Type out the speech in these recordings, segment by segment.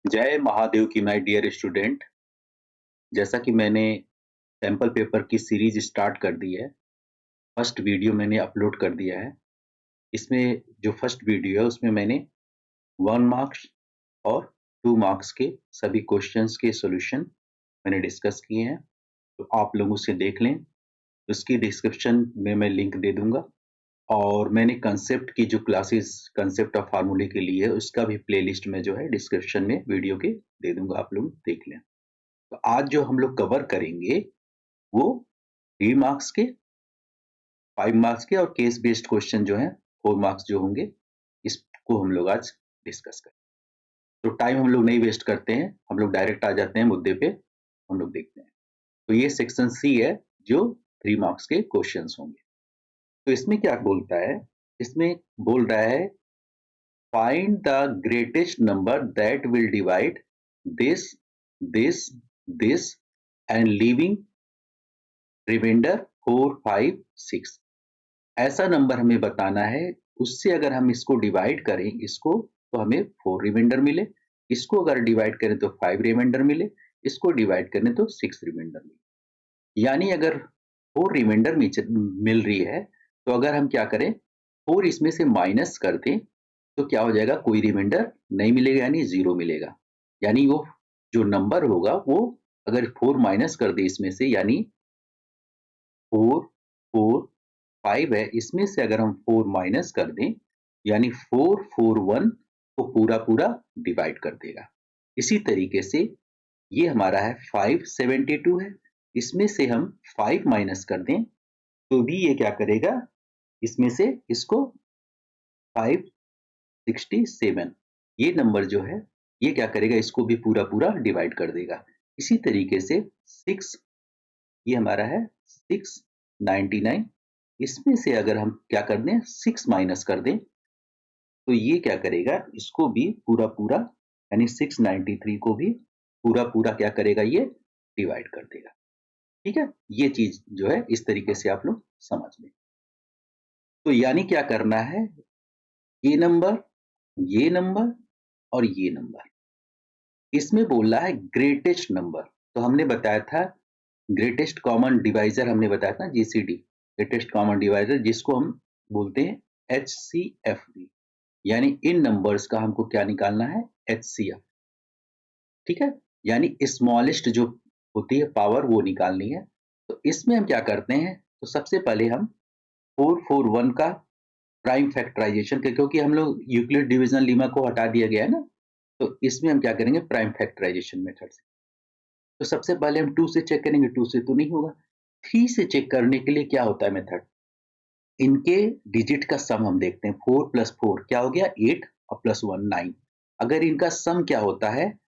जय महादेव की my dear student. जैसा कि मैंने सैंपल पेपर की सीरीज स्टार्ट कर दी है, फर्स्ट वीडियो मैंने अपलोड कर दिया है। इसमें जो फर्स्ट वीडियो है उसमें मैंने 1 मार्क्स और 2 मार्क्स के सभी क्वेश्चंस के सॉल्यूशन मैंने डिस्कस किए हैं, तो आप लोग उसे देख लें। उसकी डिस्क्रिप्शन में मैं लिंक दे दूंगा और मैंने कंसेप्ट की जो क्लासेस कंसेप्ट ऑफ फार्मूले के लिए है उसका भी प्लेलिस्ट में जो है डिस्क्रिप्शन में वीडियो के दे दूंगा, आप लोग देख लें। तो आज जो हम लोग कवर करेंगे वो 3 मार्क्स के, 5 मार्क्स के और केस बेस्ड क्वेश्चन जो है 4 मार्क्स जो होंगे, इसको हम लोग आज डिस्कस करें। तो टाइम हम लोग नहीं वेस्ट करते हैं, हम लोग डायरेक्ट आ जाते हैं मुद्दे पे, हम लोग देखते हैं। तो ये सेक्शन सी है जो 3 मार्क्स के क्वेश्चंस होंगे। तो इसमें क्या बोलता है, इसमें बोल रहा है find the greatest number that will divide this this this and leaving reminder 4, 5, 6। ऐसा नंबर हमें बताना है, उससे अगर हम इसको डिवाइड करें इसको तो हमें 4 रिमाइंडर मिले, इसको अगर डिवाइड करें तो 5 रिमाइंडर मिले, इसको डिवाइड करें तो 6 रिमाइंडर मिले। यानी अगर 4 रिमाइंडर मिल रही है तो अगर हम क्या करें 4 इसमें से माइनस कर दें तो क्या हो जाएगा, कोई रिमाइंडर नहीं मिलेगा, यानी 0 मिलेगा। यानी वो जो नंबर होगा वो अगर 4 माइनस कर दे इसमें से, यानी 4, 4, 5 है, इसमें से अगर हम 4 माइनस कर दें यानी 4, 4, 1 को पूरा पूरा डिवाइड कर देगा। इसी तरीके से ये हमारा है 572 है, इसमें से हम 5 माइनस कर दें तो भी ये क्या करेगा, इसमें से इसको 567 ये नंबर जो है ये क्या करेगा, इसको भी पूरा पूरा डिवाइड कर देगा। इसी तरीके से 6 ये हमारा है 699, इसमें से अगर हम क्या कर दें 6 माइनस कर दें तो ये क्या करेगा, इसको भी पूरा पूरा यानी 693 को भी पूरा पूरा क्या करेगा, ये डिवाइड कर देगा। ठीक है, ये चीज जो है इस तरीके से आप लोग समझ लें। तो यानी क्या करना है, ये नंबर, ये नंबर और ये नंबर, इसमें बोल रहा है ग्रेटेस्ट नंबर। तो हमने बताया था ग्रेटेस्ट कॉमन डिवाइजर, हमने बताया था जीसीडी, ग्रेटेस्ट कॉमन डिवाइजर, जिसको हम बोलते हैं HCF, यानी इन नंबर्स का हमको क्या निकालना है, HCF। ठीक है, यानी स्मॉलेस्ट जो होती है पावर वो निकालनी है। तो इसमें हम क्या करते हैं, तो सबसे पहले हम 441 का प्राइम फैक्टराइजेशन, क्योंकि हम लोग यूक्लिड डिवीजन लीमा को हटा दिया गया है ना, तो इसमें हम क्या करेंगे प्राइम फैक्टराइजेशन मेथड से। तो सबसे पहले हम 2 से चेक करेंगे, 2 से तो नहीं होगा, 3 से चेक करने के लिए क्या होता है मेथड, इनके डिजिट का सम हम देखते हैं। 4 + 4 क्या हो गया 8 और +1 9। अगर इनका सम क्या होता है,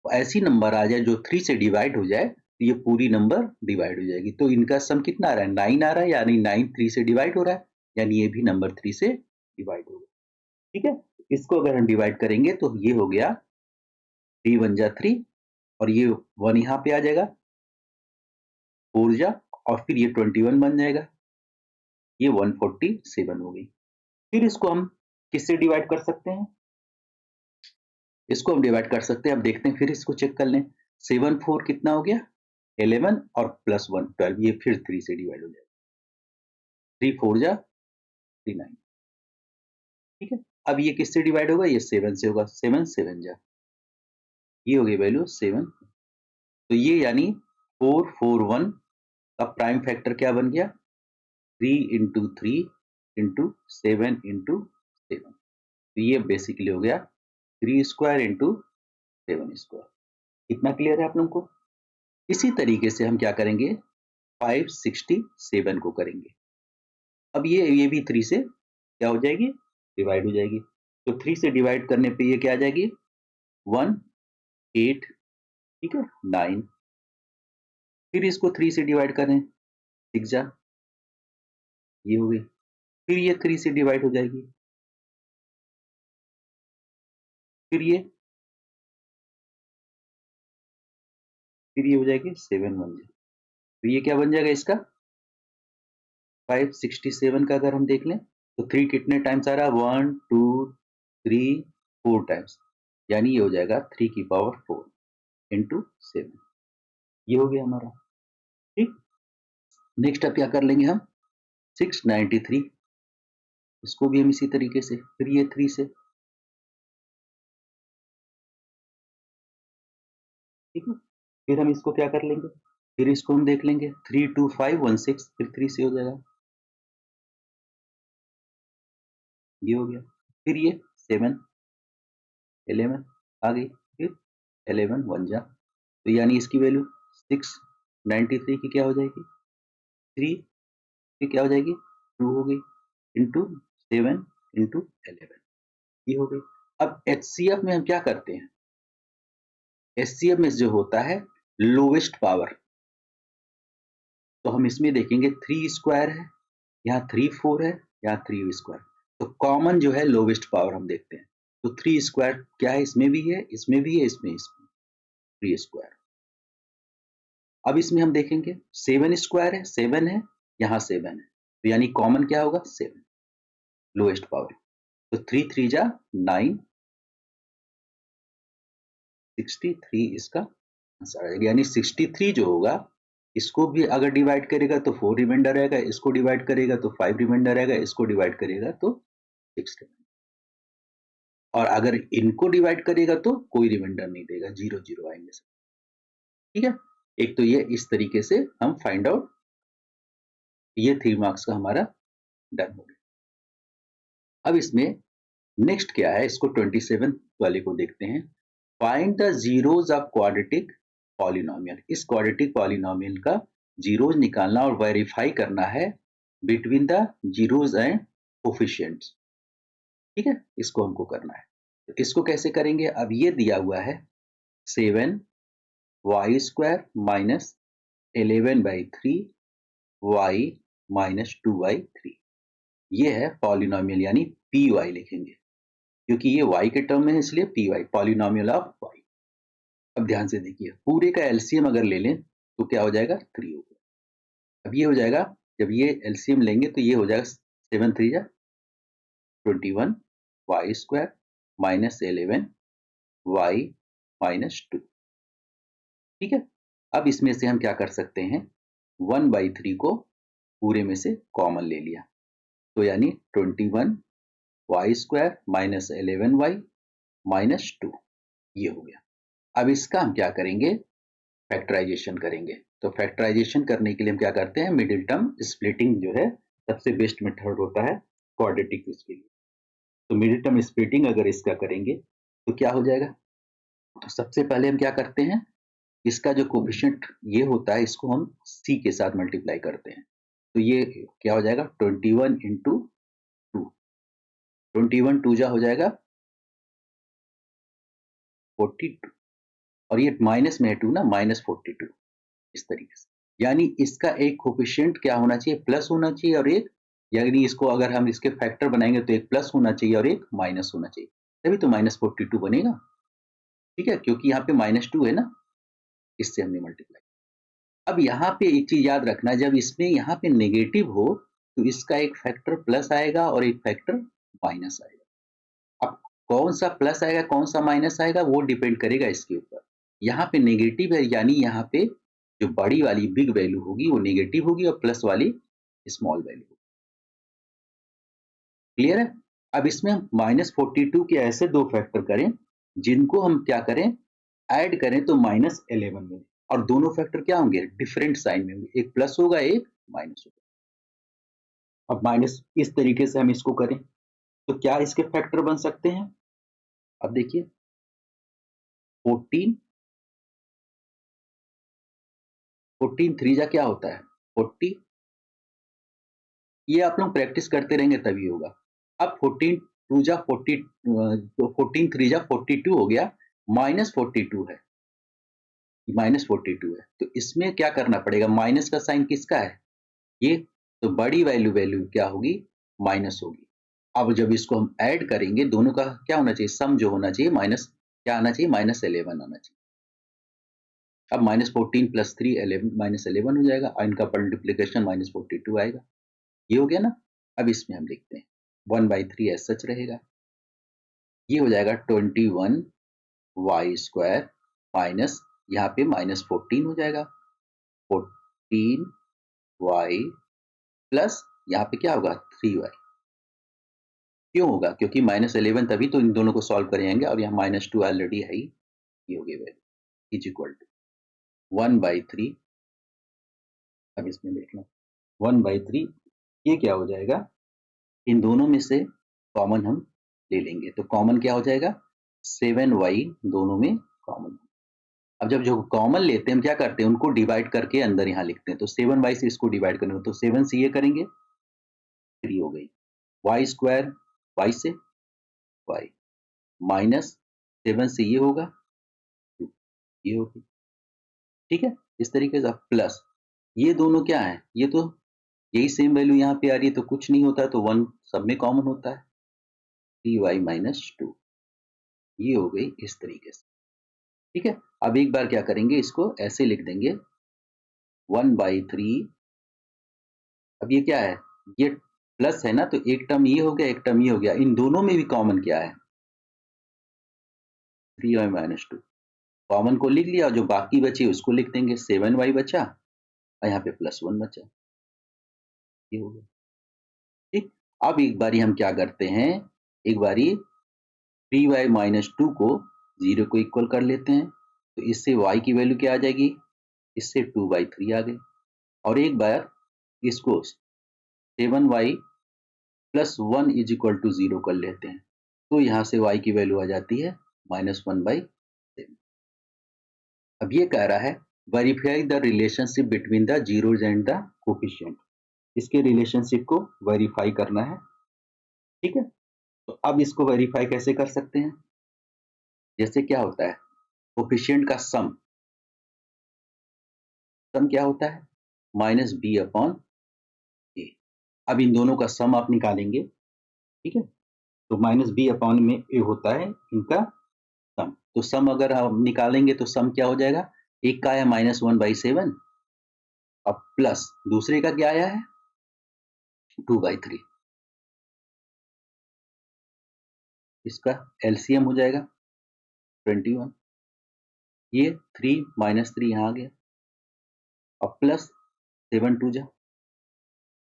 ऐसी नंबर आ जाए जो 3 से डिवाइड हो जाए तो ये पूरी नंबर डिवाइड हो जाएगी। तो इनका सम कितना आ रहा है, 9 आ रहा है, यानी 9 3 से डिवाइड हो रहा है, यानी ये भी नंबर 3 से डिवाइड होगा। ठीक है, इसको अगर हम डिवाइड करेंगे तो ये हो गया 3 1 जा 3 और ये 1 यहाँ पे आ जाएगा, 4 जा और फिर ये 21 बन जाएगा, ये 147 हो गई। फिर इसको हम किससे डिवाइड कर सकते हैं, इसको हम डिवाइड कर सकते हैं। अब देखते हैं, फिर इसको चेक कर लें। 7 4 कितना हो गया 11 और +1 12, ये फिर 3 से डिवाइड हो जाएगा, 3 4 जा 3 9। ठीक है, अब ये किससे डिवाइड होगा, ये 7 से होगा, 7 7 जा, ये हो गई वैल्यू 7। तो ये यानी 441 का प्राइम फैक्टर क्या बन गया, 3 × 3 × 7 × 7। तो ये बेसिकली हो गया 3 स्क्वायर × 7 स्क्वायर। कितना क्लियर है आप लोगों को। इसी तरीके से हम क्या करेंगे 567 को करेंगे। अब ये भी 3 से क्या हो जाएगी, डिवाइड हो जाएगी। तो 3 से डिवाइड करने पे ये क्या आ जाएगी 1 8, ठीक है 9। फिर इसको 3 से डिवाइड करें 6 जा, ये हो गई, फिर ये 3 से डिवाइड हो जाएगी, फिर ये हो जाएगी 7 1 जा। तो ये क्या बन जाएगा इसका 567 का अगर हम देख लें तो 3 कितने टाइम्स आ रहा है, 1 2 3 4 टाइम्स, यानी ये हो जाएगा 3 की पावर 4 इंटू 7। ये हो गया हमारा। ठीक, नेक्स्ट अब क्या कर लेंगे हम, 693, इसको भी हम इसी तरीके से, फिर ये 3 से, ठीक है, फिर हम इसको क्या कर लेंगे, फिर इसको हम देख लेंगे 32516, फिर 3 से हो जाएगा, ये हो गया, फिर ये 7 11 आ गई, फिर 11 1 जा, तो यानी इसकी वैल्यू 693 की क्या हो जाएगी, 3 की क्या हो जाएगी, 2 हो गई, इंटू 7 इंटू 11, ये हो गई। अब HCF में हम क्या करते हैं, HCF में जो होता है लोवेस्ट पावर, तो हम इसमें देखेंगे 3 स्क्वायर है, यहाँ 3 4 है, यहाँ 3 स्क्वायर, तो कॉमन जो है लोवेस्ट पावर हम देखते हैं, तो 3 स्क्वायर क्या है, इसमें भी है, इसमें भी है, इसमें 3 स्क्वायर। अब इसमें हम देखेंगे 7 स्क्वायर है, 7 है, यहाँ 7 है, तो यानी कॉमन क्या होगा, 7 लोएस्ट पावर, तो 3 3 जा 9, 63 इसका आंसर आएगा, यानी 63 जो होगा, इसको भी अगर डिवाइड करेगा तो 4 रिमाइंडर रहेगा, इसको डिवाइड करेगा तो 5 रिमाइंडर रहेगा, इसको डिवाइड करेगा तो 6 रिमाइंडर, और अगर इनको डिवाइड करेगा तो कोई रिमाइंडर नहीं देगा, 0 0 आएंगे सब। ठीक है, एक तो ये इस तरीके से हम फाइंड आउट, ये 3 मार्क्स का हमारा डन हो गया। अब इसमें नेक्स्ट क्या है, इसको 27 वाले को देखते हैं, find the zeros of quadratic polynomial, इस क्वाड्रेटिक पॉलिनोमियल का जीरोज निकालना और वेरीफाई करना है between the zeros and coefficients. ठीक है, इसको हमको करना है, तो इसको कैसे करेंगे, अब ये दिया हुआ है 7 y square minus 11/3 y minus 2/3, ये है पॉलिनोमियल, यानी पी वाई लिखेंगे, क्योंकि ये y के टर्म में है इसलिए p y, polynomial of y। अब ध्यान से देखिए, पूरे का एलसीएम अगर ले लें तो क्या हो जाएगा, 3 होगा। अब ये हो जाएगा, जब ये एलसीएम लेंगे तो ये हो जाएगा 7 3 जा 21 y square minus 11 y minus 2। ठीक है, अब इसमें से हम क्या कर सकते हैं, 1/3 को पूरे में से कॉमन ले लिया, तो यानी 21 y square minus 11 y minus 2, ये हो गया। अब इसका हम क्या करेंगे, फैक्टराइजेशन करेंगे, तो फैक्टराइजेशन करने के लिए हम क्या करते हैं, मिडिल टर्म स्प्लिटिंग जो है सबसे बेस्ट मेथड होता है क्वाड्रेटिक इसके लिए, तो मिडिल टर्म स्प्लिटिंग अगर इसका करेंगे तो क्या हो जाएगा, तो सबसे पहले हम क्या करते हैं, इसका जो कोफिशिएंट ये होता है इसको हम c के साथ मल्टीप्लाई करते हैं, तो ये क्या हो जाएगा 21 इंटू 2, 21 2 जा हो जाएगा 42, और ये माइनस में है 2 ना, माइनस 42, इस तरीके से, यानी इसका एक कोफिशिएंट क्या होना चाहिए, प्लस होना चाहिए, और एक, यानी इसको अगर हम इसके फैक्टर बनाएंगे तो एक प्लस होना चाहिए और एक माइनस होना चाहिए, तभी तो माइनस 42 बनेगा। ठीक है, क्योंकि यहाँ पे -2 है ना, इससे हमने मल्टीप्लाई। अब यहाँ पे एक चीज याद रखना, जब इसमें यहाँ पे नेगेटिव हो तो इसका एक फैक्टर प्लस आएगा और एक फैक्टर माइनस आएगा। अब कौन सा प्लस आएगा कौन सा माइनस आएगा वो डिपेंड करेगा इसके ऊपर। यहाँ पे नेगेटिव है, यानी यहाँ पे जो बड़ी वाली बिग वैल्यू होगी वो नेगेटिव होगी और प्लस वाली स्मॉल वैल्यू होगी। क्लियर है। अब इसमें हम -42 के ऐसे दो फैक्टर करें जिनको हम क्या करें, ऐड करें तो -11 मिले, और दोनों फैक्टर क्या होंगे, डिफरेंट साइन में होंगे, एक प्लस होगा एक माइनस होगा। अब माइनस इस तरीके से हम इसको करें तो क्या इसके फैक्टर बन सकते हैं, अब देखिए 14 14 3 जा क्या होता है 40, ये आप लोग प्रैक्टिस करते रहेंगे तभी होगा। अब 14 2 जा 40, 14 3 जा 42 हो गया, -42 है, -42 है, तो इसमें क्या करना पड़ेगा, माइनस का साइन किसका है ये, तो बड़ी वैल्यू वैल्यू क्या होगी, माइनस होगी। अब जब इसको हम ऐड करेंगे दोनों का क्या होना चाहिए, सम जो होना चाहिए माइनस क्या आना चाहिए, -11 आना चाहिए। अब -14 + 3 -11 हो जाएगा, और इनका मल्टीप्लीकेशन -42 आएगा, ये हो गया ना। अब इसमें हम लिखते हैं 1/3 एज सच रहेगा, ये हो जाएगा 21 वाई स्क्वायर माइनस यहाँ पे -14 हो जाएगा, 14 वाई प्लस यहाँ पे क्या होगा 3y। क्यों होगा? क्योंकि -11 तभी तो इन दोनों को सॉल्व करेंगे और यहाँ -2 ऑलरेडी है ही, ये हो गई वैल्यू इज इक्वल टू 1/3। अब इसमें देख लो 1/3, ये क्या हो जाएगा, इन दोनों में से कॉमन हम ले लेंगे तो कॉमन क्या हो जाएगा 7y, दोनों में कॉमन। अब जब जो कॉमन लेते हैं हम क्या करते हैं, उनको डिवाइड करके अंदर यहाँ लिखते हैं, तो 7y से इसको डिवाइड करेंगे तो 7 से ये करेंगे 3 हो गई, वाई स्क्वायर y से y माइनस 7 से ये होगा 2, ये होगी, ठीक है। इस तरीके से प्लस ये दोनों क्या है, ये तो यही सेम वैल्यू यहाँ पे आ रही है तो कुछ नहीं होता, तो 1 सब में कॉमन होता है, 3y - 2, ये हो गई इस तरीके से, ठीक है। अब एक बार क्या करेंगे, इसको ऐसे लिख देंगे 1/3। अब ये क्या है, ये प्लस है ना, तो एक टर्म ये हो गया, एक टर्म ये हो गया, इन दोनों में भी कॉमन क्या है 3y - 2, कॉमन को लिख लिया और जो बाकी बचे उसको लिख देंगे, 7y बचा और यहाँ पे +1 बचा, ये हो गया, ठीक। अब एक बारी हम क्या करते हैं, एक बारी 3y - 2 को 0 को इक्वल कर लेते हैं, तो इससे y की वैल्यू क्या आ जाएगी, इससे 2/3 आ गई, और एक बार इसको 7y + 1 = 0 कर लेते हैं, तो यहाँ से y की वैल्यू आ जाती है -1/7। अब ये कह रहा है verify the relationship between the zeros and the coefficient, इसके रिलेशनशिप को वेरीफाई करना है, ठीक है। तो अब इसको वेरीफाई कैसे कर सकते हैं, जैसे क्या होता है कोफिशिएंट का सम क्या होता है -b/a। अब इन दोनों का सम आप निकालेंगे, ठीक है, तो -b/a होता है इनका सम, तो सम अगर हम निकालेंगे तो सम क्या हो जाएगा, एक का आया -1/7 अब प्लस दूसरे का क्या आया है 2/3, इसका एलसीएम हो जाएगा 21, ये 3 -3 यहाँ आ गया, अब प्लस 7 2 जा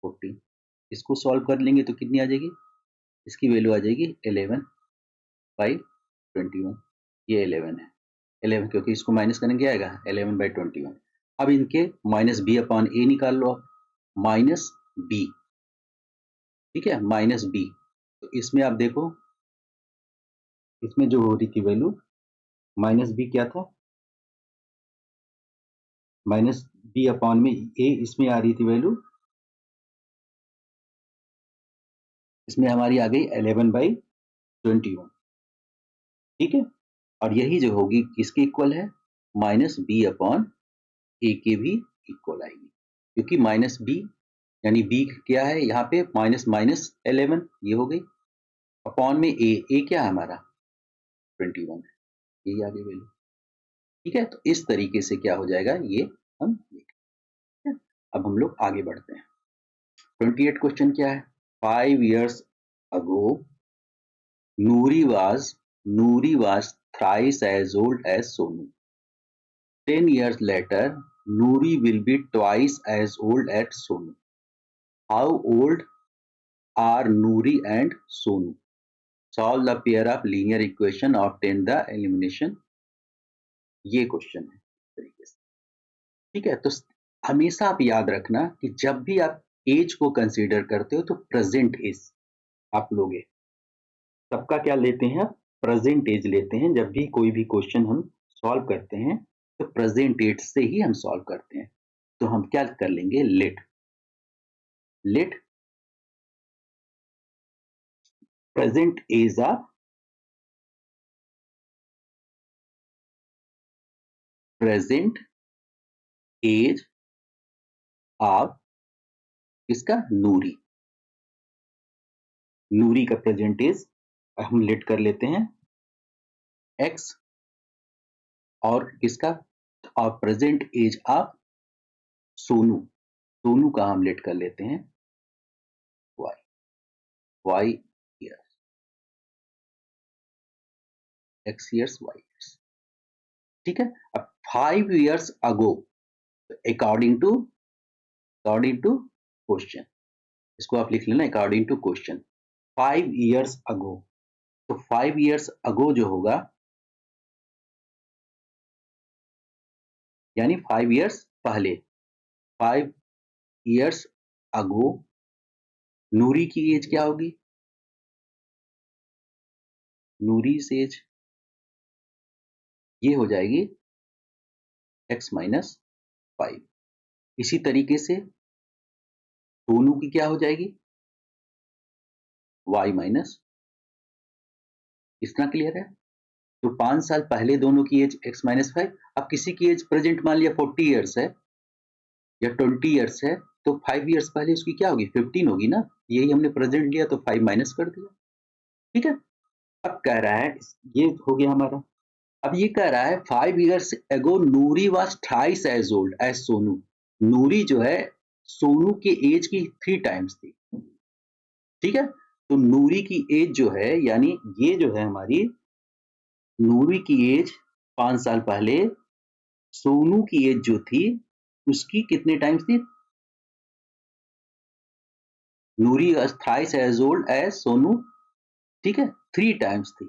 14, इसको सॉल्व कर लेंगे तो कितनी आ जाएगी, इसकी वैल्यू आ जाएगी 11/21, ये 11 है, 11 क्योंकि इसको माइनस करेंगे आएगा 11/21। अब इनके -b/a निकाल लो आप, -b, ठीक है, -b, तो इसमें आप देखो, इसमें जो हो रही थी वैल्यू -b क्या था, -b/a, इसमें आ रही थी वैल्यू, इसमें हमारी आ गई 11/21, ठीक है, और यही जो होगी किसके इक्वल है -b/a के भी इक्वल आएगी, क्योंकि -b यानी b क्या है यहाँ पे -11, ये हो गई, अपॉन में a क्या है हमारा 21 है, यही आ गई वैल्यू, ठीक है। तो इस तरीके से क्या हो जाएगा ये हम देखें। अब हम लोग आगे बढ़ते हैं, 28 क्वेश्चन क्या है, 5 years ago Noori was thrice as old as Sonu. 10 years later, Noori will be twice as old as Sonu. How old are Noori and Sonu? Solve the pair of linear equation, obtain the elimination. ये question है इस तरीके से, ठीक है। तो हमेशा आप याद रखना कि जब भी आप एज को कंसीडर करते हो तो प्रेजेंट एज आप लोगे, सबका क्या लेते हैं, प्रेजेंट एज लेते हैं, जब भी कोई भी क्वेश्चन हम सॉल्व करते हैं तो प्रेजेंट एज से ही हम सॉल्व करते हैं, तो हम क्या कर लेंगे, let present age of present age of इसका नूरी का प्रेजेंट एज हम लेट कर लेते हैं x, और किसका, और प्रेजेंट एज ऑफ सोनू का हम लेट कर लेते हैं y years, x years y years, ठीक है। अब 5 years ago, according to question, इसको आप लिख लेना according to question. 5 years ago, तो 5 years ago जो होगा यानी 5 years पहले, 5 years ago नूरी की एज क्या होगी? नूरी एज ये हो जाएगी x-5। इसी तरीके से सोनू की क्या हो जाएगी? y-, इतना क्लियर है? तो 5 साल पहले दोनों की एज x-5। अब किसी की एज प्रेजेंट मान लिया 40 ईयर्स है या 20 ईयर्स है, तो 5 ईयर्स पहले उसकी क्या होगी? 15 होगी ना। यही हमने प्रेजेंट लिया तो 5 माइनस कर दिया। ठीक है। अब कह रहा है, ये हो गया हमारा। अब ये कह रहा है 5 years ago Noori was twice as old as Sonu. नूरी जो है सोनू के एज की 3 टाइम्स थी। ठीक है। तो नूरी की एज जो है, यानी ये जो है हमारी नूरी की एज 5 साल पहले सोनू की एज जो थी उसकी कितने टाइम्स थी? नूरी was thrice as old as Sonu. ठीक है, 3 टाइम्स थी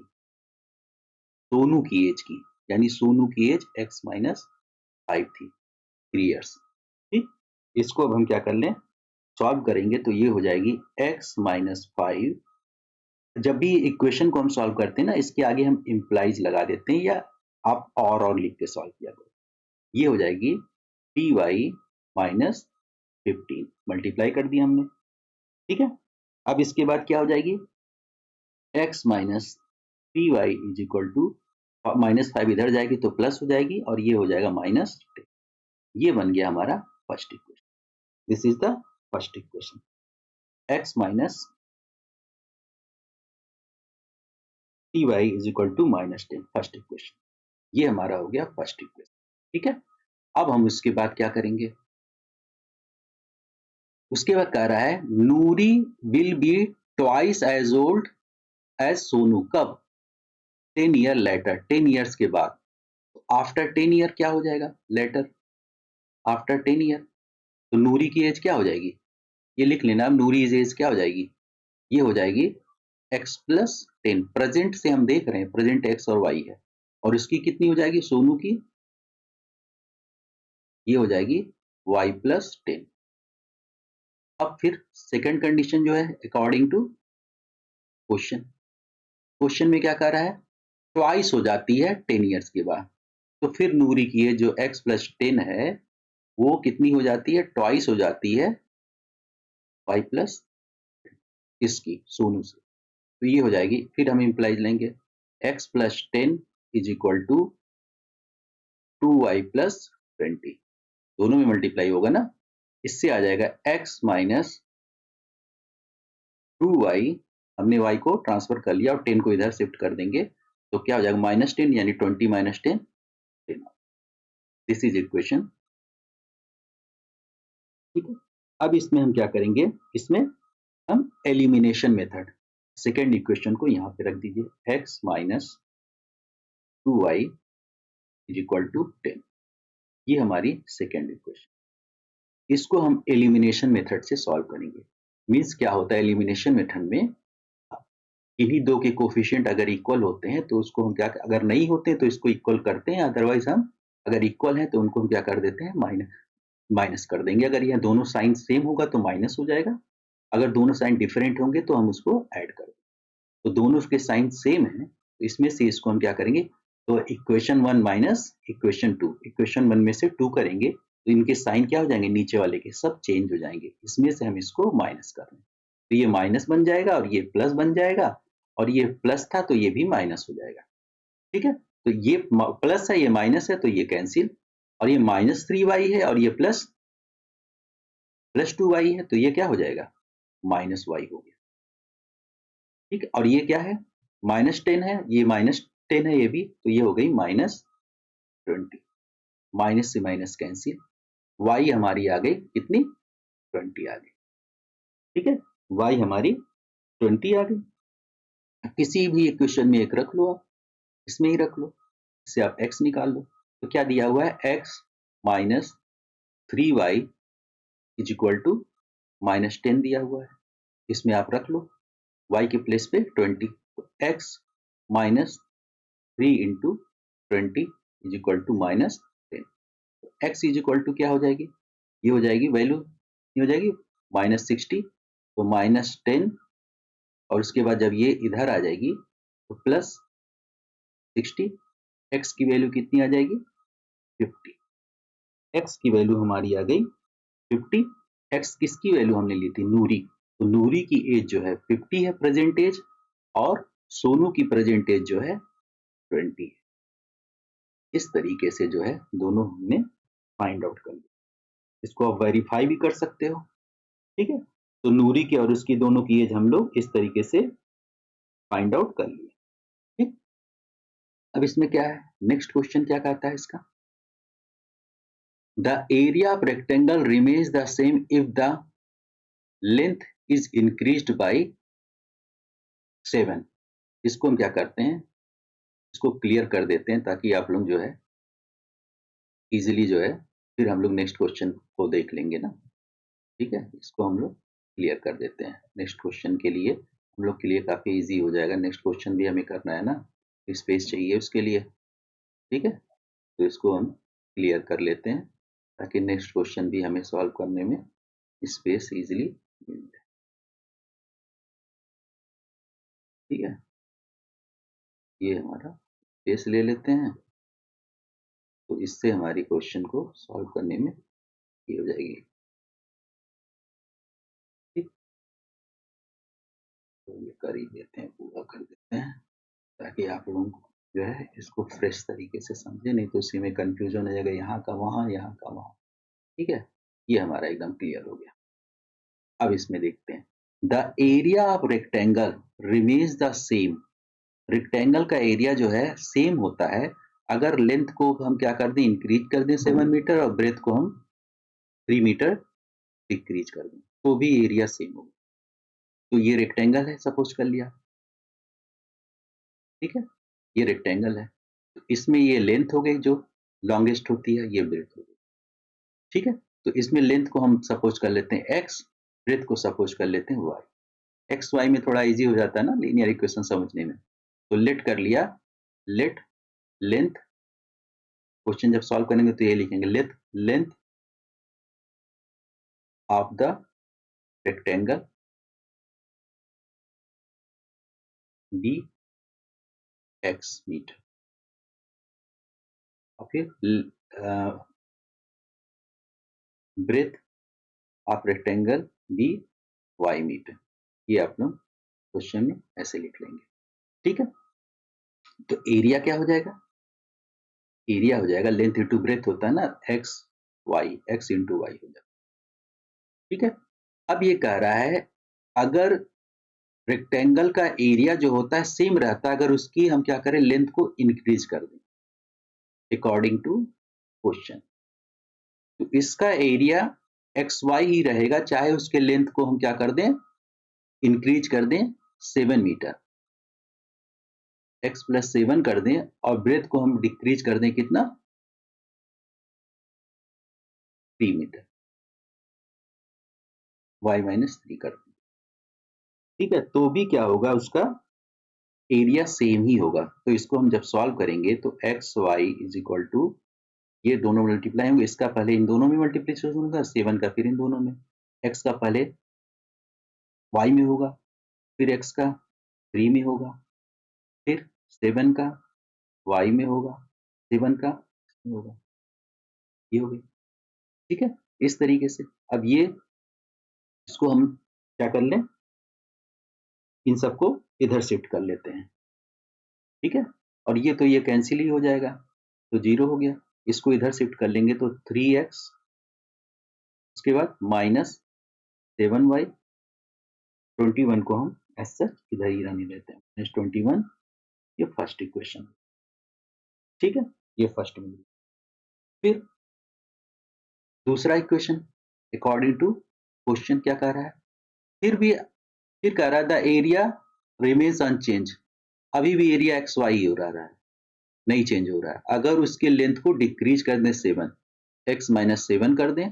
सोनू की एज की, यानी सोनू की एज x-5 थी, 3 इयर्स। ठीक, इसको अब हम क्या कर लें, सॉल्व करेंगे तो ये हो जाएगी x-5। जब भी इक्वेशन को हम सॉल्व करते हैं ना, इसके आगे हम इम्प्लाइज लगा देते हैं, या आप और लिख के सॉल्व किया करो। ये हो जाएगी ty-15, मल्टीप्लाई कर दिया हमने। ठीक है। अब इसके बाद क्या हो जाएगी, x minus p y is equal to, -5 इधर जाएगी तो प्लस हो जाएगी और ये हो जाएगा -10। ये बन गया हमारा first equation. This is the first equation, x minus p y is equal to -10, first equation. ये हमारा हो गया फर्स्ट इक्वेशन। ठीक है। अब हम उसके बाद क्या करेंगे, उसके बाद कह रहा है Noori will be twice as old as Sonu. कब? 10 ईयर लेटर, 10 ईयर्स के बाद। आफ्टर 10 ईयर क्या हो जाएगा, लेटर, आफ्टर 10 ईयर। तो नूरी की एज क्या हो जाएगी, ये लिख लेना। अब नूरी एज क्या हो जाएगी, ये हो जाएगी x+10। प्रेजेंट से हम देख रहे हैं, प्रेजेंट x और y है, और इसकी कितनी हो जाएगी सोनू की, ये हो जाएगी y+10। अब फिर सेकंड कंडीशन जो है अकॉर्डिंग टू क्वेश्चन, क्वेश्चन में क्या कह रहा है, ट्वाइस हो जाती है 10 ईयर्स के बाद। तो फिर नूरी की एज जो x+10 है वो कितनी हो जाती है, ट्वाइस हो जाती है y+, इसकी सोनू से। तो ये हो जाएगी, फिर हम इंप्लाइज लेंगे x+10 is equal to 2y+20, दोनों में मल्टीप्लाई होगा ना। इससे आ जाएगा x माइनस 2y, हमने y को ट्रांसफर कर लिया और 10 को इधर शिफ्ट कर देंगे तो क्या हो जाएगा -10, यानी 20 - 10, 10। This is equation. ठीक है। अब इसमें हम क्या करेंगे, इसमें हम एलिमिनेशन मेथड, सेकेंड इक्वेशन को यहाँ पे रख दीजिए, x minus 2y is equal to 10। ये हमारी सेकेंड इक्वेशन। इसको हम एलिमिनेशन मेथड से सॉल्व करेंगे। मीन्स क्या होता है एलिमिनेशन मेथड में, इन्हीं दो के कोफिशिएंट अगर इक्वल होते हैं तो उसको हम क्या, अगर नहीं होते तो इसको इक्वल करते हैं, अदरवाइज हम अगर इक्वल है तो उनको हम क्या कर देते हैं, माइनस कर देंगे। अगर यह दोनों साइन सेम होगा तो माइनस हो जाएगा, अगर दोनों साइन डिफरेंट होंगे तो हम उसको ऐड कर देंगे। तो दोनों के साइन सेम है, तो इसमें से इसको हम क्या करेंगे, तो इक्वेशन 1 माइनस इक्वेशन 2, इक्वेशन 1 में से 2 करेंगे तो इनके साइन क्या हो जाएंगे, नीचे वाले के सब चेंज हो जाएंगे, इसमें से हम इसको माइनस कर रहे हैं तो ये माइनस बन जाएगा और ये प्लस बन जाएगा, और ये प्लस था तो ये भी माइनस हो जाएगा। ठीक है। तो ये प्लस है, ये माइनस है तो ये कैंसिल, और ये -3y है और ये +2y है तो ये क्या हो जाएगा, -y हो गया। ठीक है। और ये क्या है, -10 है, ये -10 है ये भी, तो ये हो गई -20, माइनस से माइनस कैंसिल, y हमारी आ गई कितनी, 20 आ गई। ठीक है, y हमारी 20 आ गई। किसी भी इक्वेशन में एक रख लो आप, इसमें ही रख लो, इससे आप x निकाल लो। तो क्या दिया हुआ है, x minus 3y is equal to -10 दिया हुआ है। इसमें आप रख लो y के प्लेस पे 20, तो x minus 3 into 20 is equal to -10। x is equal to क्या हो जाएगी, ये हो जाएगी वैल्यू, ये हो जाएगी -60, तो -10, और उसके बाद जब ये इधर आ जाएगी तो +60, x की वैल्यू कितनी आ जाएगी, 50। x की वैल्यू हमारी आ गई 50। x किसकी वैल्यू हमने ली थी, नूरी, तो नूरी की एज जो है 50 है प्रेजेंट एज, और सोनू की प्रेजेंट एज जो है 20 है। इस तरीके से जो है दोनों हमने फाइंड आउट कर लिया। इसको आप वेरीफाई भी कर सकते हो, ठीक है। तो नूरी के और उसकी दोनों की एज हम लोग इस तरीके से फाइंड आउट कर लिए, ठीक। अब इसमें क्या है, नेक्स्ट क्वेश्चन क्या कहता है इसका, the area of rectangle remains the same if the length is increased by 7। इसको हम क्या करते हैं, इसको क्लियर कर देते हैं ताकि आप लोग जो है इजीली जो है फिर हम लोग नेक्स्ट क्वेश्चन को देख लेंगे ना, ठीक है। इसको हम लोग क्लियर कर देते हैं, नेक्स्ट क्वेश्चन के लिए हम लोग के लिए काफ़ी इजी हो जाएगा। नेक्स्ट क्वेश्चन भी हमें करना है ना, स्पेस चाहिए उसके लिए, ठीक है। तो इसको हम क्लियर कर लेते हैं ताकि नेक्स्ट क्वेश्चन भी हमें सॉल्व करने में स्पेस इजीली मिल जाए, ठीक है। ये हमारा स्पेस ले लेते हैं, तो इससे हमारी क्वेश्चन को सॉल्व करने में ये हो जाएगी, ठीक। तो ये कर ही देते हैं, पूरा कर देते हैं ताकि आप लोग जो है इसको फ्रेश तरीके से समझे, नहीं तो उसी में कंफ्यूजन हो जाएगा, यहाँ का वहाँ, यहाँ का वहाँ, ठीक है। ये हमारा एकदम क्लियर हो गया। अब इसमें देखते हैं, the area of rectangle remains the same. Rectangle का एरिया जो है सेम होता है अगर लेंथ को हम क्या कर दें, इंक्रीज कर दें 7 मीटर, और ब्रेथ को हम 3 मीटर डिक्रीज कर दें, तो भी एरिया सेम होगा। तो ये रेक्टेंगल है, सपोज कर लिया, ठीक है। ये रेक्टेंगल है, तो इसमें ये लेंथ हो गई जो लॉन्गेस्ट होती है, ये ब्रेथ हो गई, ठीक है। तो इसमें लेंथ को हम सपोज कर लेते हैं x, ब्रेथ को सपोज कर लेते हैं y। एक्स वाई में थोड़ा इजी हो जाता है ना लीनियर इक्वेशन समझने में, तो लेट कर लिया, लेट लेंथ, क्वेश्चन जब सॉल्व करेंगे तो ये लिखेंगे, let length of the rectangle be x metre, और फिर breadth of rectangle be y metre. ये आप लोग क्वेश्चन में ऐसे लिख लेंगे, ठीक है। तो एरिया क्या हो जाएगा, एरिया हो जाएगा लेंथ इंटू ब्रेथ होता है ना, x y, x into y हो जाएगा, ठीक है। अब ये कह रहा है अगर रेक्टेंगल का एरिया जो होता है सेम रहता है अगर उसकी हम क्या करें, लेंथ को इंक्रीज कर दें अकॉर्डिंग टू क्वेश्चन, तो इसका एरिया एक्स वाई ही रहेगा चाहे उसके लेंथ को हम क्या कर दें, इंक्रीज कर दें 7 मीटर, x प्लस 7 कर दें, और ब्रेथ को हम डिक्रीज कर दें कितना, 3 मीटर, y माइनस 3 कर दें, ठीक है। तो भी क्या होगा, उसका एरिया सेम ही होगा। तो इसको हम जब सॉल्व करेंगे तो x y is equal to, ये दोनों मल्टीप्लाई होंगे, इसका पहले इन दोनों में मल्टीप्लिकेशन होगा, 7 का फिर इन दोनों में, x का पहले y में होगा, फिर x का 3 में होगा, फिर 7 का y में होगा, 7 का में होगा, ये हो गई, ठीक है। इस तरीके से अब ये इसको हम क्या कर लें, इन सबको इधर शिफ्ट कर लेते हैं, ठीक है। और ये तो ये कैंसिल ही हो जाएगा, तो 0 हो गया, इसको इधर शिफ्ट कर लेंगे तो 3x, उसके बाद -7y, 21 को हम ऐसा इधर ही रहने देते हैं, -21, ये फर्स्ट इक्वेशन, ठीक है। ये फर्स्ट में, फिर दूसरा इक्वेशन अकॉर्डिंग टू क्वेश्चन क्या कह रहा है, फिर कह रहा है द एरिया रिमेन्स अनचेंज, अभी भी एरिया एक्स वाई हो रहा है, नहीं चेंज हो रहा है। अगर उसके लेंथ को डिक्रीज कर दें 7, x माइनस 7 कर दें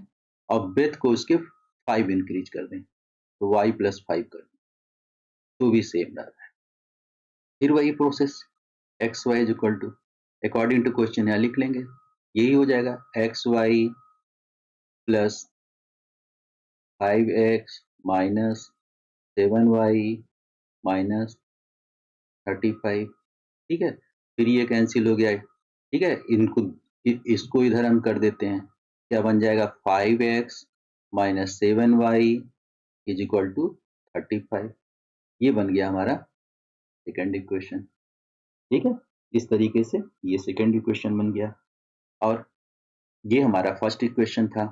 और ब्रेथ को उसके 5 इंक्रीज कर दें, तो y प्लस 5 कर दें, तो भी सेम रह रहा है। फिर वही process x y is equal to, according to question यहाँ लिख लेंगे, यही हो जाएगा x y plus 5x minus 7y minus 35। ठीक है, फिर ये कैंसिल हो गया। ठीक है, इसको इधर हम कर देते हैं, क्या बन जाएगा 5x minus 7y is equal to 35। ये बन गया हमारा सेकेंड इक्वेशन। ठीक है, इस तरीके से ये सेकेंड इक्वेशन बन गया। और ये हमारा फर्स्ट इक्वेशन था।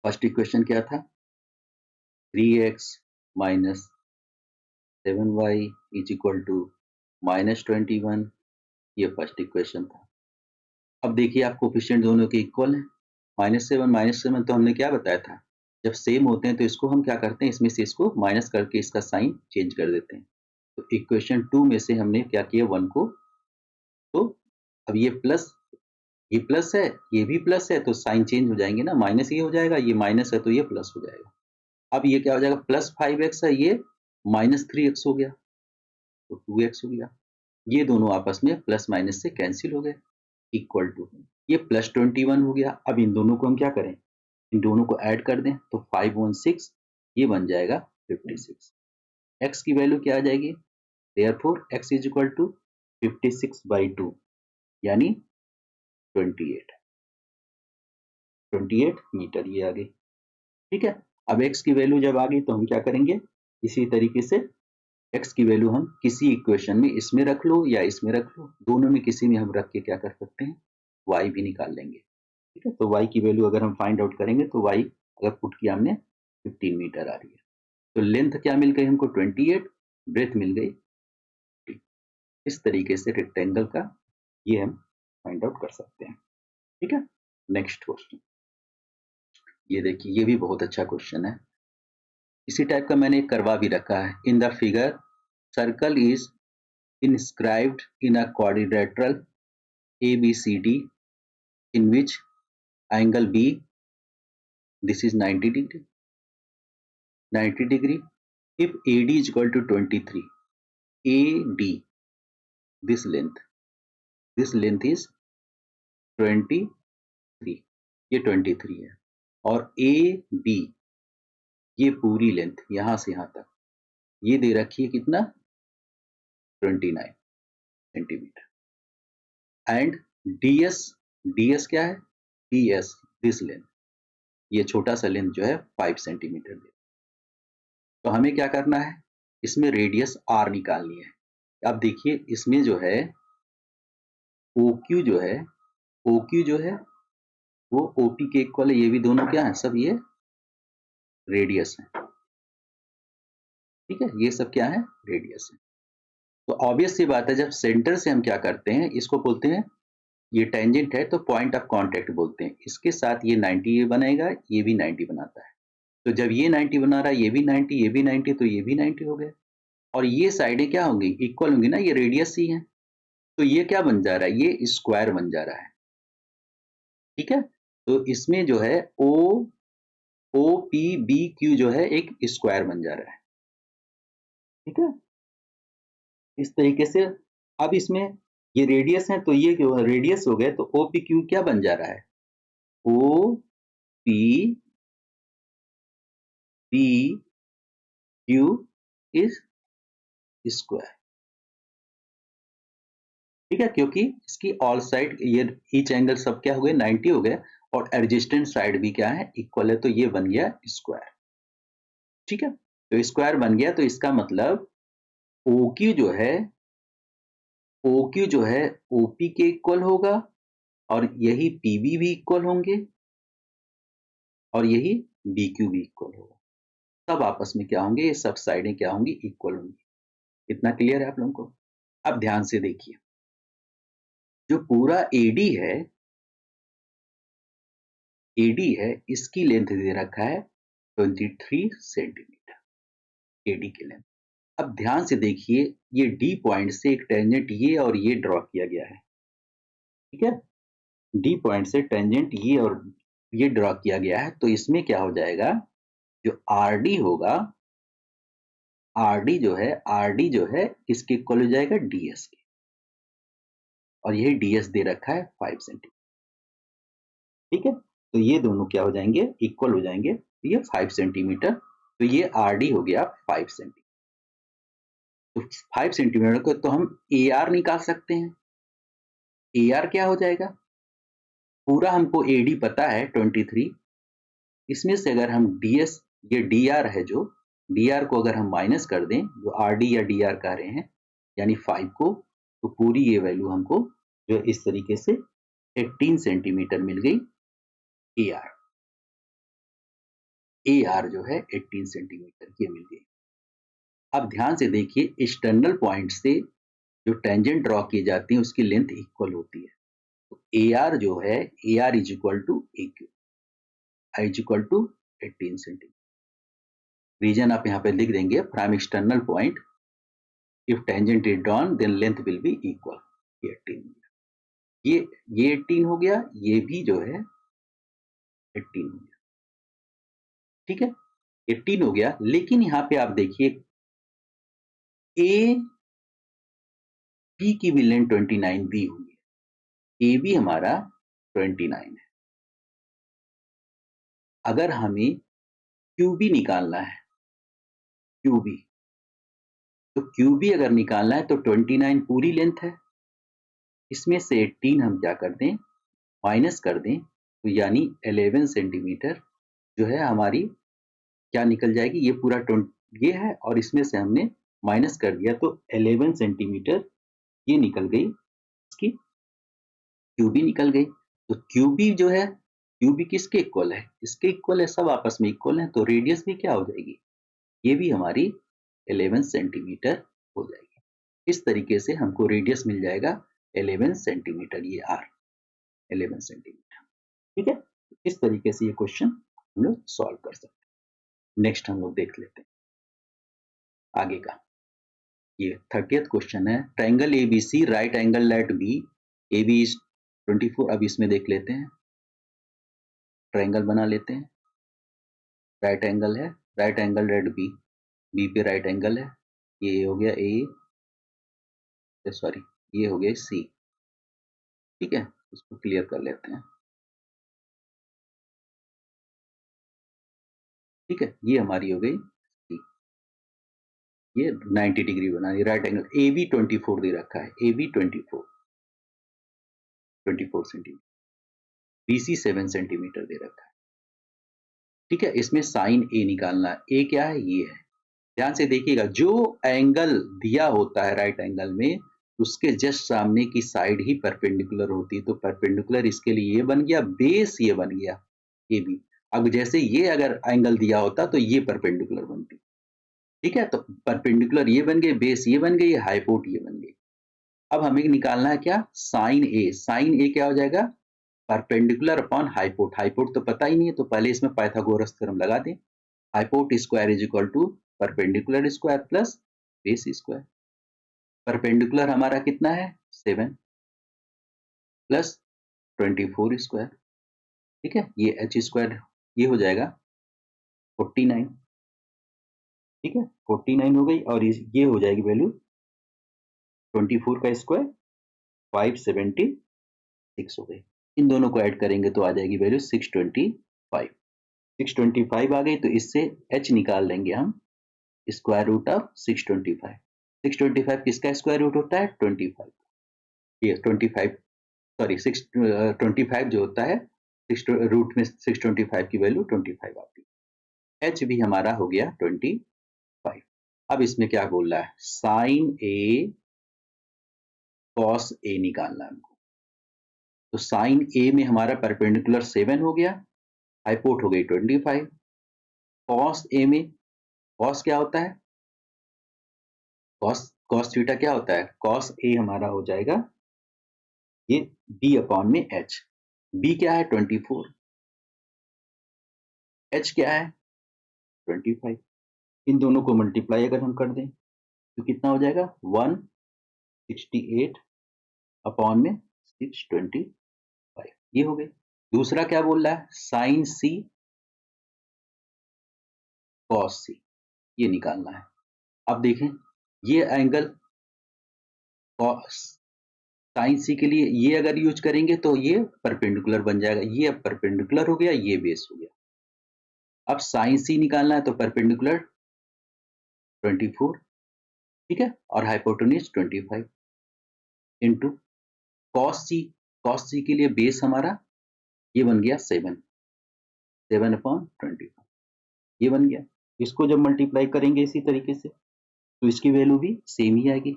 फर्स्ट इक्वेशन क्या था, 3x minus 7y is equal to minus 21। ये फर्स्ट इक्वेशन था। अब देखिए आप कोफिशिएंट दोनों के इक्वल हैं, माइनस सेवन तो हमने क्या बताया था, जब सेम होते हैं तो इसको हम क्या करते हैं, इसमें से इसको माइनस करके इसका साइन चेंज कर देते हैं। तो इक्वेशन 2 में से हमने क्या किया 1 को, तो अब ये प्लस है, ये भी प्लस है, तो साइन चेंज हो जाएंगे ना, माइनस ये हो जाएगा, ये माइनस है तो ये प्लस हो जाएगा। अब ये क्या हो जाएगा, प्लस 5x है, ये माइनस 3x हो गया, तो 2x हो गया। ये दोनों आपस में प्लस माइनस से कैंसिल हो गए, इक्वल टू ये प्लस 21 हो गया। अब इन दोनों को हम क्या करें, इन दोनों को ऐड कर दें, तो 516 ये बन जाएगा 56। x की वैल्यू क्या आ जाएगी, therefore x is equal to 56/2 यानी 28 मीटर ये आ गई। ठीक है, अब x की वैल्यू जब आ गई तो हम क्या करेंगे, इसी तरीके से x की वैल्यू हम किसी इक्वेशन में इसमें रख लो या इसमें रख लो, दोनों में किसी में हम रख के क्या कर सकते हैं, y भी निकाल लेंगे। ठीक है, तो y की वैल्यू अगर हम फाइंड आउट करेंगे तो y अगर पुट किया हमने 15 मीटर आ रही है। तो लेंथ क्या मिल गई हमको 28, ब्रेथ मिल गई। इस तरीके से रेक्टेंगल का ये हम फाइंड आउट कर सकते हैं। ठीक है, नेक्स्ट क्वेश्चन ये देखिए, ये भी बहुत अच्छा क्वेश्चन है। इसी टाइप का मैंने करवा भी रखा है। इन the figure circle is inscribed in a quadrilateral ABCD in which angle B, this is 90 degree, 90 degree. If AD is equal to 23, AD, this length is 23, ये 23 है, और AB ये पूरी लेंथ यहां से यहां तक ये दे रखी है कितना 29 सेंटीमीटर। एंड DS क्या है, DS दिस लेंथ, ये छोटा सा लेंथ जो है 5 सेंटीमीटर दे। तो हमें क्या करना है, इसमें रेडियस R निकालनी है। अब देखिए इसमें जो है OQ जो है वो OP के इक्वल है, ये भी दोनों क्या है, सब ये रेडियस है। ठीक है, ये सब क्या है, रेडियस है। तो ऑब्वियस सी बात है, जब सेंटर से हम क्या करते हैं, इसको बोलते हैं, ये टेंजेंट है तो पॉइंट ऑफ कांटेक्ट बोलते हैं। इसके साथ ये 90 ये बनाएगा, ये भी 90 बनाता है। तो जब ये 90 बना रहा है, ये भी 90, ये भी 90, तो ये भी 90 हो गए। और ये साइडें क्या होंगी, इक्वल होंगी ना, ये रेडियस ही है, तो ये क्या बन जा रहा है, ये स्क्वायर बन जा रहा है। ठीक है, तो इसमें जो है OPBQ जो है एक स्क्वायर बन जा रहा है। ठीक है, इस तरीके से। अब इसमें ये रेडियस है तो ये रेडियस हो गए, तो OPQ क्या बन जा रहा है, OPBQ इज स्क्वायर। ठीक है, क्योंकि इसकी ऑल साइड ये ईच एंगल सब क्या हो गए 90 हो गए, और एडजेस्टेंट साइड भी क्या है, इक्वल है, तो ये बन गया स्क्वायर। ठीक है, तो स्क्वायर बन गया, तो इसका मतलब OQ जो है OP के इक्वल होगा, और यही PB भी इक्वल होंगे, और यही BQ भी इक्वल होगा। सब आपस में क्या होंगे, ये सब साइडें क्या होंगी, इक्वल होंगी। इतना क्लियर है आप लोगों को। अब ध्यान से देखिए, जो पूरा AD है इसकी लेंथ दे रखा है 23 सेंटीमीटर, AD की लेंथ। अब ध्यान से देखिए, ये डी पॉइंट से एक टेंजेंट ये और ये ड्रॉ किया गया है, ठीक है। डी पॉइंट से टेंजेंट ये और ये ड्रॉ किया गया है, तो इसमें क्या हो जाएगा, जो आर डी होगा, आर डी जो है किसके इक्वल हो जाएगा, डी एस के, और यही डी एस दे रखा है 5 सेंटीमीटर, ठीक है। तो ये दोनों क्या हो जाएंगे, इक्वल हो जाएंगे, तो ये 5 सेंटीमीटर, तो ये आर डी हो गया 5 सेंटीमीटर। तो 5 सेंटीमीटर को तो हम ए आर निकाल सकते हैं। ए आर क्या हो जाएगा, पूरा हमको ए डी पता है 23, इसमें से अगर हम डी एस, ये डी आर है, जो डी आर को अगर हम माइनस कर दें, जो आर डी या डी आर कह रहे हैं, यानी 5 को, तो पूरी ये वैल्यू हमको जो इस तरीके से 18 सेंटीमीटर मिल गई ए आर। ए आर जो है 18 सेंटीमीटर की मिल गई। अब ध्यान से देखिए, एक्सटर्नल पॉइंट से जो टेंजेंट ड्रॉ की जाती है उसकी लेंथ इक्वल होती है। तो ए आर जो है, A R is equal to A Q, I is equal to 18 centimetre. Reason आप यहाँ पे लिख देंगे, from external point if tangent is drawn then length will be equal. ये 18 ये 18 हो गया, ये भी जो है 18 हो गया, ठीक है। 18 हो गया, लेकिन यहाँ पे आप देखिए ए बी की भी लेंथ 29 दी हुई है, ए बी हमारा 29 है। अगर हमें क्यू बी निकालना है, क्यू बी, तो क्यू बी अगर निकालना है तो 29 पूरी लेंथ है, इसमें से 18 हम क्या कर दें, माइनस कर दें, तो यानी 11 सेंटीमीटर जो है हमारी क्या निकल जाएगी, ये पूरा 20 ये है, और इसमें से हमने माइनस कर दिया, तो 11 सेंटीमीटर ये निकल गई, इसकी क्यूबी निकल गई। तो क्यूबी जो है, क्यूबी किसके इक्वल है, इसके इक्वल है, सब आपस में इक्वल है, तो रेडियस भी क्या हो जाएगी, ये भी हमारी 11 सेंटीमीटर हो जाएगी। इस तरीके से हमको रेडियस मिल जाएगा 11 सेंटीमीटर, ये आर 11 सेंटीमीटर, ठीक है। इस तरीके से ये क्वेश्चन हम लोग सॉल्व कर सकते हैं। नेक्स्ट हम लोग देख लेते हैं आगे का। ये 30th क्वेश्चन है, triangle ABC right angle at B, A B is 24। अब इसमें देख लेते हैं, ट्रायंगल बना लेते हैं, राइट एंगल है, right angle at B, B पे राइट एंगल है, ये हो गया ए, सॉरी ये हो गया सी, ठीक है। इसको क्लियर कर लेते हैं, ठीक है। ये हमारी हो गई सी, ये 90 डिग्री बना, ये राइट एंगल, ए बी 24 दे रखा है, A B 24 centimetre, B C 7 centimetre दे रखा है, ठीक है। इसमें साइन ए निकालना है, ए क्या है, ये है। ध्यान से देखिएगा, जो एंगल दिया होता है राइट एंगल में, उसके जस्ट सामने की साइड ही परपेंडिकुलर होती है, तो परपेंडिकुलर इसके लिए ये बन गया, बेस ये बन गया ए बी। अब जैसे ये अगर एंगल दिया होता तो ये परपेंडिकुलर बनती, ठीक है। तो परपेंडिकुलर ये बन गए, बेस ये बन गई, हाइपोट ये बन गई। अब हमें निकालना है क्या, साइन ए। साइन ए क्या हो जाएगा, परपेंडिकुलर अपॉन हाइपोट, हाइपोट तो पता ही नहीं है, तो पहले इसमें पाइथागोरस थ्योरम लगा दें, hypotenuse square is equal to perpendicular square plus base square. Perpendicular हमारा कितना है, 7 प्लस 24 स्क्वायर, ठीक है। ये एच स्क्वायर ये हो जाएगा 49, ठीक है, 49 हो गई, और ये हो जाएगी वैल्यू 24 का स्क्वायर 576 हो गई। इन दोनों को ऐड करेंगे तो आ जाएगी वैल्यू 625, 625 आ गई, तो इससे h निकाल लेंगे हम, स्क्वायर रूट ऑफ 625। 625 किसका स्क्वायर रूट होता है, 25, ये 25, सॉरी 625 जो होता है, रूट में 625 की वैल्यू 25 आती है। h भी हमारा हो गया 25। अब इसमें क्या बोल रहा है, साइन ए कॉस ए निकालना है हमको। तो साइन ए में हमारा परपेंडिकुलर 7 हो गया, हाइपोट हो गई 25, कॉस ए में, कॉस क्या होता है, कॉस कॉस थीटा क्या होता है, कॉस ए हमारा हो जाएगा ये बी अपॉन में एच। बी क्या है 24, एच क्या है 25, इन दोनों को मल्टीप्लाई अगर हम कर दें तो कितना हो जाएगा 168 अपॉन में 625, ये हो गई। दूसरा क्या बोल रहा है, साइन सी कॉस सी, ये निकालना है। अब देखें ये एंगल साइन सी के लिए ये अगर यूज करेंगे तो ये परपेंडिकुलर बन जाएगा, ये अब परपेंडिकुलर हो गया, ये बेस हो गया। अब साइन सी निकालना है तो परपेंडिकुलर 24, ठीक है, और हाइपोटेन्यूज 25 इंटू कॉस सी के लिए बेस हमारा ये बन गया 7 अपॉन 25, ये बन गया। इसको जब मल्टीप्लाई करेंगे इसी तरीके से तो इसकी वैल्यू भी सेम ही आएगी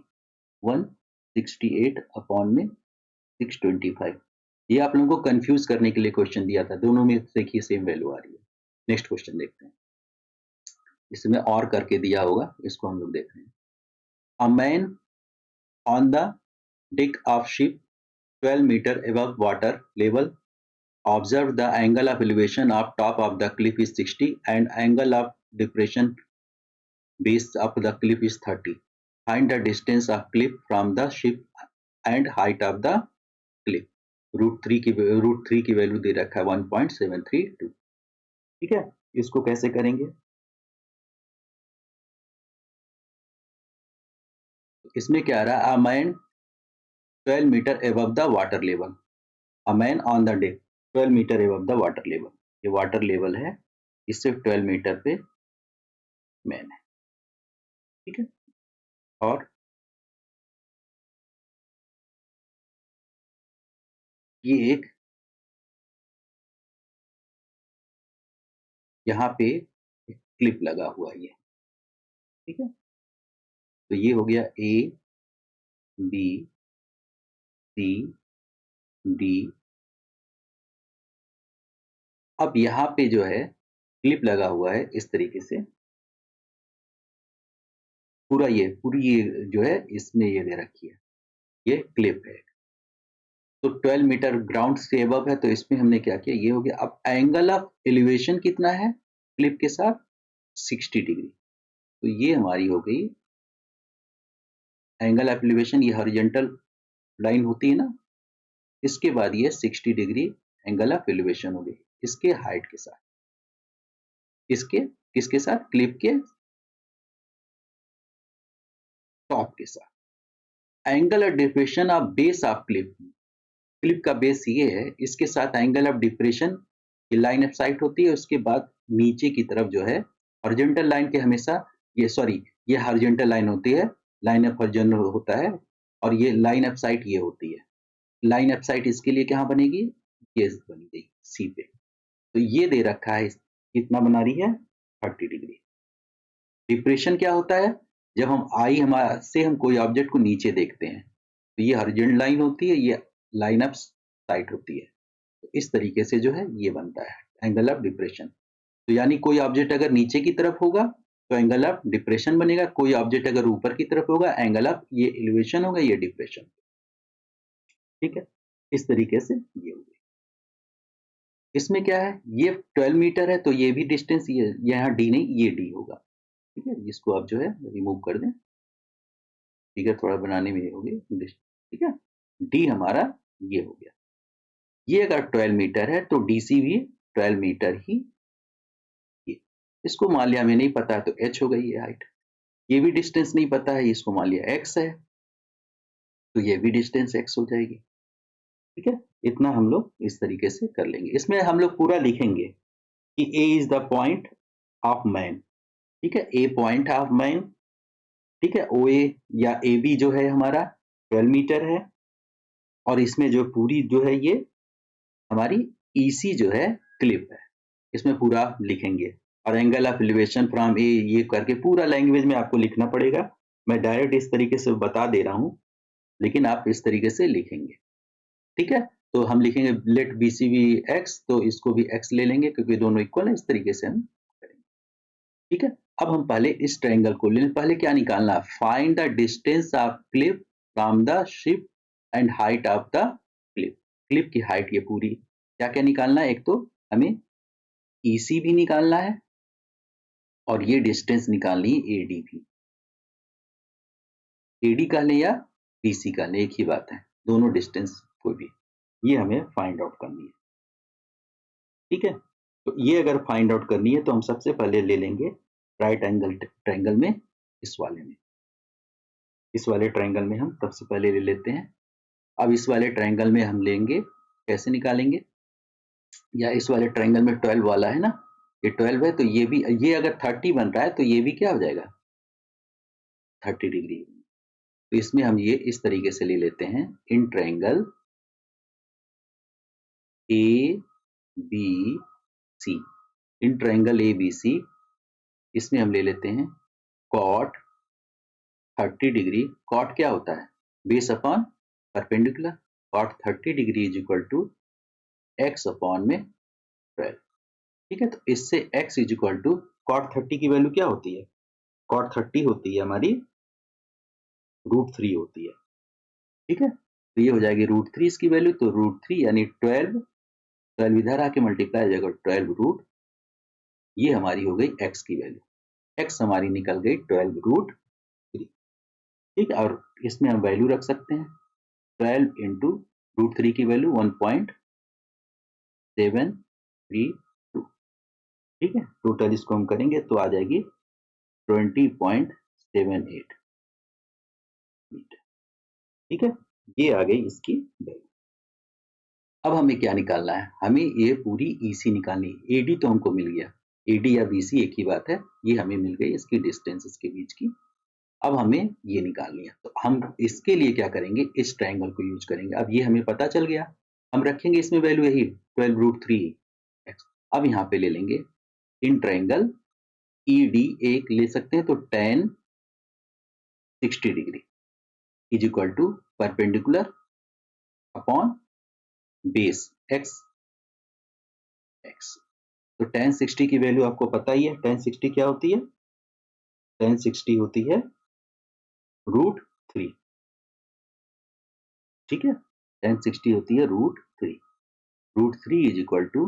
168 अपॉन में 625। ये आप लोगों को कंफ्यूज करने के लिए क्वेश्चन दिया था, दोनों में देखिए सेम वैल्यू आ रही है। नेक्स्ट क्वेश्चन देखते हैं, इसमें और करके दिया होगा, इसको हम लोग देख रहे हैं। अ man on the deck of ship 12 meter above water level observe the angle of elevation of top of the cliff is 60 and angle of depression base of the cliff is 30. Find the distance of cliff from the ship and height of the cliff. Root three की value दे रखा है 1.732, ठीक है। इसको कैसे करेंगे, इसमें क्या आ रहा है, a man 12 metre above the water level, a man on the deck 12 metre above the water level, ये वाटर लेवल है, इससे 12 मीटर पे मैन है, ठीक है। और ये एक यहाँ पे क्लिप लगा हुआ है ये, ठीक है। तो ये हो गया ए बी सी डी। अब यहाँ पे जो है क्लिप लगा हुआ है इस तरीके से, पूरी ये जो है इसमें ये दे रखी है, ये क्लिप है। तो 12 मीटर ग्राउंड से अबव है, तो इसमें हमने क्या किया, ये हो गया। अब एंगल ऑफ एलिवेशन कितना है क्लिप के साथ, 60 डिग्री। तो ये हमारी हो गई एंगल ऑफ एलिवेशन, ये हॉरिजॉन्टल लाइन होती है ना, इसके बाद ये 60 डिग्री एंगल ऑफ एलिवेशन हो गई इसके हाइट के साथ, इसके किसके साथ, क्लिप के टॉप के साथ। Angle of depression of base of clip, clip का बेस ये है, इसके साथ एंगल ऑफ डिप्रेशन की लाइन ऑफ साइट होती है, उसके बाद नीचे की तरफ जो है हॉरिजॉन्टल लाइन के हमेशा ये हॉरिजॉन्टल लाइन होती है, लाइन ऑफ हॉरिजॉन्टल होता है, और ये लाइन ऑफ साइट ये होती है। लाइन ऑफ साइट इसके लिए कहाँ बनेगी, ये बनी गई सी पे। तो ये दे रखा है, कितना बना रही है 30 डिग्री। डिप्रेशन क्या होता है, जब हम हमारा से हम कोई ऑब्जेक्ट को नीचे देखते हैं तो ये हॉरिजॉन्टल लाइन होती है, ये लाइन ऑफ साइट होती है। तो इस तरीके से जो है ये बनता है एंगल ऑफ डिप्रेशन। तो यानी कोई ऑब्जेक्ट अगर नीचे की तरफ होगा तो एंगल ऑफ डिप्रेशन बनेगा, कोई ऑब्जेक्ट अगर ऊपर की तरफ होगा एंगल ऑफ ये एलिवेशन होगा, ये डिप्रेशन, ठीक है। इस तरीके से ये हो गई। इसमें क्या है, ये 12 मीटर है तो ये भी डिस्टेंस, ये यहाँ डी नहीं, ये डी होगा, ठीक है। इसको आप जो है रिमूव कर दें, ठीक है, थोड़ा बनाने में हो गई, ठीक है। डी हमारा ये हो गया। ये अगर 12 मीटर है तो डीसी भी 12 मीटर ही, ये इसको मान लिया हमें नहीं पता है तो एच हो गई ये हाइट। ये भी डिस्टेंस नहीं पता है, इसको मान लिया एक्स है तो ये भी डिस्टेंस एक्स हो जाएगी, ठीक है। इतना हम लोग इस तरीके से कर लेंगे। इसमें हम लोग पूरा लिखेंगे कि A is the point of man, ठीक है, ए पॉइंट ऑफ मैन, ठीक है। ओ ए या ए बी जो है हमारा 12 मीटर है, और इसमें जो पूरी जो है ये हमारी ईसी जो है क्लिप है, इसमें पूरा लिखेंगे। और एंगल ऑफ एलिवेशन फ्रॉम ए, ये करके पूरा लैंग्वेज में आपको लिखना पड़ेगा। मैं डायरेक्ट इस तरीके से बता दे रहा हूँ, लेकिन आप इस तरीके से लिखेंगे, ठीक है। तो हम लिखेंगे let B C be x, तो इसको भी एक्स ले लेंगे क्योंकि दोनों इक्वल है, इस तरीके से हम करेंगे, ठीक है। अब हम पहले इस ट्रायंगल को ले लें। पहले क्या निकालना है, find the distance of clip from the ship and height of the clip. Clip की हाइट ये पूरी क्या क्या निकालना है, एक तो हमें ईसी भी निकालना है और ये डिस्टेंस निकालनी है एडी भी, AD का लें या BC का लें, एक ही बात है, दोनों डिस्टेंस कोई भी, ये हमें फाइंड आउट करनी है। ठीक है, तो ये अगर फाइंड आउट करनी है तो हम सबसे पहले ले लेंगे राइट एंगल ट्रायंगल में, इस वाले ट्रायंगल में हम सबसे पहले ले लेते हैं। अब इस वाले ट्रायंगल में हम लेंगे, कैसे निकालेंगे, या इस वाले ट्रायंगल में 12 वाला है ना, ये 12 है, तो ये भी, ये अगर 30 बन रहा है तो ये भी क्या हो जाएगा, 30 डिग्री। तो इसमें हम ये इस तरीके से ले लेते हैं, in triangle ABC, in triangle ABC, इसमें हम ले लेते हैं कॉट 30 डिग्री। कॉट क्या होता है, base upon perpendicular, cot 30 degree is equal to x upon में 12। ठीक है, तो इससे x is equal to cot 30 की वैल्यू क्या होती है, कॉट 30 होती है हमारी √3 होती है। ठीक है, तो ये हो जाएगी √3 इसकी वैल्यू, तो √3 यानी 12 इधर आके मल्टीप्लाई हो जाएगा 12 रूट, ये हमारी हो गई x की वैल्यू, x हमारी निकल गई 12 √3। ठीक है, और इसमें हम वैल्यू रख सकते हैं, 12 इंटू √3 की वैल्यू 1.732। ठीक है, टोटल इसको हम करेंगे तो आ जाएगी 20.78 मीटर। ठीक है, ये आ गई इसकी वैल्यू। अब हमें क्या निकालना है, हमें ये पूरी EC निकालनी है। AD तो हमको मिल गया, AD या BC एक ही बात है, ये हमें मिल गई इसकी डिस्टेंस इसके बीच की। अब हमें ये निकालनी है, तो हम इसके लिए क्या करेंगे, इस ट्रायंगल को यूज करेंगे। अब ये हमें पता चल गया, हम रखेंगे इसमें वैल्यू यही 12 √3x। अब यहाँ पे ले लेंगे इन ट्रायंगल ED एक ले सकते हैं, तो tan 60 degree is equal to perpendicular upon base x। तो tan 60 की वैल्यू आपको पता ही है, tan 60 क्या होती है, tan 60 होती है √3। ठीक है, tan 60 होती है √3। √3 is equal to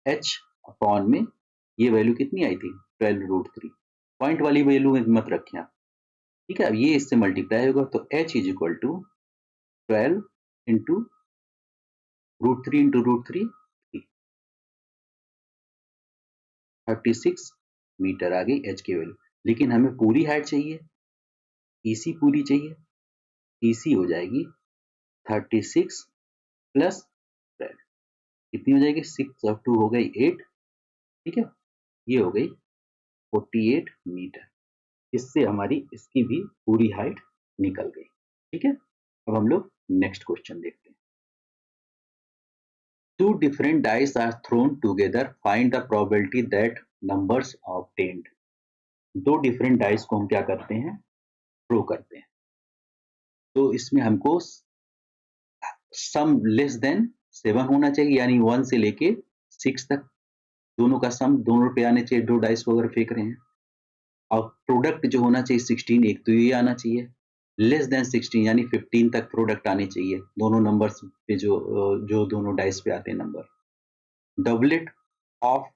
h upon में, ये वैल्यू कितनी आई थी 12 √3, पॉइंट वाली वैल्यू मत रखें आप। ठीक है, अब ये इससे मल्टीप्लाई होगा, तो h is equal to 12 into √3 into √3, 36 metre आ गई h की वैल्यू। लेकिन हमें पूरी हाइट चाहिए, EC पूरी चाहिए, EC हो जाएगी 36 प्लस 12, कितनी हो जाएगी, 6 और 2 हो गई 8। ठीक है, ये हो गई 48 मीटर। इससे हमारी इसकी भी पूरी हाइट निकल गई। ठीक है, अब हम लोग नेक्स्ट क्वेश्चन देखते हैं। Two different dice are thrown together, find the probability that numbers obtained। दो डिफरेंट डाइस को हम क्या करते हैं, थ्रो करते हैं, तो इसमें हमको सम लेस देन 7 होना चाहिए, यानी 1 से लेके 6 तक दोनों का सम, दोनों पे आने चाहिए, दो डाइस को अगर फेंक रहे हैं। और प्रोडक्ट जो होना चाहिए 16, एक तो ये आना चाहिए, लेस देन 16 यानी 15 तक प्रोडक्ट आने चाहिए दोनों नंबर्स पे, जो दोनों डाइस पे आते हैं number. Doublet of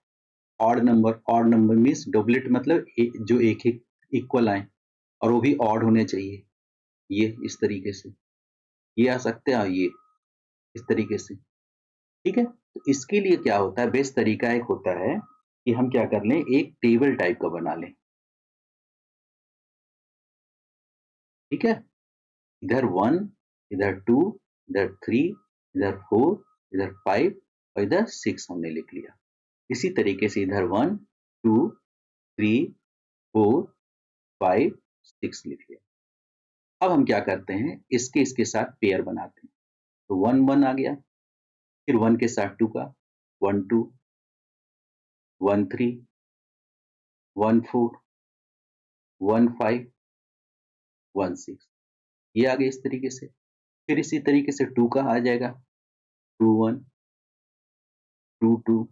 odd number, odd number means doublet मतलब जो एक एक इक्वल आए, और वो भी ऑड होने चाहिए, ये इस तरीके से, ये आ सकते हैं, ये इस तरीके से। ठीक है, तो इसके लिए क्या होता है, बेस्ट तरीका एक होता है कि हम क्या कर लें, एक टेबल टाइप का बना लें। ठीक है, इधर 1, इधर 2, इधर 3, इधर 4, इधर 5 और इधर 6 हमने लिख लिया। इसी तरीके से इधर 1, 2, 3, 4, 5, 6 लिख लिया। अब हम क्या करते हैं, इसके साथ पेयर बनाते हैं, तो 1 1 आ गया, फिर 1 के साथ 2 का 1 2, 1 3, 1 4, 1 5, 1 6, ये आ गया इस तरीके से। फिर इसी तरीके से 2 का आ जाएगा, 2 1, 2 2,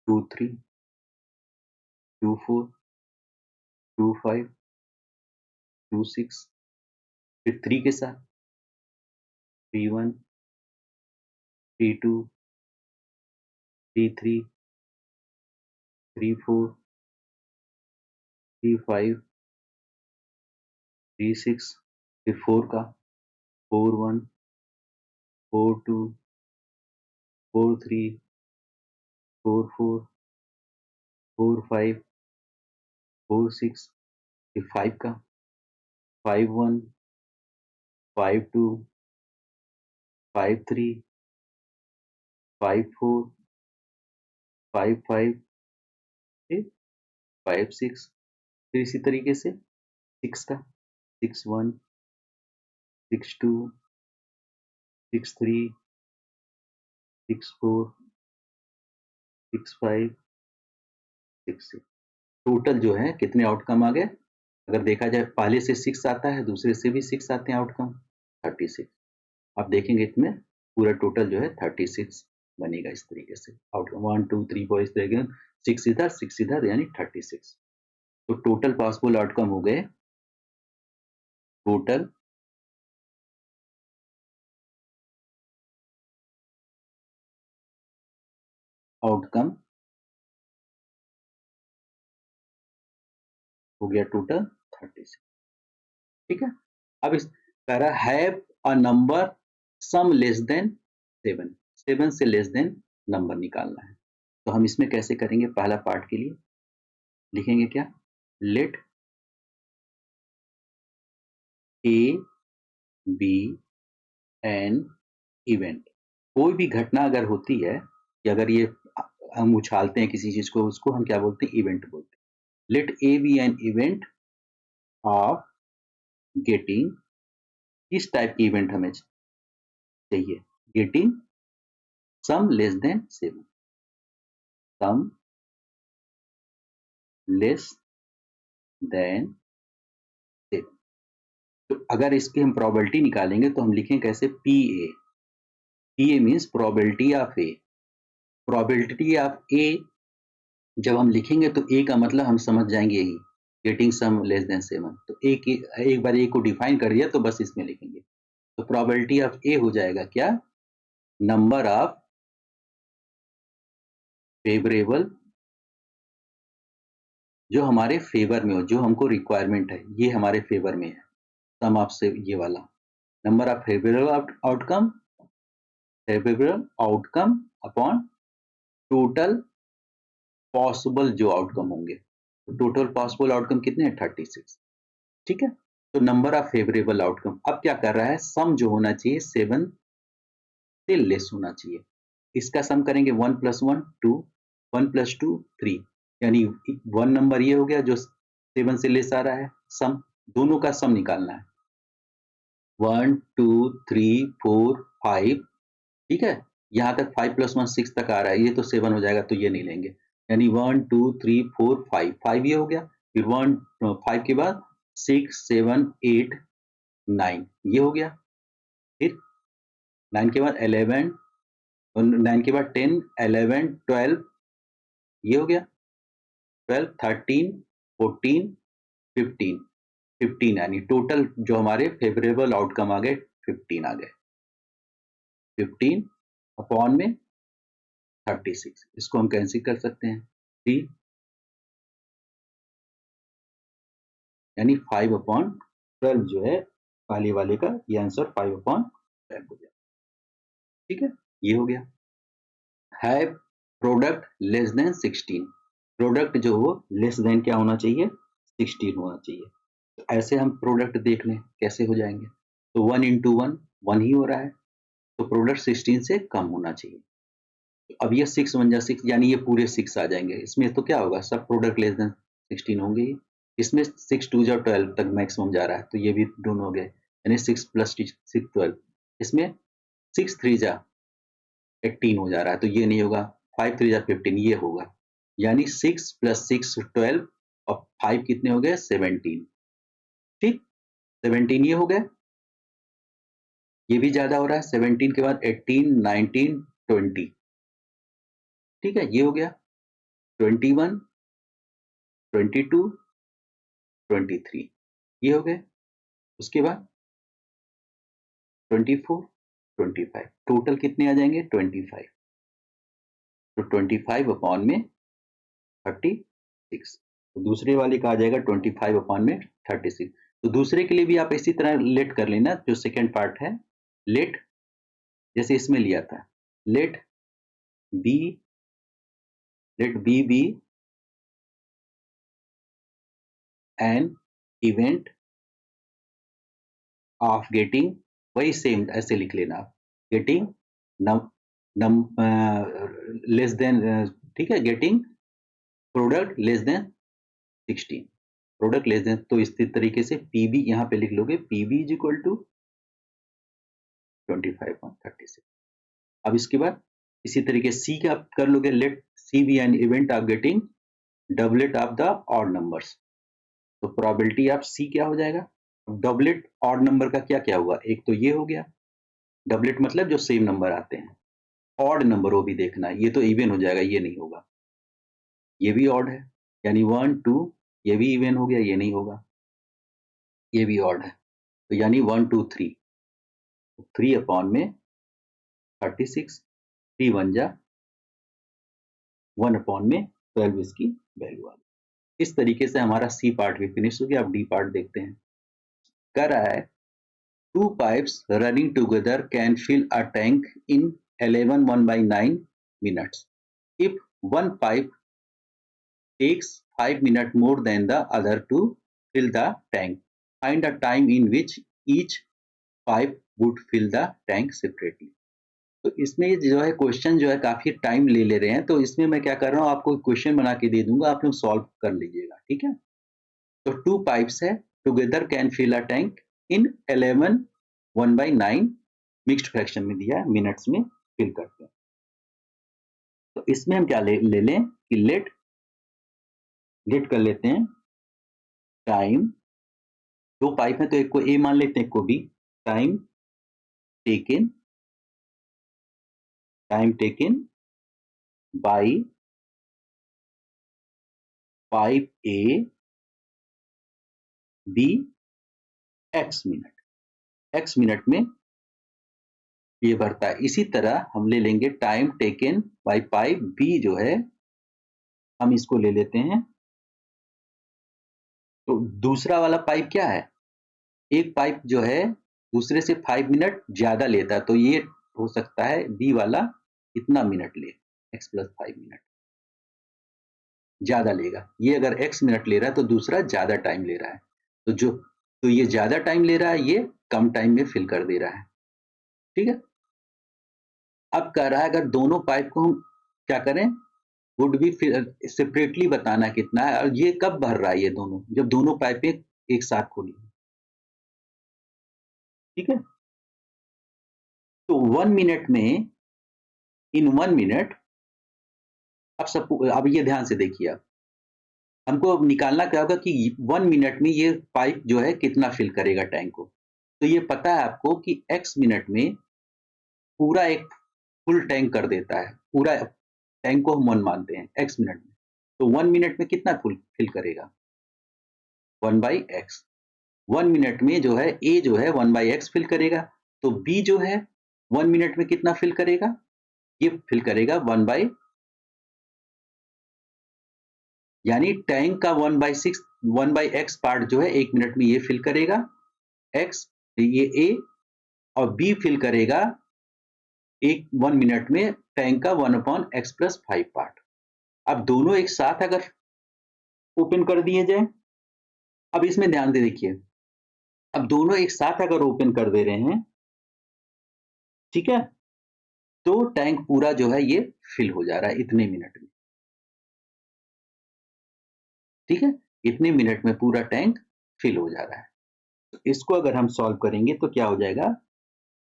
2 3, 2 4, 2 5, 2 6, फिर 3 के साथ 3 1, 3 2, 3 3, 3 4, 3 5, 36, फिर 4 का 41, 42, 43, 44, 45, 46, फिर 5 का 51, 52, 53, 54, 55, फिर 56, फिर इसी तरीके से 6 का 61, 62, 63, 64, 65, 66। टोटल जो है कितने आउटकम आ गए? अगर देखा जाए पहले से 6 आता है, दूसरे से भी 6 आते हैं आउटकम, 36। आप देखेंगे इसमें पूरा टोटल जो है 36 बनेगा इस तरीके से आउटकम 1 2 3 4 इस तरीके से 6 इधर यानी 36। तो टोटल पॉसिबल आउटकम हो गए, टोटल आउटकम हो गया टोटल 36। ठीक है। अब इस कह रहा have a number sum less than 7, 7 से लेस देन नंबर निकालना है। तो हम इसमें कैसे करेंगे? पहला पार्ट के लिए लिखेंगे क्या? Let A be an event. कोई भी घटना अगर होती है कि अगर ये हम उछालते हैं किसी चीज को, उसको हम क्या बोलते हैं? इवेंट बोलते हैं। Let A be an event of getting, किस टाइप की इवेंट हमें चाहिए? Getting sum less than 7, sum less than 7। तो अगर इसकी हम प्रोबेबिलिटी निकालेंगे तो हम लिखें कैसे? P A. P A means probability of A. Probability of A जब हम लिखेंगे तो ए का मतलब हम समझ जाएंगे यही, गेटिंग सम लेस देन 7। तो एक बार ए को डिफाइन कर दिया तो बस इसमें लिखेंगे। तो प्रोबेबिलिटी ऑफ ए हो जाएगा क्या? नंबर ऑफ फेवरेबल, जो हमारे फेवर में हो, जो हमको रिक्वायरमेंट है, ये हमारे फेवर में है, सम ऑफ से ये वाला number of favourable outcome, favourable outcome upon total possible जो आउटकम होंगे। तो टोटल पॉसिबल आउटकम कितने हैं? 36। ठीक है। तो नंबर ऑफ फेवरेबल आउटकम अब क्या कर रहा है? सम जो होना चाहिए 7 से लेस होना चाहिए। इसका सम करेंगे 1 + 1 2, 1 + 2 3, यानी 1 नंबर ये हो गया जो 7 से लेस आ रहा है। सम दोनों का सम निकालना है, 1 2 3 4 5। ठीक है। यहाँ तक 5 + 1 6 तक आ रहा है, ये तो 7 हो जाएगा तो ये नहीं लेंगे, यानी 1 2 3 4 5, 5 ये हो गया। फिर 5 के बाद 6 7 8 9 ये हो गया। फिर 9 के बाद 11, 9 के बाद 10 11 12 ये हो गया। 12 13 14 15, 15 यानी टोटल जो हमारे फेवरेबल आउटकम आ गए 15 आ गए। 15 अपॉन में 36, इसको हम कैंसिल कर सकते हैं 3, यानी 5/12 जो है पहले वाले का, ये आंसर 5/12 हो गया। ठीक है, ये हो गया। Have product less than 16, product जो हो लेस देन क्या होना चाहिए? 16 होना चाहिए। तो ऐसे हम प्रोडक्ट देख लें कैसे हो जाएंगे। तो 1 × 1 1 ही हो रहा है, तो प्रोडक्ट 16 से कम होना चाहिए। अब ये 6 बन जा 6, यानी ये पूरे 6 आ जाएंगे। इसमें तो क्या होगा? सब प्रोडक्ट लेस देन 16 होंगे ही। इसमें 6 2 जा 12 तक मैक्सिमम जा रहा है, तो ये भी दोनों हो गए, यानी 6 + 6 12। इसमें 6 3 जा 18 हो जा रहा है, तो ये नहीं होगा। 5 3 जा 15 ये होगा, यानी 6 + 6 12 और 5 कितने हो गए? 17। ठीक, 17 ये हो गए। ये भी ज्यादा हो रहा है, 17 के बाद 18 19 20। ठीक है, ये हो गया 21 22 23 ये हो गए। उसके बाद 24 25, टोटल कितने आ जाएंगे? 25। तो 25 अपॉन में 36, तो दूसरे वाले का आ जाएगा 25 अपॉन में 36। तो दूसरे के लिए भी आप इसी तरह लेट कर लेना, जो सेकेंड पार्ट है लेट, जैसे इसमें लिया था let B, let B be an event of getting, वही सेम ऐसे लिख लेना आप, getting num num less than, ठीक है, getting product less than 16, product less than, तो इस तरीके से पीबी यहाँ पे लिख लोगे, पीबी इज इक्वल टू 25.36। अब इसके बाद इसी तरीके सी का आप कर लोगे, let C be an event of getting doublet of the odd numbers, तो प्रोबेबिलिटी ऑफ सी क्या हो जाएगा, डबलेट ऑड नंबर का क्या क्या हुआ, एक तो ये हो गया, डबलेट मतलब जो सेम नंबर आते हैं, ऑड नंबर वो भी देखना, ये तो इवन हो जाएगा, ये नहीं होगा, ये भी ऑड है, यानी 1 2, ये भी इवन हो गया, ये नहीं होगा, ये भी ऑड है, तो यानी 1 2 3, 3 अपॉन में 36, 3 1 जा 1 अपॉन में 12 इसकी वैल्यू आ गई। इस तरीके से हमारा सी पार्ट भी फिनिश हो गया। अब डी पार्ट देखते हैं। कह रहा है two pipes running together can fill a tank in 11 1/9 minutes if one pipe takes 5 minutes more than the other to fill the tank. Find a time in which each pipe would fill the tank separately. तो इसमें जो है question जो है काफी time ले रहे हैं, तो इसमें मैं क्या कर रहा हूँ, आपको क्वेश्चन बना के दे दूंगा, आप लोग सॉल्व कर लीजिएगा, ठीक है। तो 2 पाइप्स है, together can fill a tank in 11 1/9 mixed fraction में दिया है, मिनट्स में फिल करते हैं। तो इसमें हम क्या ले लें कि लेट कर लेते हैं टाइम, दो पाइप है तो एक को ए मान लेते हैं, एक को B, time taken by pipe A B x minute में ये बढ़ता है। इसी तरह हम ले लेंगे time taken by pipe B, जो है हम इसको ले लेते हैं, तो दूसरा वाला पाइप क्या है, एक पाइप जो है दूसरे से 5 मिनट ज्यादा लेता है, तो ये हो सकता है बी वाला इतना मिनट ले, x + 5 मिनट ज्यादा लेगा। ये अगर x मिनट ले रहा है तो दूसरा ज्यादा टाइम ले रहा है, तो ये ज्यादा टाइम ले रहा है, ये कम टाइम में फिल कर दे रहा है, ठीक है। अब कह रहा है अगर दोनों पाइप को हम क्या करें, वुड बी सेपरेटली बताना कितना है, और ये कब भर रहा है, ये दोनों जब दोनों पाइपें एक साथ खोली, ठीक है। तो 1 मिनट में, इन 1 मिनट, अब ये ध्यान से देखिए, आप हमको अब निकालना क्या होगा कि 1 मिनट में ये पाइप जो है कितना फिल करेगा टैंक को। तो ये पता है आपको कि x मिनट में पूरा एक फुल टैंक कर देता है, पूरा टैंक को हम 1 मानते हैं x मिनट में, तो 1 मिनट में कितना फुल फिल करेगा, 1/x। 1 मिनट में जो है a जो है 1/x फिल करेगा, तो b जो है 1 मिनट में कितना फिल करेगा, ये फिल करेगा 1/, यानी टैंक का 1/x पार्ट जो है 1 मिनट में ये फिल करेगा x, ये a, और b फिल करेगा 1 मिनट में टैंक का 1/x + 5 पार्ट। अब दोनों एक साथ अगर ओपन कर दिए जाए, अब इसमें ध्यान से देखिए, अब दोनों एक साथ अगर ओपन कर दे रहे हैं, ठीक है, तो टैंक पूरा जो है ये फिल हो जा रहा है इतने मिनट में, ठीक है, इतने मिनट में पूरा टैंक फिल हो जा रहा है। तो इसको अगर हम सॉल्व करेंगे तो क्या हो जाएगा,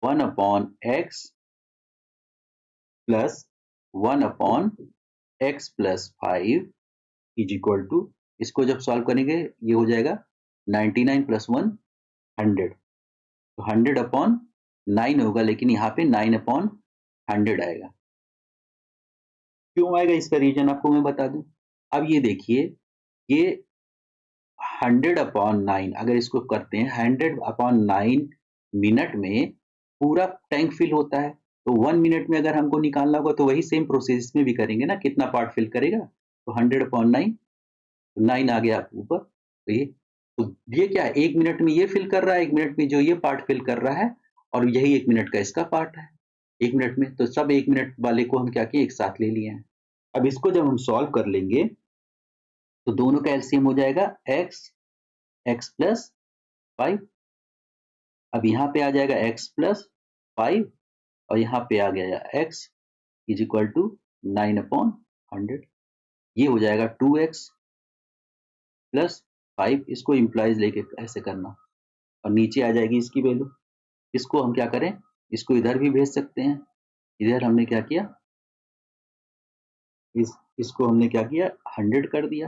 1/x + 1/x + 5 is equal to, इसको जब सॉल्व करेंगे ये हो जाएगा 99 + 1 100, तो 100/9 होगा, लेकिन यहाँ पे 9/100 आएगा। क्यों आएगा, इसका रीजन आपको मैं बता दूं। अब ये देखिए, ये 100/9 अगर इसको करते हैं, 100/9 मिनट में पूरा टैंक फिल होता है, तो 1 मिनट में अगर हमको निकालना होगा तो वही सेम प्रोसेस में भी करेंगे ना, कितना पार्ट फिल करेगा, तो 100/9, 9 आ गया ऊपर, तो ये तो ये क्या है, 1 मिनट में ये फिल कर रहा है, 1 मिनट में जो ये पार्ट फिल कर रहा है, और यही 1 मिनट का इसका पार्ट है 1 मिनट में। तो सब 1 मिनट वाले को हम क्या किए, एक साथ ले लिए हैं। अब इसको जब हम सॉल्व कर लेंगे तो दोनों का एलसीएम हो जाएगा x प्लस 5। अब यहाँ पे आ जाएगा x प्लस 5 और यहाँ पे आ गया x इज इक्वल टू 9/100। ये हो जाएगा 2x प्लस 5। इसको इम्प्लाइज लेके ऐसे करना और नीचे आ जाएगी इसकी वैल्यू। इसको हम क्या करें, इसको इधर भी भेज सकते हैं। इधर हमने क्या किया, इसको हमने क्या किया, 100 कर दिया,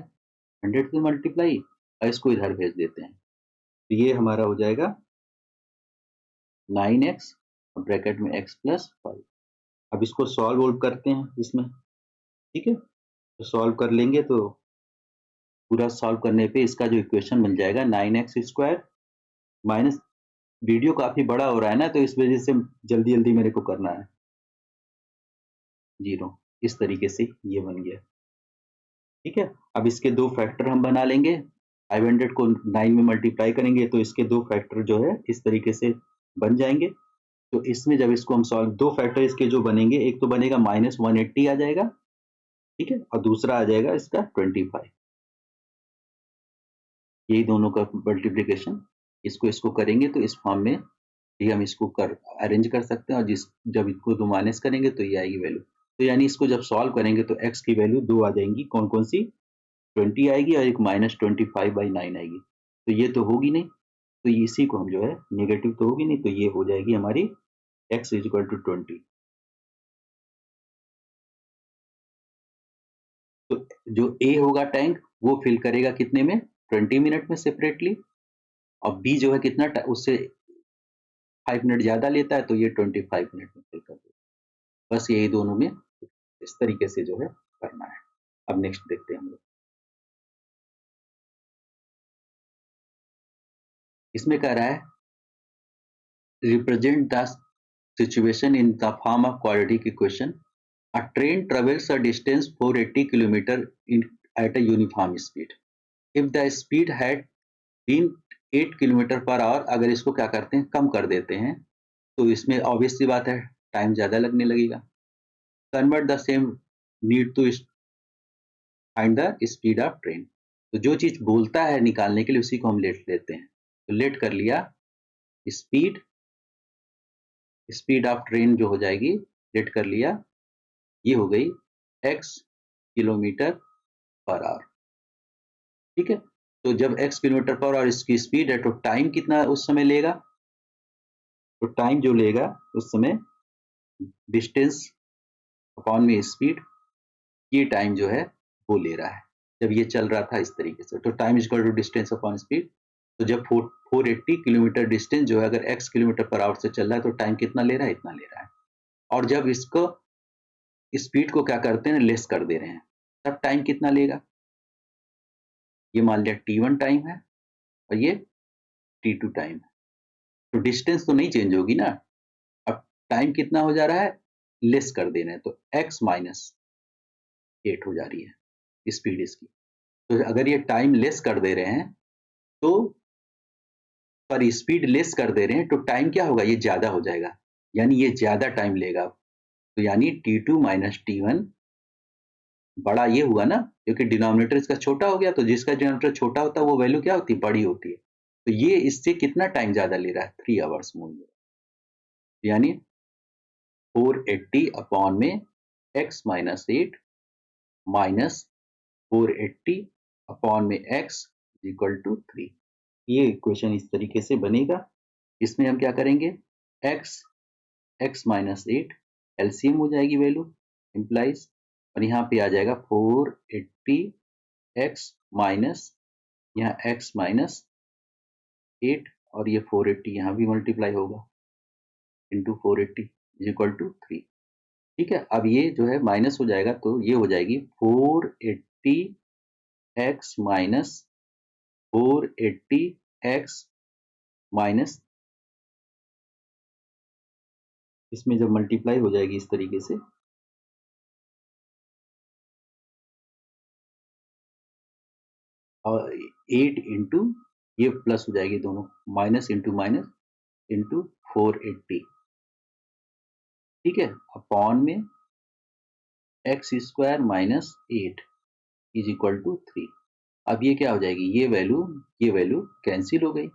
100 से मल्टीप्लाई, और इसको इधर भेज देते हैं। तो ये हमारा हो जाएगा 9x ब्रैकेट में x प्लस 5। अब इसको सॉल्व करते हैं इसमें, ठीक है। तो सॉल्व कर लेंगे तो पूरा सॉल्व करने पे इसका जो इक्वेशन मिल जाएगा 9x² माइनस, वीडियो काफी बड़ा हो रहा है ना, तो इस वजह से जल्दी जल्दी मेरे को करना है, 0। इस तरीके से ये बन गया, ठीक है। अब इसके दो फैक्टर हम बना लेंगे। 500 को 9 में मल्टीप्लाई करेंगे तो इसके दो फैक्टर जो है इस तरीके से बन जाएंगे। तो इसमें जब इसको हम सॉल्व, दो फैक्टर इसके जो बनेंगे, एक तो बनेगा -180 आ जाएगा, ठीक है, और दूसरा आ जाएगा इसका 25। यही दोनों का मल्टीप्लीकेशन, इसको इसको करेंगे तो इस फॉर्म में ये हम इसको कर अरेंज कर सकते हैं, और जब इसको दो माइनस करेंगे तो ये आएगी वैल्यू। तो यानी इसको जब सॉल्व करेंगे तो x की वैल्यू दो आ जाएंगी, कौन कौन सी, 20 आएगी और एक -25/9 आएगी। तो ये तो होगी नहीं, तो इसी को हम जो है, नेगेटिव तो होगी नहीं, तो ये हो जाएगी हमारी x इज इक्वल टू 20। तो जो A होगा टैंक, वो फिल करेगा कितने में, 20 मिनट में सेपरेटली। और B जो है कितना, उससे 5 मिनट ज्यादा लेता है, तो ये 25 मिनट में फिल कर देगा। बस यही दोनों में इस तरीके से जो है करना है। अब नेक्स्ट देखते हैं हम लोग। इसमें कह रहा है represent the situation in the form of quadratic equation. A train travels a distance 480 km at a uniform speed. If the speed had been 8 kilometre per hour, अगर इसको क्या करते हैं, कम कर देते हैं, तो इसमें ऑब्वियस सी बात है टाइम ज़्यादा लगने लगेगा। Convert the same need to find the speed of train. तो जो चीज़ बोलता है निकालने के लिए, उसी को हम लेट लेते हैं। तो लेट कर लिया, स्पीड, स्पीड ऑफ ट्रेन जो हो जाएगी, लेट कर लिया, ये हो गई x किलोमीटर पर आवर, ठीक है। तो जब x किलोमीटर पर आवर इसकी स्पीड है, तो टाइम कितना उस समय लेगा, तो टाइम जो लेगा उस समय, डिस्टेंस अपॉन में स्पीड, ये टाइम जो है वो ले रहा है जब ये चल रहा था इस तरीके से। तो time is equal to distance upon speed. तो जब 480 किलोमीटर डिस्टेंस जो है अगर x किलोमीटर पर आवर से चल रहा है, तो टाइम कितना ले रहा है, इतना ले रहा है। और जब इसको स्पीड को क्या करते हैं, लेस कर दे रहे हैं, तब टाइम कितना लेगा, ये मान लिया t1 टाइम है और ये t2 टाइम है। तो डिस्टेंस तो नहीं चेंज होगी ना, अब टाइम कितना हो जा रहा है, लेस कर दे रहे हैं, तो x - 8 हो जा रही है स्पीड इसकी। तो अगर ये टाइम लेस कर दे रहे हैं, तो पर स्पीड लेस कर दे रहे हैं, तो टाइम क्या होगा, ये ज्यादा हो जाएगा, यानी ये ज्यादा टाइम लेगा। तो यानी t2 - t1 बड़ा ये हुआ ना, क्योंकि डिनोमिनेटर इसका छोटा हो गया, तो जिसका डिनोमिनेटर छोटा होता है वो वैल्यू क्या होती है, बड़ी होती है। तो ये इससे कितना टाइम ज्यादा ले रहा है, 3 आवर्स मूव, यानी 480 अपॉन में x - 8 माइनस 480 अपॉन में x इक्वल टू 3। ये इक्वेशन इस तरीके से बनेगा। इसमें हम क्या करेंगे, x - 8 एलसीएम हो जाएगी वैल्यू, इम्प्लाइज, और यहाँ पे आ जाएगा 480 x माइनस, यहाँ x - 8, और ये 480 यहाँ भी मल्टीप्लाई होगा इंटू 480 इज इक्वल टू 3, ठीक है। अब ये जो है माइनस हो जाएगा, तो ये हो जाएगी 480 x माइनस 480 x माइनस, इसमें जब मल्टीप्लाई हो जाएगी इस तरीके से, और 8 इंटू ये प्लस हो जाएगी दोनों, माइनस इंटू 480, ठीक है, अपॉन में x square minus 8 is equal to 3। अब ये क्या हो जाएगी, ये वैल्यू कैंसिल हो गई।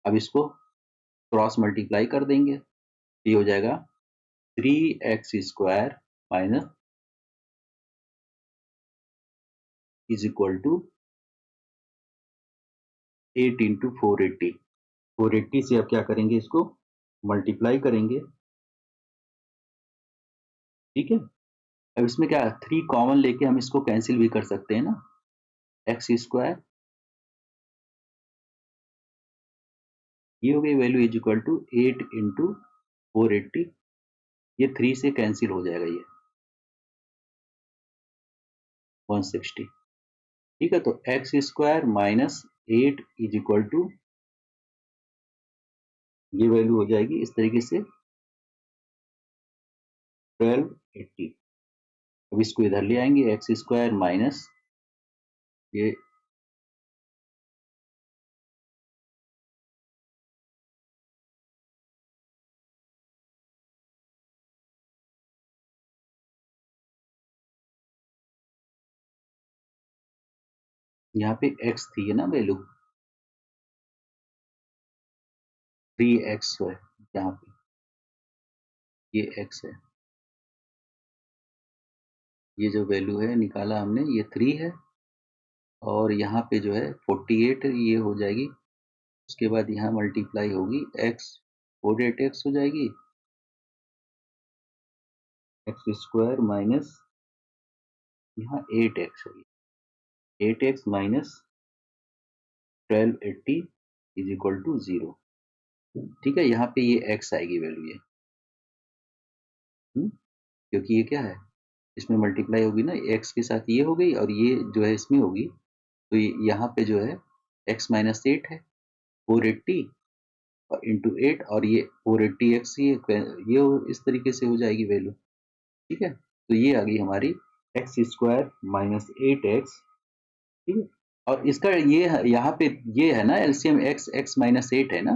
अब इसको क्रॉस मल्टीप्लाई कर देंगे, ये हो जाएगा 3x square minus is equal to 8 into 480। 480 से अब क्या करेंगे, इसको मल्टीप्लाई करेंगे, ठीक है। अब इसमें क्या, 3 कॉमन लेके हम इसको कैंसिल भी कर सकते हैं ना, एक्स स्क्वायर, ये हो गई value is equal to 8 into 480, ये 3 से कैंसिल हो जाएगा, ये 160, ठीक है। तो x square minus 8 is equal to, ये वैल्यू हो जाएगी इस तरीके से 1280। अब इसको इधर ले आएंगे, एक्स स्क्वायर माइनस ये यहाँ पे x थी है ना वैल्यू, 3x है यहाँ पे, ये x है, ये जो वैल्यू है निकाला हमने ये 3 है, और यहाँ पे जो है 48 ये हो जाएगी। उसके बाद यहाँ मल्टीप्लाई होगी x, 48x हो जाएगी, एक्स स्क्वायर माइनस यहाँ 8x है, 8x minus 1280 is equal to 0, ठीक है। यहाँ पे ये x आएगी वैल्यू ये, क्योंकि ये क्या है, इसमें मल्टीप्लाई होगी ना, x के साथ ये हो गई और ये जो है इसमें होगी, तो यहाँ पे जो है x माइनस 8 है, 480 और इंटू 8, और ये 480x ये इस तरीके से हो जाएगी वैल्यू, ठीक है। तो ये आ गई हमारी एक्स स्क्वायर माइनस 8x, ठीक है। और इसका ये यहाँ पे ये है ना एलसीएम, x माइनस 8 है ना,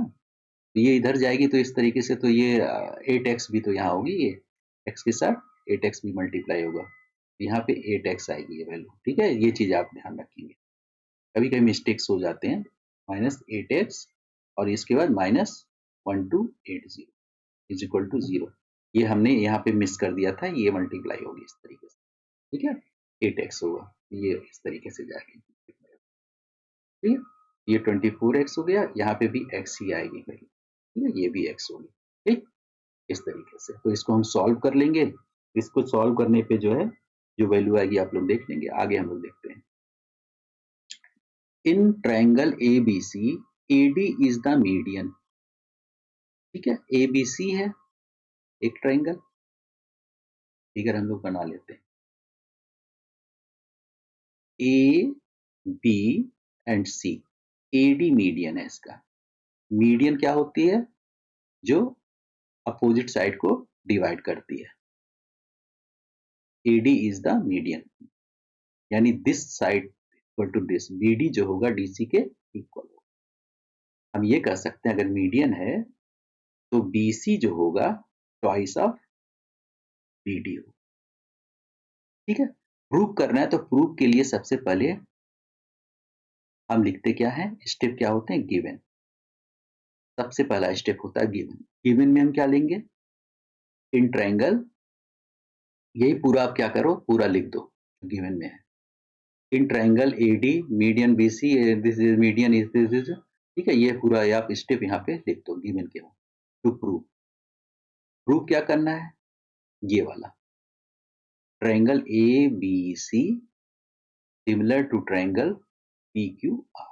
तो ये इधर जाएगी तो इस तरीके से, तो ये 8x भी तो यहाँ होगी, ये x के साथ 8x भी मल्टीप्लाई होगा, यहाँ पे 8x आएगी ये वैल्यू, ठीक है। ये चीज आप ध्यान रखेंगे, कभी कभी मिस्टेक्स हो जाते हैं, माइनस 8x और इसके बाद माइनस 1280 इज इक्वल टू 0, ये हमने यहाँ पे मिस कर दिया था, ये मल्टीप्लाई होगी इस तरीके से, ठीक है, 8x होगा, ये इस तरीके से जाएगी, ठीक है। ये 24x हो गया, यहाँ पे भी x ही आएगी वैल्यू, ठीक है, ये भी x होगी, ठीक, इस तरीके से। तो इसको हम सॉल्व कर लेंगे, इसको सॉल्व करने पे जो है जो वैल्यू आएगी आप लोग देख लेंगे, आगे हम लोग देखते हैं। In triangle ABC AD is the median, ठीक है, ABC है एक ट्रायंगल, फिगर हम लोग बना लेते हैं, A B and C, AD median है इसका। मीडियन क्या होती है, जो अपोजिट साइड को डिवाइड करती है, AD इज द मीडियन, यानी this side equal to this, BD जो होगा DC के इक्वल होगा। हम ये कह सकते हैं अगर मीडियन है तो BC जो होगा ट्वाइस ऑफ BD होगा, ठीक है। प्रूव करना है तो प्रूव के लिए सबसे पहले हम लिखते क्या है, स्टेप क्या होते हैं, गिवन। सबसे पहला स्टेप होता है गिवन, गिवन में हम क्या लेंगे, इन ट्रायंगल, यही पूरा आप क्या करो, पूरा लिख दो गिवन में है, in triangle AD median BC, this is median is this, ठीक है, ये पूरा आप स्टेप यहाँ पे लिख दो गिवन के। टू प्रूव, प्रूव क्या करना है, ये वाला triangle ABC similar to triangle PQR,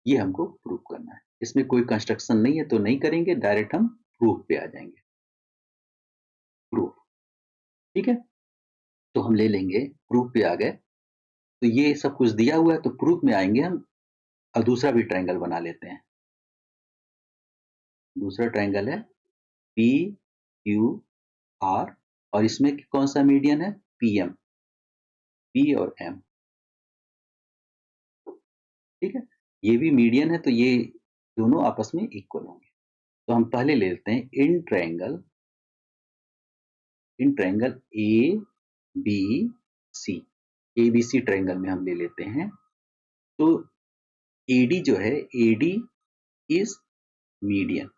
ये हमको प्रूव करना है। इसमें कोई कंस्ट्रक्शन नहीं है तो नहीं करेंगे, डायरेक्ट हम प्रूफ पे आ जाएंगे, प्रूफ, ठीक है। तो हम ले लेंगे, प्रूफ पे आ गए, तो ये सब कुछ दिया हुआ है, तो प्रूफ में आएंगे हम, और दूसरा भी ट्रायंगल बना लेते हैं। दूसरा ट्रायंगल है PQR, और इसमें कौन सा मीडियन है, PM, P और M, ठीक है। ये भी मीडियन है, तो ये दोनों आपस में इक्वल होंगे। तो हम पहले ले लेते हैं in triangle A B C, A B C triangle में हम ले लेते हैं। तो AD जो है, AD is median,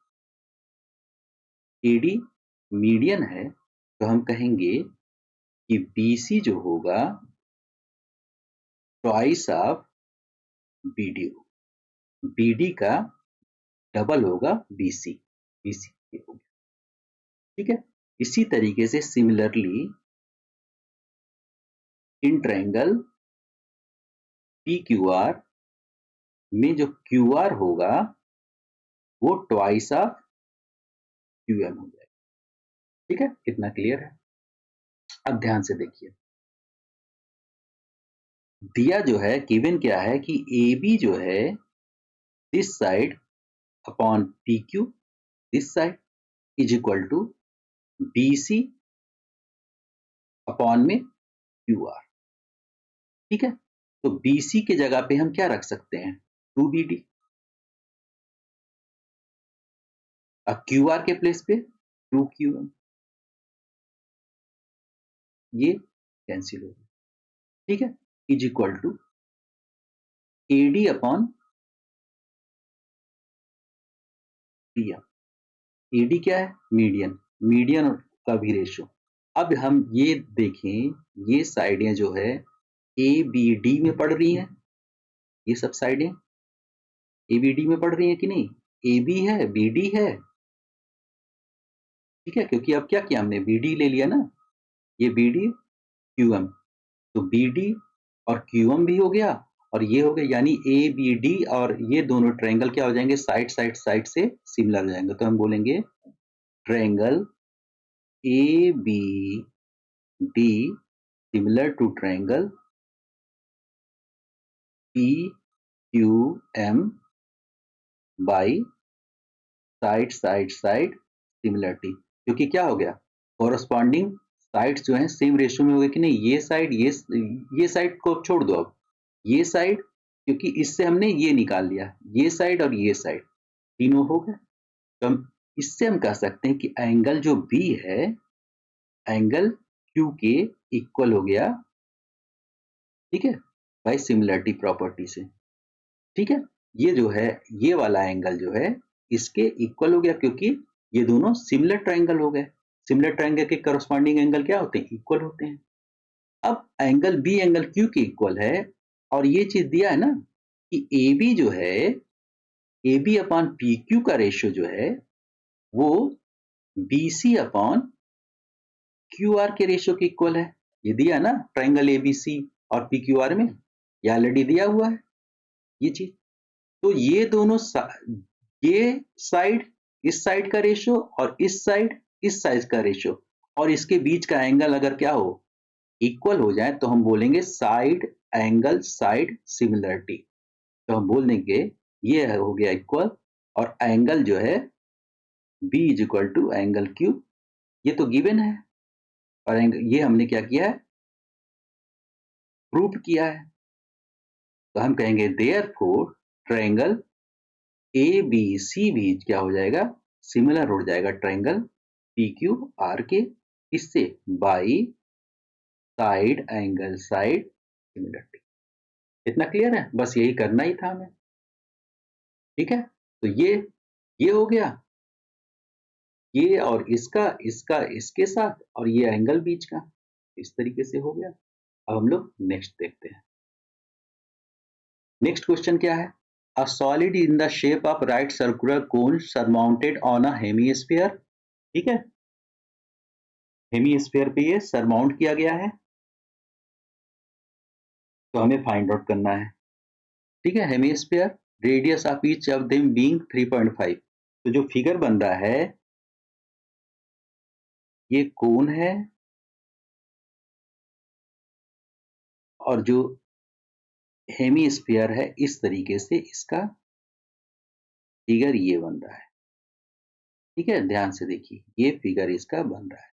AD median है, तो हम कहेंगे कि BC जो होगा ट्वाइस ऑफ BD, BD का डबल होगा BC, BC ये हो गया। ठीक है, इसी तरीके से सिमिलरली इन ट्रायंगल PQR में जो QR होगा वो ट्वाइस ऑफ QM हो जाएगा। ठीक है, इतना क्लियर है। अब ध्यान से देखिए, दिया जो है गिवन क्या है कि AB जो है this side upon PQ this side is equal to BC upon में QR। ठीक है, तो BC के जगह पे हम क्या रख सकते हैं, 2BD, अब QR के प्लेस पे 2QM, ये कैंसिल हो गया। ठीक है, is equal to AD upon PM। AD क्या है, मीडियन, मीडियन का भी रेशो। अब हम ये देखें, ये साइडें जो है ABD में पड़ रही हैं, ये सब साइडें ABD में पड़ रही हैं कि नहीं, AB है BD है। ठीक है, क्योंकि अब क्या किया हमने, BD ले लिया ना, ये BD QM, तो BD और QM भी हो गया और ये हो गया, यानी ABD और ये दोनों ट्रायंगल क्या हो जाएंगे, साइड से सिमिलर हो जाएंगे। तो हम बोलेंगे triangle ABD similar to triangle PQM by side similarity, क्योंकि क्या हो गया, कोरस्पॉन्डिंग साइड्स जो हैं सेम रेशियो में हो गए कि नहीं, ये साइड को छोड़ दो, अब ये साइड, क्योंकि इससे हमने ये निकाल लिया, ये साइड और ये साइड तीनों हो गए। तो हम इससे हम कह सकते हैं कि एंगल जो B है एंगल Q के इक्वल हो गया। ठीक है, बाय सिमिलरिटी प्रॉपर्टी से। ठीक है, ये जो है, ये वाला एंगल जो है इसके इक्वल हो गया, क्योंकि ये दोनों सिमिलर ट्रायंगल हो गए। सिमिलर ट्रायंगल के करस्पॉन्डिंग एंगल क्या होते हैं, इक्वल होते हैं। अब एंगल B एंगल Q के इक्वल है, और ये चीज दिया है ना कि AB जो है, AB अपॉन PQ का रेशियो जो है वो BC अपॉन QR के रेशियो के इक्वल है। ये दिया ना ट्रायंगल ABC और PQR में, ये ऑलरेडी दिया हुआ है ये चीज। तो ये दोनों ये साइड इस साइड का रेशियो और इस साइड इस साइड का रेशियो और इसके बीच का एंगल अगर क्या हो, इक्वल हो जाए, तो हम बोलेंगे साइड एंगल साइड सिमिलरिटी। तो हम बोल देंगे ये हो गया इक्वल, और एंगल जो है B is equal to angle Q, ये तो गिवन है, और ये हमने क्या किया है, प्रूव किया है। तो हम कहेंगे देयरफॉर ट्रायंगल ABC भी क्या हो जाएगा, सिमिलर हो जाएगा ट्रायंगल PQR के, इससे by side angle side similarity. इतना क्लियर है, बस यही करना ही था हमें। ठीक है, तो ये हो गया, ये और इसका इसका इसके साथ, और ये एंगल बीच का, इस तरीके से हो गया। अब हम लोग नेक्स्ट देखते हैं। नेक्स्ट क्वेश्चन क्या है, a solid in the shape of right circular cone surmounted on a hemisphere. ठीक है, हेमिस्फीयर पे ये सरमाउंट किया गया है, तो हमें फाइंड आउट करना है। ठीक है, hemisphere radius of each of them being 3.5। तो जो फिगर बन रहा है ये कोन है, और जो हेमिस्फीयर है इस तरीके से इसका फिगर ये बन रहा है। ठीक है, ध्यान से देखिए, ये फिगर इसका बन रहा है।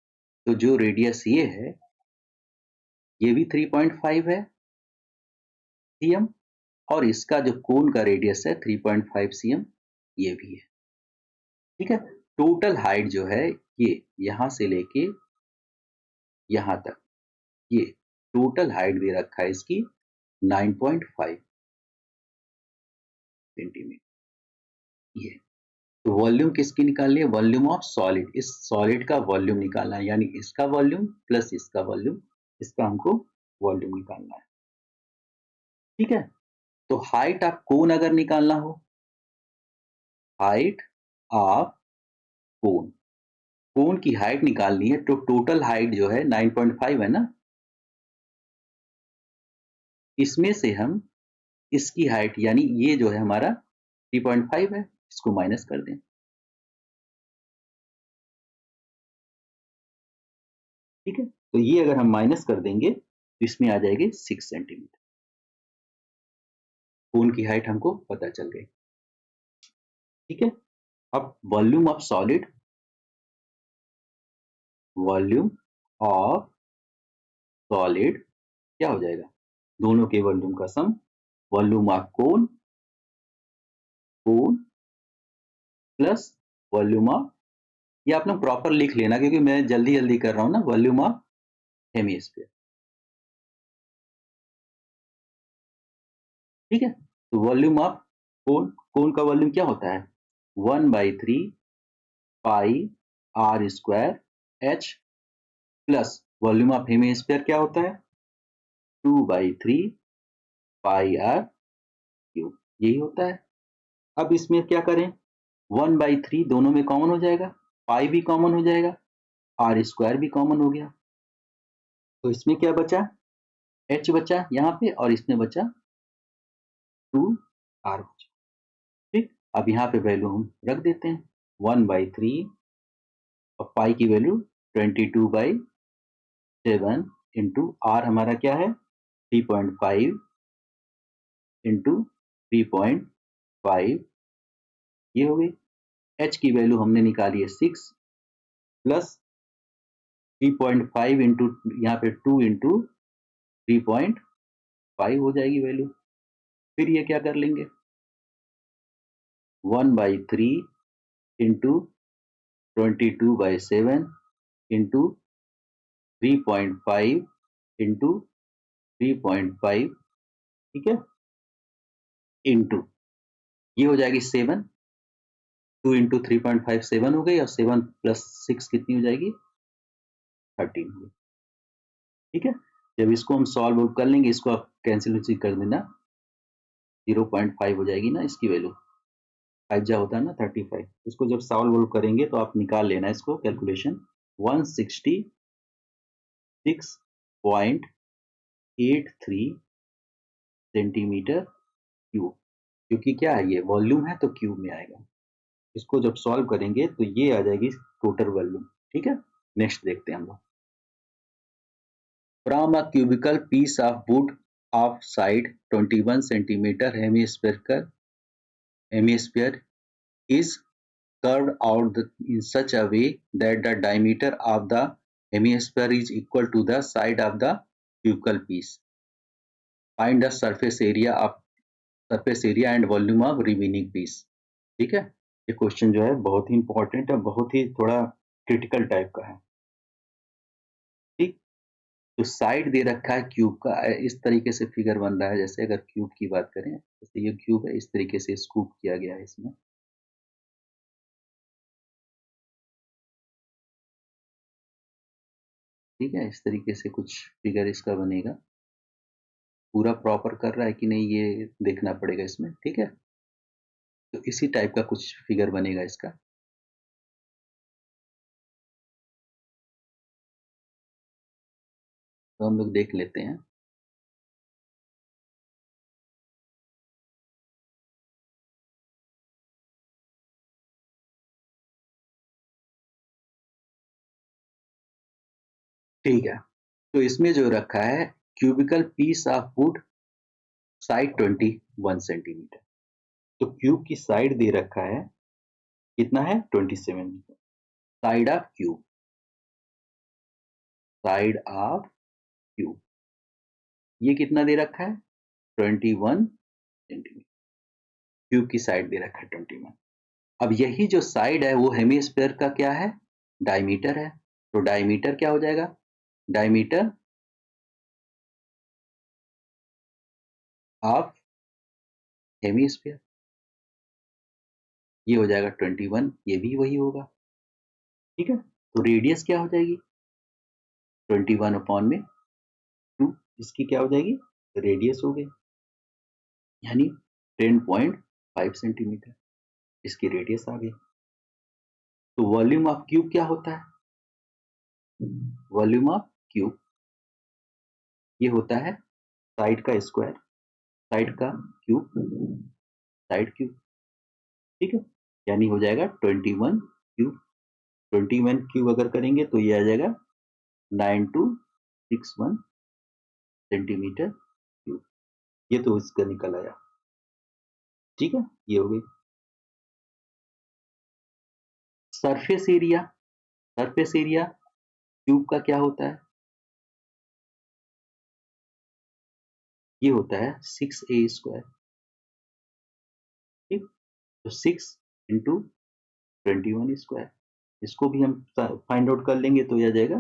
तो जो रेडियस ये है ये भी 3.5 है cm, और इसका जो कोन का रेडियस है 3.5 cm ये भी है। ठीक है, टोटल हाइट जो है ये यहां से लेके यहां तक, ये टोटल हाइट दे रखा है इसकी 9.5 सेंटीमीटर। ये तो वॉल्यूम किसकी निकालनी है? Volume of solid. इस सॉलिड का वॉल्यूम निकालना है, यानी इसका वॉल्यूम प्लस इसका वॉल्यूम, इसका हमको वॉल्यूम निकालना है। ठीक है, तो हाइट ऑफ कोन अगर निकालना हो, हाइट ऑफ कोन, कोन की हाइट निकालनी है, तो टोटल हाइट जो है 9.5 है ना, इसमें से हम इसकी हाइट यानी ये जो है हमारा 3.5 है, इसको माइनस कर दें। ठीक है, तो ये अगर हम माइनस कर देंगे तो इसमें आ जाएगी 6 सेंटीमीटर। कोन की हाइट हमको पता चल गई। ठीक है, अब volume of solid, volume of solid क्या हो जाएगा? दोनों के वॉल्यूम का sum, volume of cone, cone plus volume of, ये आप लोग प्रॉपर लिख लेना क्योंकि मैं जल्दी जल्दी कर रहा हूं ना, वॉल्यूम ऑफ हेमिस्फीयर। ठीक है, तो वॉल्यूम ऑफ कोन, कोन का वॉल्यूम क्या होता है? 1/3 pi r square h, plus volume of hemisphere क्या होता है? 2/3 पाई आर क्यूब, यही होता है। अब इसमें क्या करें? 1/3 दोनों में कॉमन हो जाएगा, पाई भी कॉमन हो जाएगा, आर स्क्वायर भी कॉमन हो गया, तो इसमें क्या बचा? एच बचा यहाँ पे, और इसमें बचा 2 आर बचा। ठीक, अब यहाँ पे वैल्यू हम रख देते हैं, 1/3 और पाई की वैल्यू 22/7 इंटू आर हमारा क्या है? 3.5 इंटू 3.5, ये हो गई। एच की वैल्यू हमने निकाली है 6 प्लस 3.5 इंटू यहाँ पे 2 इंटू 3.5 हो जाएगी वैल्यू। फिर ये क्या कर लेंगे? 1/3 इंटू 22/7 इंटू 3.5 इंटू 3.5, ठीक है, इंटू ये हो जाएगी 7, 2 इंटू 3.5 7 हो गई, और 7 प्लस 6 कितनी हो जाएगी? 13 हो गई। ठीक है, जब इसको हम सॉल्व कर लेंगे, इसको आप कैंसिल कर देना, 0.5 हो जाएगी ना इसकी वैल्यू, 5 जा होता है ना 35। इसको जब सॉल्व करेंगे तो आप निकाल लेना इसको कैलकुलेशन, 166.83 सेंटीमीटर क्यूब, क्योंकि क्या है, ये वॉल्यूम है तो क्यूब में आएगा। इसको जब सॉल्व करेंगे तो ये आ जाएगी टोटल वॉल्यूम। ठीक है, नेक्स्ट देखते हैं हम लोग। From a cubical piece of wood of side 21 centimetre hemisphere is curved out in such a way that the diameter of the hemisphere is equal to the side of the cubical piece. Find the surface area and volume of remaining piece. ठीक है, ये question जो है बहुत ही important है, बहुत ही थोड़ा critical type का है। ठीक, तो साइड दे रखा है क्यूब का, इस तरीके से फिगर बन रहा है, जैसे अगर क्यूब की बात करें, जैसे ये क्यूब है, इस तरीके से स्कूप किया गया है इसमें। ठीक है, इस तरीके से कुछ फिगर इसका बनेगा। पूरा प्रॉपर कर रहा है कि नहीं ये देखना पड़ेगा इसमें। ठीक है, तो इसी टाइप का कुछ फिगर बनेगा इसका। तो हम लोग देख लेते हैं। ठीक है, तो इसमें जो रखा है cubical piece of wood side 21 centimetre, तो क्यूब की साइड दे रखा है कितना है? 27। Side of cube, side of cube ये कितना दे रखा है? 21 सेंटीमीटर। क्यूब की साइड दे रखा है 21। अब यही जो साइड है वो हेमिस्फीयर का क्या है, डायमीटर है। तो डायमीटर क्या हो जाएगा, डायमीटर ऑफ हेमिस्फीयर, ये हो जाएगा 21, ये भी वही होगा। ठीक है, तो रेडियस क्या हो जाएगी 21 अपॉन में 2, इसकी क्या हो जाएगी रेडियस हो गई, यानी 10.5 सेंटीमीटर इसकी रेडियस आ गई। तो वॉल्यूम ऑफ क्यूब क्या होता है, वॉल्यूम ऑफ क्यूब ये होता है साइड का स्क्वायर, साइड का क्यूब, साइड क्यूब। ठीक है, यानी हो जाएगा 21 क्यूब। 21 क्यूब अगर करेंगे तो ये आ जाएगा 9261 सेंटीमीटर क्यूब। ये तो इसका निकल आया। ठीक है, ये हो गई। Surface area, surface area cube का क्या होता है, ये होता है 6a²। ठीक, तो 6 इंटू 21², इसको भी हम फाइंड आउट कर लेंगे तो यह आ जाएगा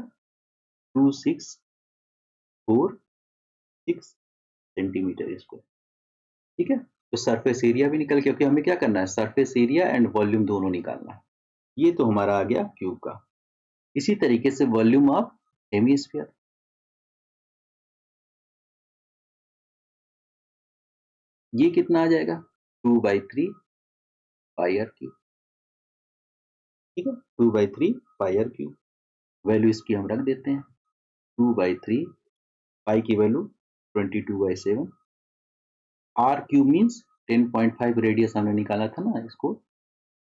2646 सेंटीमीटर स्क्वायर। ठीक है, तो सरफेस एरिया भी निकल, क्योंकि हमें क्या करना है सरफेस एरिया एंड वॉल्यूम दोनों निकालना है। ये तो हमारा आ गया क्यूब का। इसी तरीके से वॉल्यूम ऑफ हेमिस्फीयर, ये कितना आ जाएगा 2/3 पाई आर क्यूब। ठीक है, 2/3 पाई आर क्यूब, वैल्यू इसकी हम रख देते हैं 2/3, पाई की value 22/7, r cube means 10.5 radius हमने निकाला था ना, इसको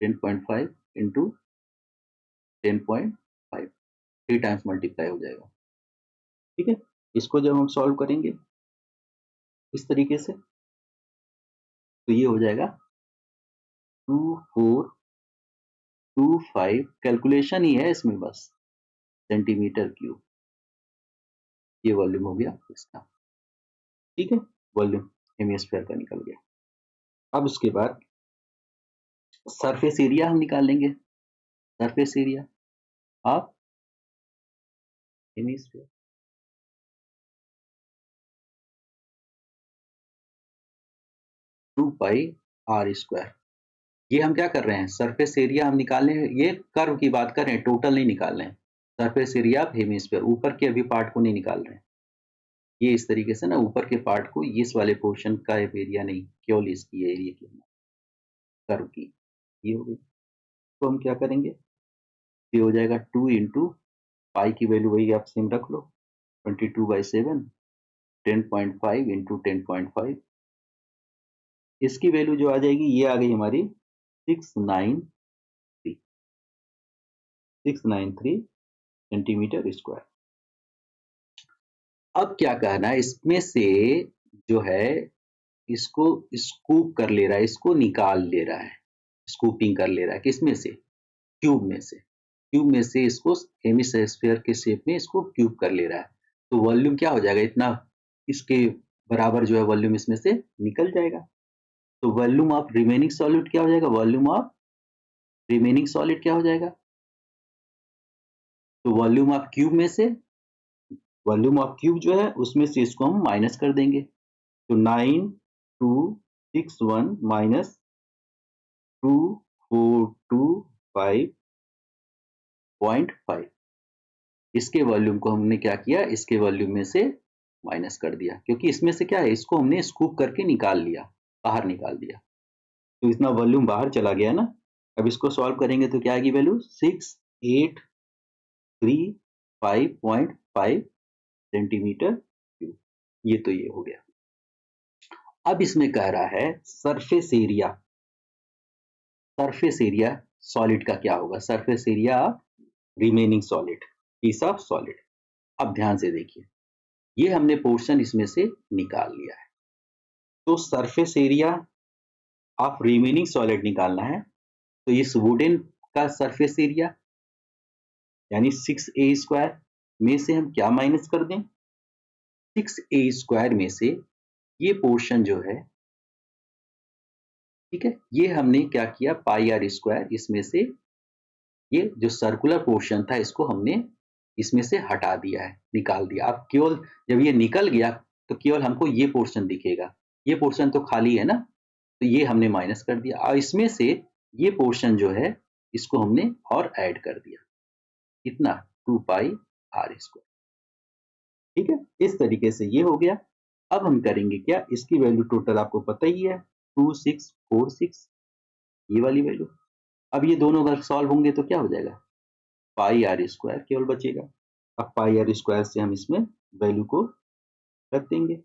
10.5 इंटू 10.5 3 टाइम्स मल्टीप्लाई हो जाएगा। ठीक है, इसको जब हम सॉल्व करेंगे इस तरीके से तो ये हो जाएगा 2425, कैलकुलेशन ही है इसमें बस, सेंटीमीटर क्यूब। ये वॉल्यूम हो गया इसका। ठीक है, वॉल्यूम हेमिस्फीयर का निकल गया। अब उसके बाद सरफेस एरिया हम निकाल लेंगे, surface area of hemisphere, 2πr²। ये हम क्या कर रहे हैं सरफेस एरिया हम निकालने, ये कर्व की बात कर रहे हैं, टोटल नहीं निकाल रहे हैं। सरफेस एरिया ऑफ हेमिस्फीयर, ऊपर के अभी पार्ट को नहीं निकाल रहे हैं। ये इस तरीके से ना, ऊपर के पार्ट को, इस वाले पोर्शन का एरिया नहीं, केवल इसकी एरिया की कर्व की, ये हो गई। तो हम क्या करेंगे, ये हो जाएगा 2 इंटू पाई की वैल्यू वही आप सेम रख लो 22/7, 10.5 इंटू 10.5, इसकी वैल्यू जो आ जाएगी ये आ गई हमारी 693 सेंटीमीटर स्क्वायर। अब क्या कहना है, इसमें से जो है इसको स्कूप कर ले रहा है, इसको निकाल ले रहा है, स्कूपिंग कर ले रहा है, किसमें से क्यूब में से, क्यूब में से इसको हेमिस्फीयर के शेप में इसको क्यूब कर ले रहा है। तो वॉल्यूम क्या हो जाएगा, इतना इसके बराबर जो है वॉल्यूम इसमें से निकल जाएगा। तो वॉल्यूम ऑफ रिमेनिंग सॉलिड क्या हो जाएगा, वॉल्यूम ऑफ रिमेनिंग सॉलिड क्या हो जाएगा, तो वॉल्यूम ऑफ क्यूब में से, वॉल्यूम ऑफ क्यूब जो है उसमें से इसको हम माइनस कर देंगे। तो 9261 माइनस 2425.5, इसके वॉल्यूम को हमने क्या किया, इसके वॉल्यूम में से माइनस कर दिया, क्योंकि इसमें से क्या है इसको हमने स्कूप करके निकाल लिया, बाहर निकाल दिया, तो इतना वॉल्यूम बाहर चला गया ना। अब इसको सॉल्व करेंगे तो क्या आएगी वैल्यू 6835.5 सेंटीमीटर क्यूब। ये तो ये हो गया। अब इसमें कह रहा है surface area, surface area solid का क्या होगा, surface area of remaining solid, piece of solid. अब ध्यान से देखिए, ये हमने पोर्शन इसमें से निकाल लिया है, तो surface area of remaining solid निकालना है। तो इस वुडन का सरफेस एरिया यानी 6a² में से हम क्या माइनस कर दें, 6a² में से ये पोर्शन जो है ठीक है, ये हमने क्या किया, पाई आर स्क्वायर इसमें से ये जो सर्कुलर पोर्शन था इसको हमने इसमें से हटा दिया है, निकाल दिया। अब केवल जब ये निकल गया तो केवल हमको ये पोर्शन दिखेगा, ये पोर्शन तो खाली है ना, तो ये हमने माइनस कर दिया और इसमें से ये पोर्शन जो है इसको हमने और ऐड कर दिया, कितना, 2 पाई आर स्क्वायर। ठीक है, इस तरीके से ये हो गया। अब हम करेंगे क्या, इसकी वैल्यू टोटल आपको पता ही है 2646, ये वाली वैल्यू। अब ये दोनों अगर सॉल्व होंगे तो क्या हो जाएगा, पाई आर स्क्वायर केवल बचेगा। अब पाई आर स्क्वायर से हम इसमें वैल्यू को रख देंगे।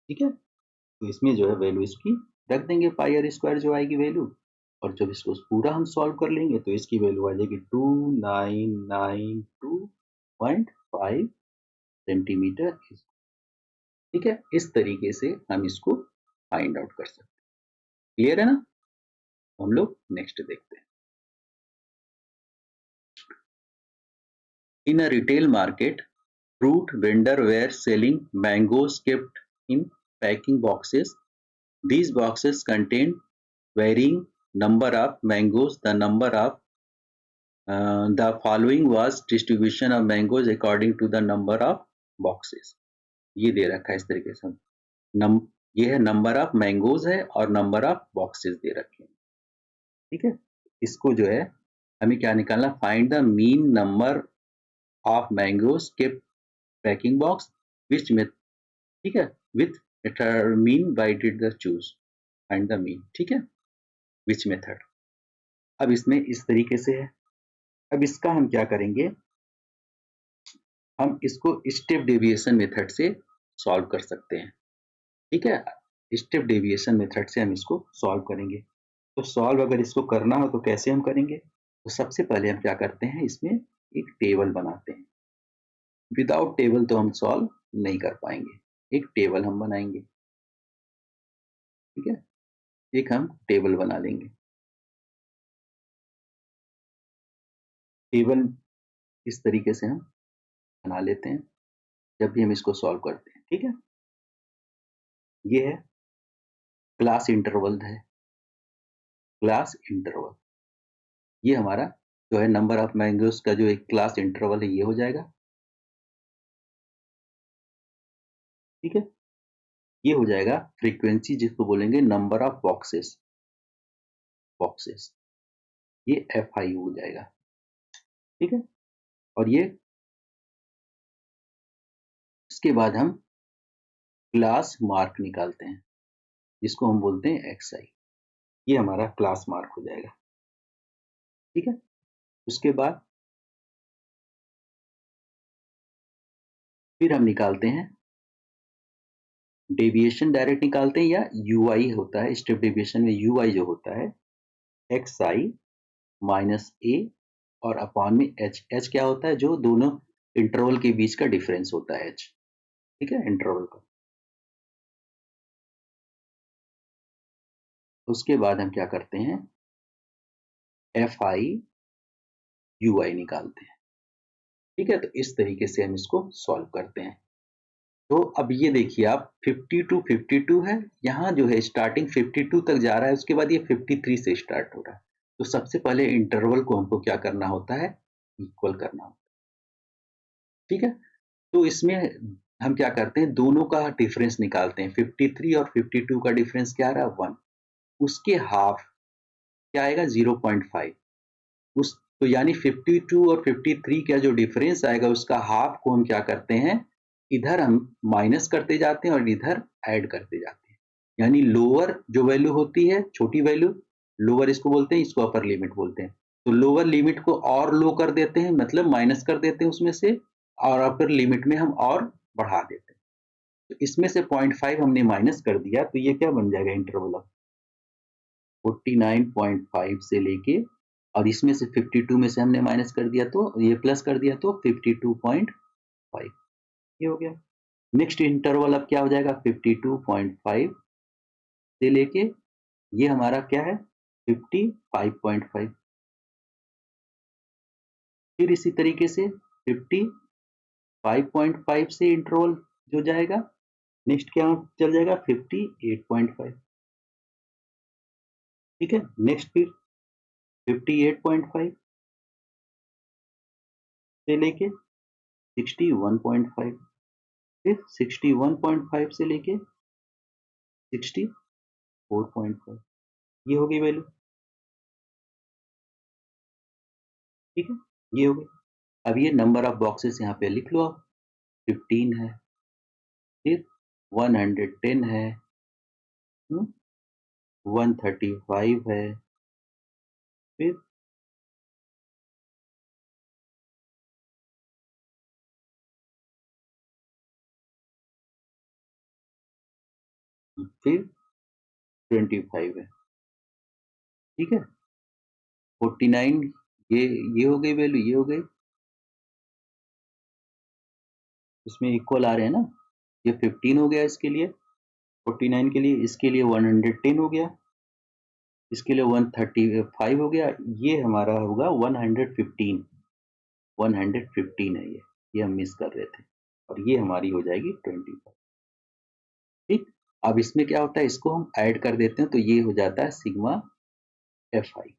ठीक है, तो इसमें जो है वैल्यू इसकी रख देंगे, पाई आर स्क्वायर जो आएगी वैल्यू, और जब इसको पूरा हम सॉल्व कर लेंगे तो इसकी वैल्यू आ जाएगी 2992.5 सेंटीमीटर। ठीक है, इस तरीके से हम इसको फाइंड आउट कर सकते हैं। क्लियर है ना, हम लोग नेक्स्ट देखते हैं। In a retail market, fruit vendor were selling mangoes kept in packing boxes. These boxes contained varying number of mangoes. The following was distribution of mangoes according to the number of boxes. ये दे रखा है इस तरीके से, ये है number of mangoes है और नंबर ऑफ बॉक्सेस दे रखे हैं। ठीक है, इसको जो है हमें क्या निकालना, find the mean number of mangoes kept packing box which में, ठीक है, with mean by did the choose, find the mean. ठीक है, विच मेथड। अब इसमें इस तरीके से है, अब इसका हम क्या करेंगे, हम इसको स्टेप डेविएशन मेथड से सॉल्व कर सकते हैं। ठीक है, स्टेप डेविएशन मेथड से हम इसको सॉल्व करेंगे। तो सॉल्व अगर इसको करना हो तो कैसे हम करेंगे, तो सबसे पहले हम क्या करते हैं, इसमें एक टेबल बनाते हैं। विदाउट टेबल तो हम सॉल्व नहीं कर पाएंगे, एक टेबल हम बनाएंगे। ठीक है, एक हम टेबल बना लेंगे। टेबल इस तरीके से हम बना लेते हैं जब भी हम इसको सॉल्व करते हैं। ठीक है, ये है क्लास इंटरवल है, क्लास इंटरवल, ये हमारा जो है नंबर ऑफ मैंगोज का जो एक क्लास इंटरवल है ये हो जाएगा। ठीक है, ये हो जाएगा फ्रीक्वेंसी जिसको बोलेंगे नंबर ऑफ बॉक्सेस, बॉक्सेस, ये एफ आई हो जाएगा। ठीक है, और ये इसके बाद हम क्लास मार्क निकालते हैं जिसको हम बोलते हैं एक्स आई, ये हमारा क्लास मार्क हो जाएगा। ठीक है, उसके बाद फिर हम निकालते हैं डेविएशन, डायरेक्ट निकालते हैं या यू आई होता है, स्टेप डेविएशन में यू आई जो होता है एक्स आई माइनस ए और अपॉन में एच, एच क्या होता है, जो दोनों इंटरवल के बीच का डिफरेंस होता है एच। ठीक है, इंटरवल का। उसके बाद हम क्या करते हैं, एफ आई यू आई निकालते हैं। ठीक है, तो इस तरीके से हम इसको सॉल्व करते हैं। तो अब ये देखिए आप 52 है, यहाँ जो है स्टार्टिंग 52 तक जा रहा है, उसके बाद ये 53 से स्टार्ट हो रहा है। तो सबसे पहले इंटरवल को हमको क्या करना होता है, इक्वल करना होता है। ठीक है, तो इसमें हम क्या करते हैं, दोनों का डिफरेंस निकालते हैं। 53 और 52 का डिफरेंस क्या आ रहा है, 1, उसके हाफ क्या आएगा, 0.5। उस तो यानी 52 और 53 का जो डिफरेंस आएगा उसका हाफ को हम क्या करते हैं, इधर हम माइनस करते जाते हैं और इधर ऐड करते जाते हैं। यानी लोअर जो वैल्यू होती है, छोटी वैल्यू, लोअर इसको बोलते हैं, इसको अपर लिमिट बोलते हैं। तो लोअर लिमिट को और लो कर देते हैं, मतलब माइनस कर देते हैं उसमें से, और अपर लिमिट में हम और बढ़ा देते हैं। तो इसमें से 0.5 हमने माइनस कर दिया, तो ये क्या बन जाएगा, इंटरवल ऑफ 49.5 से लेके, और इसमें से 52 में से हमने माइनस कर दिया तो ये प्लस कर दिया तो 52.5, ये हो गया। नेक्स्ट इंटरवल अब क्या हो जाएगा, 52.5 से लेके ये हमारा क्या है, 55.5। फिर इसी तरीके से 55.5 से इंटरवल जो जाएगा, नेक्स्ट क्या चल जाएगा, 58.5। ठीक है। नेक्स्ट फिर 58.5 से लेके 61.5, फिर 61.5 से लेके 64.5, ये हो गई वैल्यू। ठीक है, ये हो गई। अब ये नंबर ऑफ बॉक्सेस यहाँ पे लिख लो आप। 15 है, फिर 110 है, 135 है, फिर 25 है। ठीक है, 49, ये हो गई वैल्यू, ये हो गई। इसमें इक्वल आ रहे हैं ना, ये 15 हो गया इसके लिए, 49 के लिए, इसके लिए 110 हो गया, इसके लिए 135 हो गया, ये हमारा होगा 115। 115 है ये हम मिस कर रहे थे, और ये हमारी हो जाएगी 25। ठीक, अब इसमें क्या होता है, इसको हम ऐड कर देते हैं तो ये हो जाता है सिग्मा एफ आई।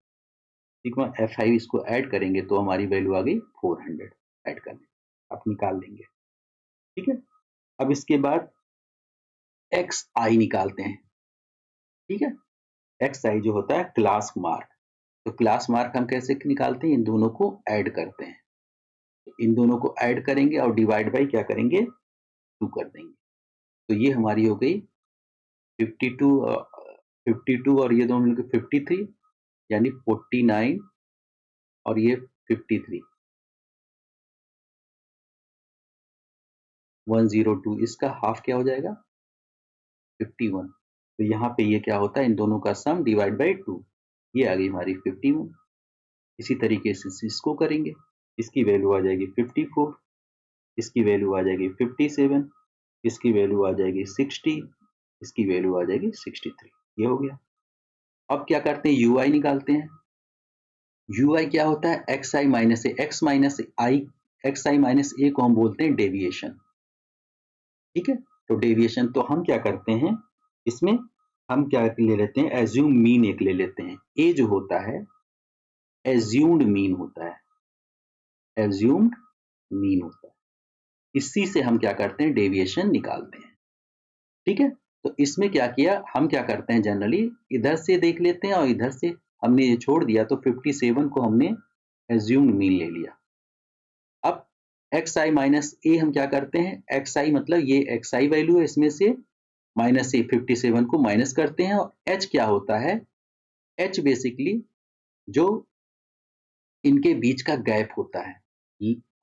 सिग्मा एफ आई इसको ऐड करेंगे तो हमारी वैल्यू आ गई 400 ऐड करने, आप निकाल लेंगे। ठीक है, अब इसके बाद एक्स आई निकालते हैं। ठीक है, एक्स आई जो होता है क्लास मार्क, तो क्लास मार्क हम कैसे निकालते हैं, इन दोनों को ऐड करते हैं। इन दोनों को ऐड करेंगे और डिवाइड बाई क्या करेंगे, 2 कर देंगे, तो ये हमारी हो गई 52, 52 और ये दोनों मिलकर 53, यानी 49 और ये 53, 102, इसका हाफ क्या हो जाएगा, 51। तो यहाँ पे ये क्या होता है, इन दोनों का सम डिवाइड बाई 2, ये आ गई हमारी 51। इसी तरीके से इसको करेंगे, इसकी वैल्यू आ जाएगी 54, इसकी वैल्यू आ जाएगी 57, इसकी वैल्यू आ जाएगी 60, इसकी वैल्यू आ जाएगी 63, ये हो गया। अब क्या करते हैं, यू आई निकालते हैं। यू आई क्या होता है, एक्स आई माइनस ए, एक्स माइनस आई, एक्स आई माइनस ए को हम बोलते हैं डेविएशन। ठीक है, तो डेविएशन तो हम क्या करते हैं, इसमें हम क्या ले लेते हैं, एज्यूम मीन एक ले लेते हैं। ए जो होता है एज्यूम्ड मीन होता है, एज्यूम्ड मीन होता है, इसी से हम क्या करते हैं, डेविएशन निकालते हैं। ठीक है, तो इसमें क्या किया, हम क्या करते हैं जनरली, इधर से देख लेते हैं और इधर से हमने ये छोड़ दिया, तो 57 को हमने एज्यूम्ड मीन ले लिया। अब एक्स आई माइनस ए हम क्या करते हैं, एक्स आई मतलब ये एक्स आई वैल्यू है, इसमें से माइनस ए 57 को माइनस करते हैं, और एच क्या होता है, एच बेसिकली जो इनके बीच का गैप होता है,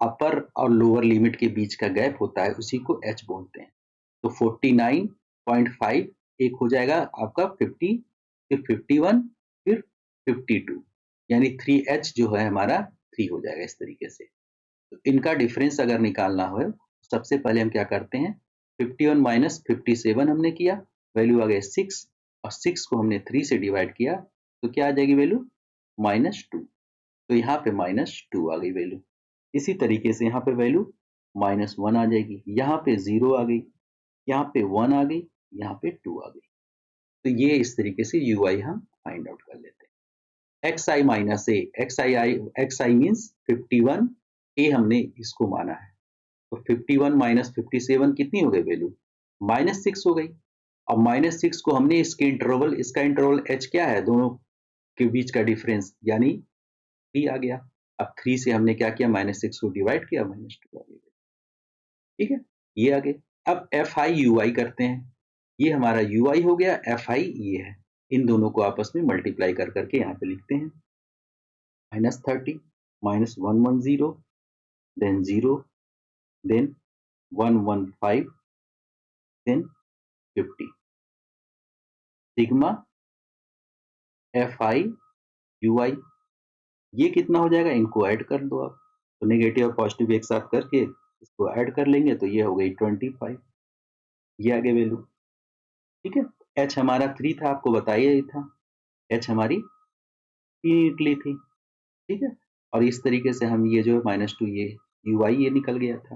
अपर और लोअर लिमिट के बीच का गैप होता है, उसी को एच बोलते हैं। तो 49.5 एक हो जाएगा आपका 50, फिर 51, फिर 52, यानी 3h जो है हमारा 3 हो जाएगा इस तरीके से। तो इनका डिफरेंस अगर निकालना हो, सबसे पहले हम क्या करते हैं, 51 माइनस 57 हमने किया, वैल्यू आ गई 6, और 6 को हमने 3 से डिवाइड किया, तो क्या आ जाएगी वैल्यू, -2। तो यहाँ पे -2 आ गई वैल्यू। इसी तरीके से यहाँ पे वैल्यू -1 आ जाएगी, यहाँ पे 0 आ गई, यहाँ पे 1 आ गई, यहाँ पे 2 आ गई। तो ये इस तरीके से यू आई हम फाइंड आउट कर लेते हैं। X I minus A, x I means 51, ए हमने इसको माना है, तो 51 माइनस 57 कितनी हो गई वैल्यू, -6 हो गई। अब -6 को हमने इसके इंटरवल, इसका इंटरवल एच क्या है, दोनों के बीच का डिफरेंस, यानी 3 आ गया। अब 3 से हमने क्या किया, -6 को डिवाइड किया, -2 आ गया। ठीक है, ये आ गए। अब एफ आई यू आई करते हैं, ये हमारा यू आई हो गया, एफ आई ये है, इन दोनों को आपस में मल्टीप्लाई कर करके यहाँ पे लिखते हैं, -30, -110, then 0, then 115, then 50, sigma f i u i, ये कितना हो जाएगा, इनको ऐड कर दो आप, तो नेगेटिव और पॉजिटिव एक साथ करके इसको ऐड कर लेंगे, तो ये हो गई 25, ये आगे वैल्यू। ठीक है, एच हमारा 3 था, आपको बताया ही था, एच हमारी 3 निकली थी। ठीक है, और इस तरीके से हम ये जो -2, ये यू आई ये निकल गया था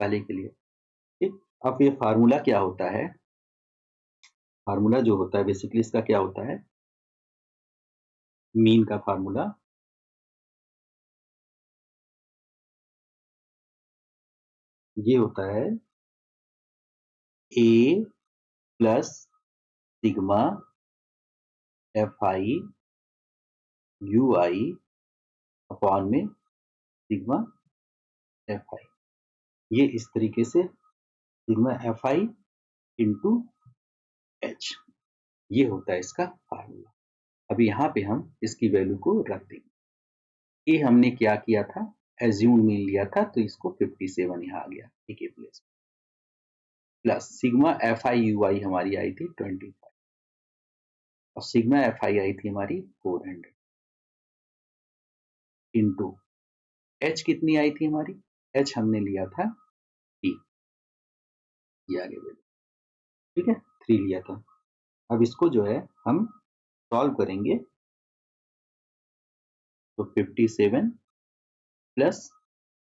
पहले के लिए। ठीक, अब ये फार्मूला क्या होता है, फार्मूला जो होता है बेसिकली इसका क्या होता है, मीन का फार्मूला ये होता है A plus sigma f i u i upon में सिग्मा एफ आई, ये इस तरीके से sigma f i into h, ये होता है इसका फार्मूला। अब यहाँ पे हम इसकी वैल्यू को रख देंगे। ये हमने क्या किया था, एज्यूम मीन लिया था, तो इसको 57 यहाँ आ गया ए के place, plus sigma f i u i हमारी आई थी 25 और सिग्मा एफ आई आई थी हमारी 400 इंटू एच कितनी आई थी हमारी, एच हमने लिया था 3, ये आगे वैल्यू, ठीक है 3 लिया था। अब इसको जो है हम सॉल्व करेंगे तो 57 प्लस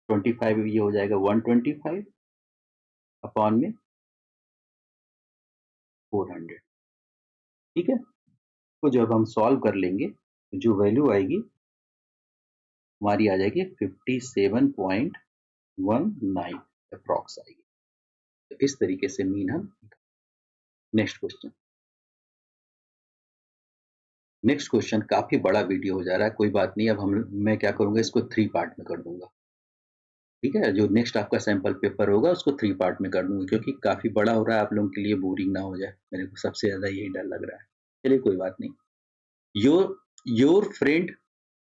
25 ये हो जाएगा 125 अपॉन में 400, ठीक है। तो जब हम सॉल्व कर लेंगे तो जो वैल्यू आएगी हमारी आ जाएगी 57.19 अप्रॉक्स आएगी। तो इस तरीके से मीन हम, नेक्स्ट क्वेश्चन काफी बड़ा वीडियो हो जा रहा है, कोई बात नहीं, अब मैं क्या करूंगा इसको 3 पार्ट में कर दूंगा, ठीक है। जो नेक्स्ट आपका सैंपल पेपर होगा उसको 3 पार्ट में कर दूंगा, क्योंकि काफी बड़ा हो रहा है, आप लोगों के लिए बोरिंग ना हो जाए, मेरे को सबसे ज्यादा यही डर लग रहा है। चलिए कोई बात नहीं। Your friend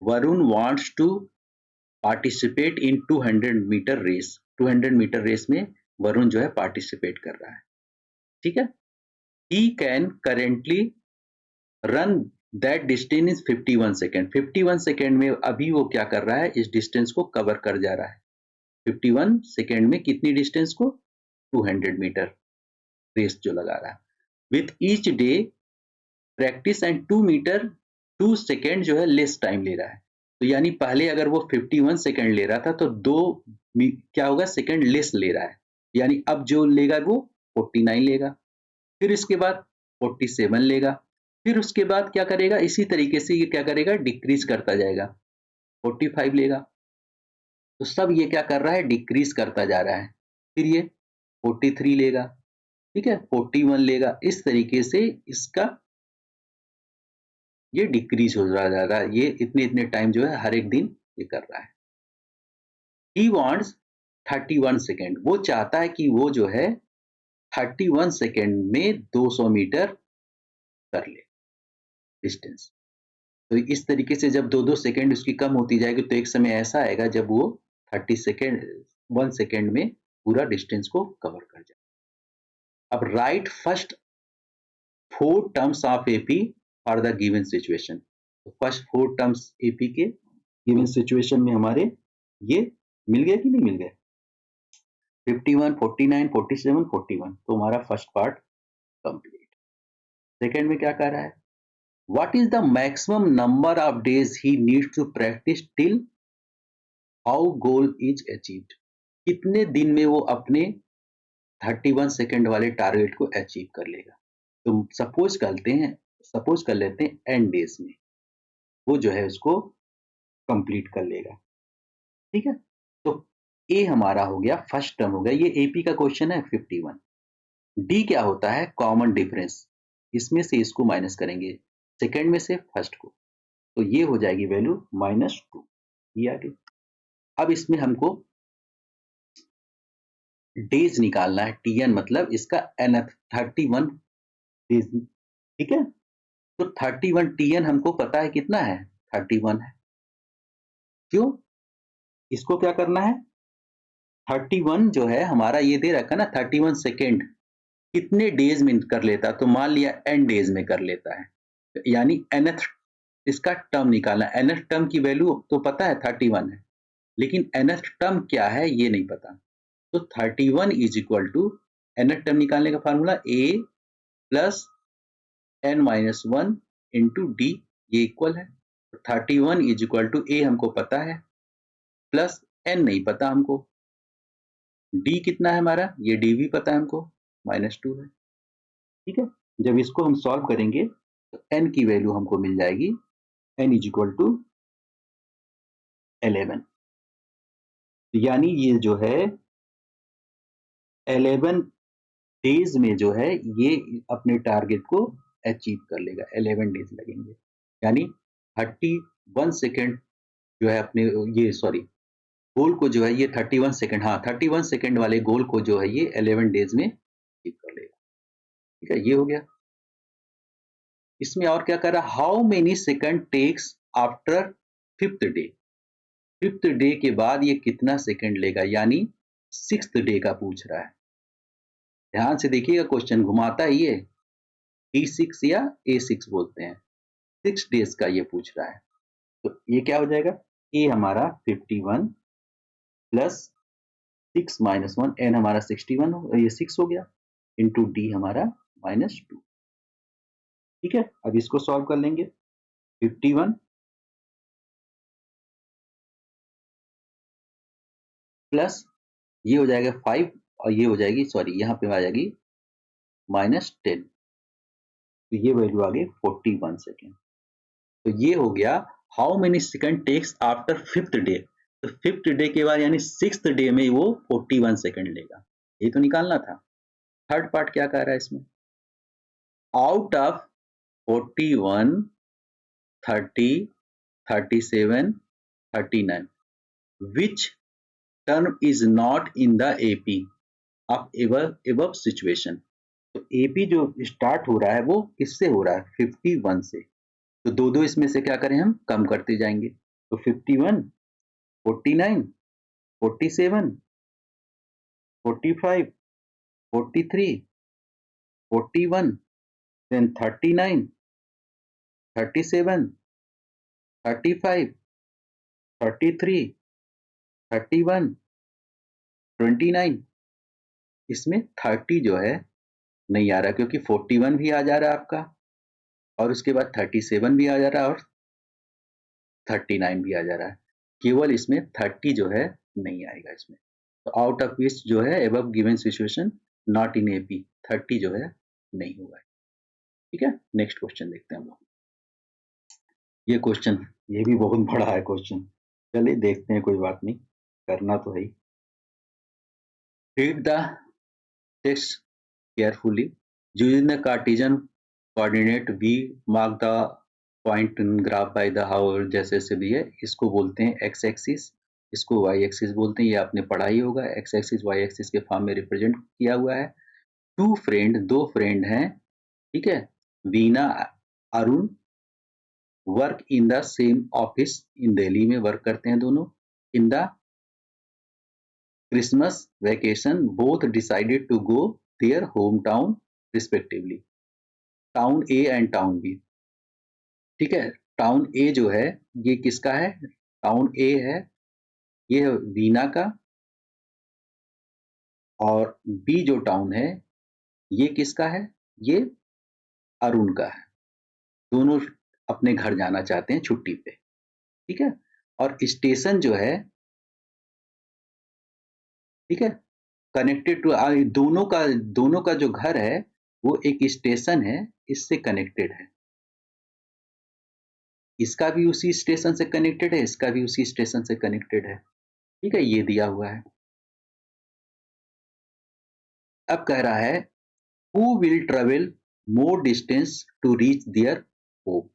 Varun wants to participate in 200 metre race, 200 metre race में वरुण जो है पार्टिसिपेट कर रहा है, ठीक है। He can currently run that distance is 51 second, 51 second में अभी वो क्या कर रहा है, इस डिस्टेंस को कवर कर जा रहा है। 51 सेकेंड में कितनी डिस्टेंस को, 200 मीटर रेस जो लगा रहा है। With each day practice and 2 metre 2 second जो है लेस टाइम ले रहा है। तो यानी पहले अगर वो 51 सेकेंड ले रहा था तो 2 क्या होगा सेकेंड लेस ले रहा है, यानी अब जो लेगा वो 49 लेगा, फिर इसके बाद 47 लेगा, फिर उसके बाद क्या करेगा, इसी तरीके से ये क्या करेगा, डिक्रीज करता जाएगा, 45 लेगा। तो सब ये क्या कर रहा है, डिक्रीज करता जा रहा है। फिर ये 43 लेगा, ठीक है 41 लेगा, इस तरीके से इसका ये डिक्रीज हो जा रहा है, ये इतने इतने टाइम जो है हर एक दिन ये कर रहा है। He wants 31 सेकेंड, वो चाहता है कि वो जो है 31 सेकेंड में 200 मीटर कर ले डिस्टेंस। तो इस तरीके से जब 2-2 सेकेंड उसकी कम होती जाएगी तो एक समय ऐसा आएगा जब वो 30 सेकेंड 1 सेकेंड में पूरा डिस्टेंस को कवर कर जाए। अब right first 4 terms of AP for the given situation, तो फर्स्ट 4 टर्म्स एपी के गिवन सिचुएशन में हमारे ये मिल गया कि नहीं मिल गया, 51, 49, 47, 41, तो हमारा फर्स्ट पार्ट कंप्लीट। सेकेंड में क्या कह रहा है, what is the maximum number of days he needs to practice till how goal is achieved, कितने दिन में वो अपने 31 सेकेंड वाले टारगेट को अचीव कर लेगा। तो सपोज कर लेते हैं एन डेज में वो जो है उसको कंप्लीट कर लेगा, ठीक है। तो ए हमारा हो गया, फर्स्ट टर्म हो गया, ये एपी का क्वेश्चन है 51। डी क्या होता है, कॉमन डिफरेंस, इसमें से इसको माइनस करेंगे सेकेंड में से फर्स्ट को, तो ये हो जाएगी वैल्यू -2, ये आ गई। अब इसमें हमको डेज निकालना है, टीएन मतलब इसका nth 31 डेज, ठीक है। तो 31 टीएन हमको पता है कितना है, 31 है। क्यों, इसको क्या करना है, 31 जो है हमारा ये दे रखा ना 31 सेकेंड कितने डेज में कर लेता, तो मान लिया एन डेज में कर लेता है, यानी nth इसका टर्म निकालना, nth टर्म की वैल्यू तो पता है 31 है, लेकिन nth टर्म क्या है ये नहीं पता। तो 31 is equal to nth term निकालने का formula a plus n-1 into d, ये इक्वल है। तो 31 इज इक्वल टू a हमको पता है प्लस n नहीं पता हमको, d कितना है हमारा, ये d भी पता है हमको -2 है, ठीक है। जब इसको हम सॉल्व करेंगे तो n की वैल्यू हमको मिल जाएगी, n इज इक्वल टू 11, यानी ये जो है 11 डेज में जो है ये अपने टारगेट को अचीव कर लेगा। 11 डेज लगेंगे, यानी 31 सेकेंड जो है अपने ये सॉरी गोल को जो है ये 31 सेकेंड, हाँ 31 सेकेंड वाले गोल को जो है ये 11 डेज में अचीव कर लेगा। ठीक है, ये हो गया। इसमें और क्या कर रहा है, how many second takes after 5th day, 5th day के बाद ये कितना सेकेंड लेगा, यानी 6th डे का पूछ रहा है। ध्यान से देखिएगा, क्वेश्चन घुमाता ही है, T6 या A6 बोलते हैं, 6 डेज का ये पूछ रहा है। तो ये क्या हो जाएगा, ए हमारा 51 प्लस 6 माइनस 1, एन हमारा 61 ये 6 हो गया, इंटू डी हमारा -2। ठीक है, अब इसको सॉल्व कर लेंगे। 51 प्लस ये हो जाएगा 5 और ये हो जाएगी सॉरी यहाँ पे आ जाएगी -10, तो ये वैल्यू आ गई 41 सेकेंड। तो ये हो गया how many second takes after 5th day. तो 5th डे के बाद यानी 6th डे में वो 41 सेकेंड लेगा, ये तो निकालना था। थर्ड पार्ट क्या कह रहा है इसमें, out of 41, 30, 37, 39 which term is not in the AP of above situation। तो AP जो स्टार्ट हो रहा है वो किससे हो रहा है, 51 से। तो दो दो इसमें से क्या करें, हम कम करते जाएंगे। तो 51, 49, 47, 45, 43, 41, then 39, 37, 35, 33, 31, 29। इसमें 30 जो है नहीं आ रहा, क्योंकि 41 भी आ जा रहा है आपका, और उसके बाद 37 भी आ जा रहा है, और 39 भी आ जा रहा है। केवल इसमें 30 जो है नहीं आएगा इसमें। तो आउट ऑफ विच जो है above given situation not in AP, 30 जो है नहीं हुआ है। ठीक है, नेक्स्ट क्वेश्चन देखते हैं हम लोग। ये क्वेश्चन ये भी बहुत बड़ा है क्वेश्चन, चलिए देखते हैं, कोई बात नहीं, करना तो है ही। Read the text carefully. Using the Cartesian coordinate, we mark the point in graph by the hour, जैसे भी है। इसको बोलते हैं x एक्सिस, इसको y एक्सिस बोलते हैं, ये आपने पढ़ा ही होगा। x एक्सिस y एक्सिस के फॉर्म में रिप्रेजेंट किया हुआ है। दो फ्रेंड हैं, ठीक है, Veena Arun, work in the same office in Delhi में वर्क करते हैं दोनों। In the Christmas vacation both decided to go their home town respectively, town A and town B. ठीक है, टाउन ए जो है ये किसका है, टाउन ए है ये है वीना का, और बी जो टाउन है ये किसका है, ये अरुण का है। दोनों अपने घर जाना चाहते हैं छुट्टी पे। ठीक है, और स्टेशन जो है, ठीक है, कनेक्टेड टू, दोनों का जो घर है वो एक स्टेशन है, इससे कनेक्टेड है। इसका भी उसी स्टेशन से कनेक्टेड है, इसका भी उसी स्टेशन से कनेक्टेड है। ठीक है, ये दिया हुआ है। अब कह रहा है who will travel more distance to reach their home.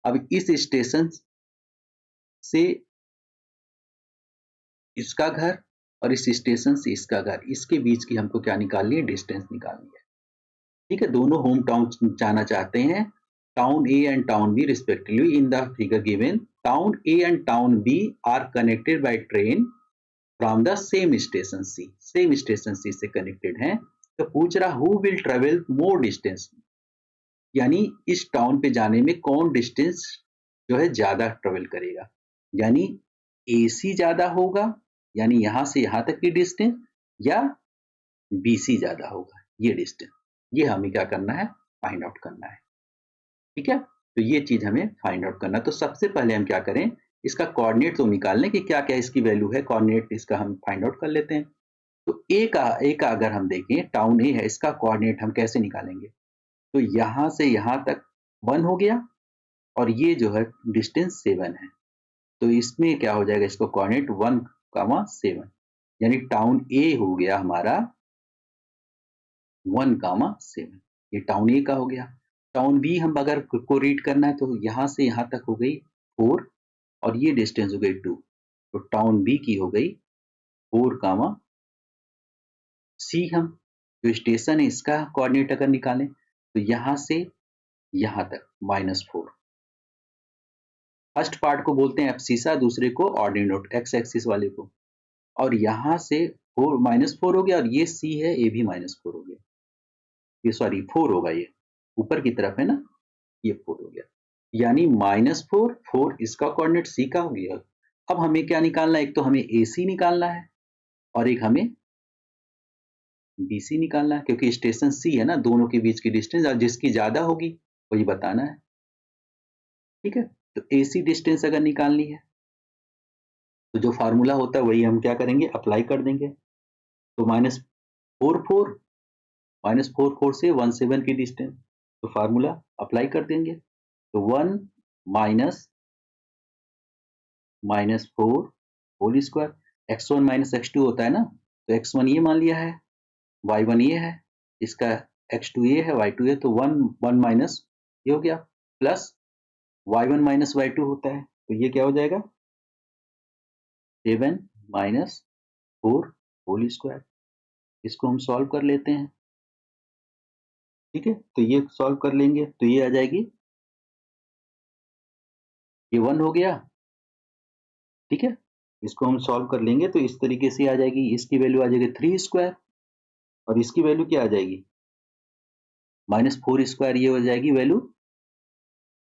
अब इस स्टेशन से इसका घर और इस स्टेशन से इसका घर, इसके बीच की हमको क्या निकालनी है, डिस्टेंस निकालनी है। ठीक है, दोनों होम टाउन जाना चाहते हैं, town A and town B respectively. In the figure given town A and town B are connected by train from the same station C, same station C से कनेक्टेड हैं। तो पूछ रहा who will travel more distance, यानी इस town पे जाने में कौन डिस्टेंस जो है ज्यादा ट्रेवल करेगा, यानी AC ज्यादा होगा, यानी यहां से यहां तक की डिस्टेंस, या BC ज्यादा होगा, ये डिस्टेंस, ये हमें क्या करना है, फाइंड आउट करना है। ठीक है, तो ये चीज हमें फाइंड आउट करना है। तो सबसे पहले हम क्या करें, इसका कोऑर्डिनेट तो निकाल लें कि क्या क्या इसकी वैल्यू है, कोऑर्डिनेट इसका हम फाइंड आउट कर लेते हैं। तो ए का अगर हम देखें, टाउन ए है, इसका कोऑर्डिनेट हम कैसे निकालेंगे, तो यहाँ से यहाँ तक 1 हो गया और ये जो है डिस्टेंस 7 है। तो इसमें क्या हो जाएगा, इसको कोऑर्डिनेट 1, 7 यानी टाउन ए हो गया हमारा 1, 7। ये टाउन ए का हो गया। टाउन बी हम अगर को रीड करना है तो यहाँ से यहाँ तक हो गई 4 और ये डिस्टेंस हो गई 2। तो टाउन बी की हो गई 4, सी। हम जो स्टेशन है इसका कोऑर्डिनेट अगर निकालें तो यहाँ से यहाँ तक -4। फर्स्ट पार्ट को बोलते हैं एब्सिसा, दूसरे को ऑर्डिनेट एक्स एक्सिस वाले को। और यहाँ से 4 -4 हो गया और ये सी है, ये भी -4 हो गया। ये सॉरी 4 होगा, ये ऊपर की तरफ है ना, ये 4 हो गया। यानी -4, 4 इसका कोऑर्डिनेट सी का हो गया। अब हमें क्या निकालना है, एक तो हमें ए सी निकालना है और एक हमें बी सी निकालना है, क्योंकि स्टेशन सी है ना, दोनों के बीच की डिस्टेंस और जिसकी ज्यादा होगी वही बताना है। ठीक है, तो ए सी डिस्टेंस अगर निकालनी है तो जो फार्मूला होता है वही हम क्या करेंगे, अप्लाई कर देंगे। तो -4 4 से 17 की डिस्टेंस, तो फार्मूला अप्लाई कर देंगे। तो 1 -4 होल स्क्वायर, x1 - x2 होता है ना, तो x1 ये मान लिया है, y1 ये है, इसका x2 ये है, y2 ये, तो 1 माइनस ये हो गया, प्लस y1 - y2 होता है, तो ये क्या हो जाएगा 7 - 4 होल स्क्वायर। इसको हम सॉल्व कर लेते हैं। ठीक है, तो ये सॉल्व कर लेंगे तो ये आ जाएगी, ये 1 हो गया। ठीक है, इसको हम सॉल्व कर लेंगे तो इस तरीके से आ जाएगी, इसकी वैल्यू आ जाएगी 3 स्क्वायर और इसकी वैल्यू क्या आ जाएगी -4 स्क्वायर, ये हो जाएगी वैल्यू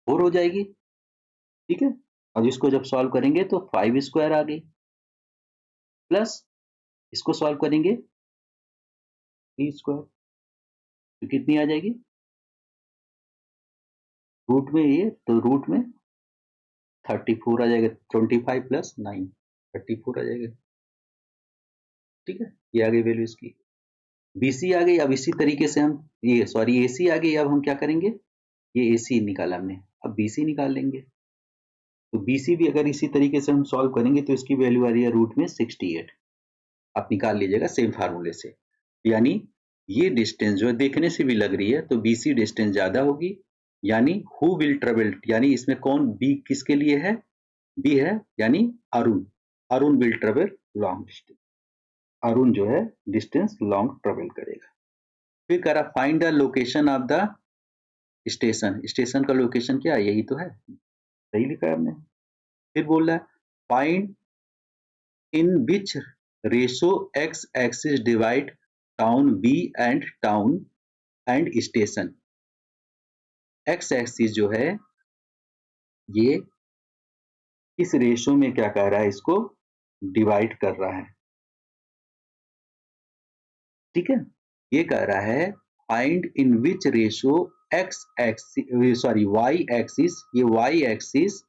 4 हो जाएगी। ठीक है, और इसको जब सॉल्व करेंगे तो 5 स्क्वायर आ गई, प्लस इसको सॉल्व करेंगे 3 स्क्वायर, तो कितनी आ जाएगी, रूट में ये, तो रूट में 34 आ जाएगा, 25 + 9 34 आ जाएगा। ठीक है, ये आ गई वैल्यू इसकी। बीसी आ गई। अब इसी तरीके से हम ये सॉरी एसी आ गई। अब हम क्या करेंगे, ये एसी निकाला हमने, अब बीसी निकाल लेंगे। तो बीसी भी अगर इसी तरीके से हम सॉल्व करेंगे तो इसकी वैल्यू आ रही है रूट में 68। आप निकाल लीजिएगा सेम फार्मूले से। यानी ये डिस्टेंस जो देखने से भी लग रही है तो बीसी डिस्टेंस ज्यादा होगी, यानी हु विल ट्रेवल, यानी इसमें कौन बी किसके लिए है, बी है, यानी Arun. Arun will travel long distance, Arun जो है डिस्टेंस लॉन्ग ट्रेवल करेगा। फिर कह रहा find the location of the station. Station का लोकेशन क्या है, यही तो है, सही लिखा है हमने। फिर बोल रहा है find in which ratio x axis divide town B and town and station. X axis जो है ये इस रेशो में क्या कह रहा है, इसको डिवाइड कर रहा है। ठीक है, ये कह रहा है find in which ratio x axis sorry y axis, ये वाई एक्सिस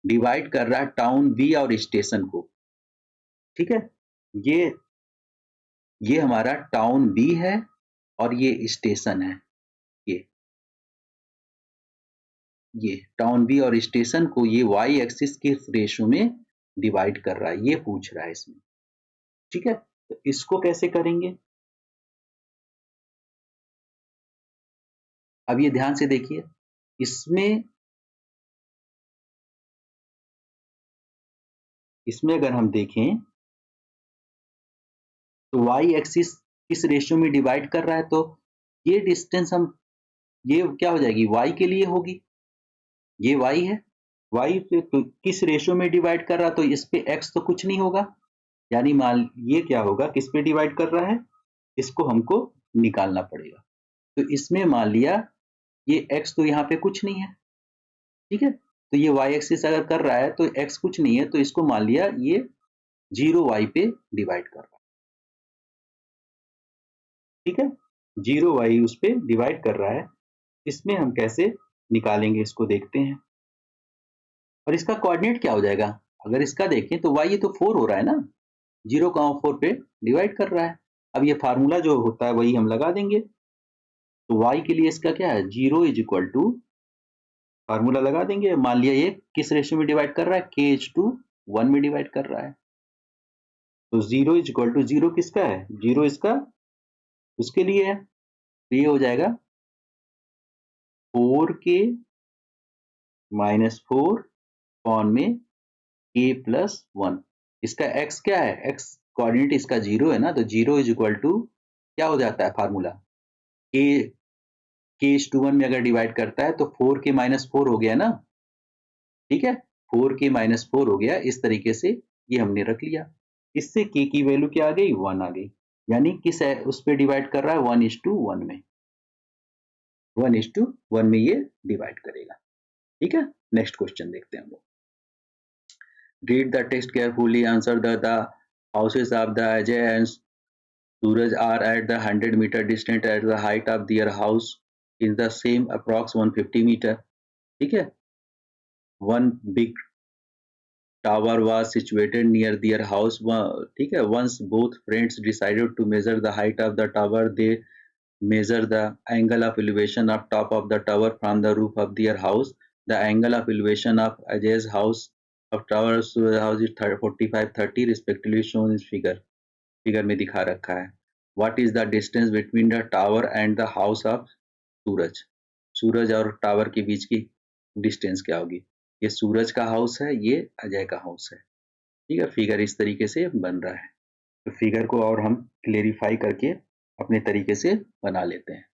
डिवाइड कर रहा है टाउन बी और स्टेशन को। ठीक है, ये हमारा टाउन बी है और ये स्टेशन है, ये टाउन बी और स्टेशन को ये वाई एक्सिस के रेशो में डिवाइड कर रहा है, ये पूछ रहा है इसमें। ठीक है, तो इसको कैसे करेंगे, अब ये ध्यान से देखिए। इसमें अगर हम देखें तो वाई एक्सिस किस रेशियो में डिवाइड कर रहा है, तो ये डिस्टेंस हम, ये क्या हो जाएगी y के लिए होगी, ये y है, y पे तो किस रेशियो में डिवाइड कर रहा है, तो इस पे x तो कुछ नहीं होगा, यानी मान ये क्या होगा, किस पे डिवाइड कर रहा है, इसको हमको निकालना पड़ेगा। तो इसमें मान लिया ये x तो यहाँ पे कुछ नहीं है। ठीक है, तो ये y एक्सिस अगर कर रहा है तो x कुछ नहीं है, तो इसको मान लिया ये 0y पे डिवाइड कर रहा है। ठीक है, 0y उस पे डिवाइड कर रहा है। इसमें हम कैसे निकालेंगे इसको देखते हैं। और इसका कोऑर्डिनेट क्या हो जाएगा, अगर इसका देखें तो y ये तो 4 हो रहा है ना, 0,4 पे डिवाइड कर रहा है। अब ये फार्मूला जो होता है वही हम लगा देंगे। तो y के लिए इसका क्या है, 0 इज इक्वल टू, फार्मूला लगा देंगे। मान लिया ये किस रेशियो में डिवाइड कर रहा है, KH/1 में डिवाइड कर रहा है। तो 0 इज इक्वल टू, 0 किसका है, 0 इसका उसके लिए है, तो ये हो जाएगा 4K-4 अपॉन में K+1। इसका x क्या है, x कोऑर्डिनेट इसका 0 है ना, तो 0 इज इक्वल टू क्या हो जाता है फार्मूला, K/1 में अगर डिवाइड करता है तो 4K-4 हो गया ना, ठीक है, 4K-4 हो गया। इस तरीके से ये हमने रख लिया। इससे K की वैल्यू क्या आ गई, 1 आ गई। यानी किस है उस पर डिवाइड कर रहा है, 1:1 में, 1:1 में ये डिवाइड करेगा। ठीक है, नेक्स्ट क्वेश्चन देखते हैं हम लोग। Read the text carefully. Answer the houses of the Ajay and Suraj are at the 100-meter distance at the height of their house is the same approx 150 meter. ठीक है, one big tower was situated near their house. ठीक है, once both friends decided to measure the height of the tower, they measure the angle of elevation of top of the tower from the roof of their house. The angle of elevation of Ajay's house of tower Suraj house is 45-30 respectively shown in figure. Figure में दिखा रखा है। What is the distance between the tower and the house of सूरज, सूरज और tower के बीच की distance क्या होगी। ये सूरज का हाउस है, ये अजय का हाउस है। ठीक है, फिगर इस तरीके से बन रहा है। तो फिगर को और हम क्लेरिफाई करके अपने तरीके से बना लेते हैं।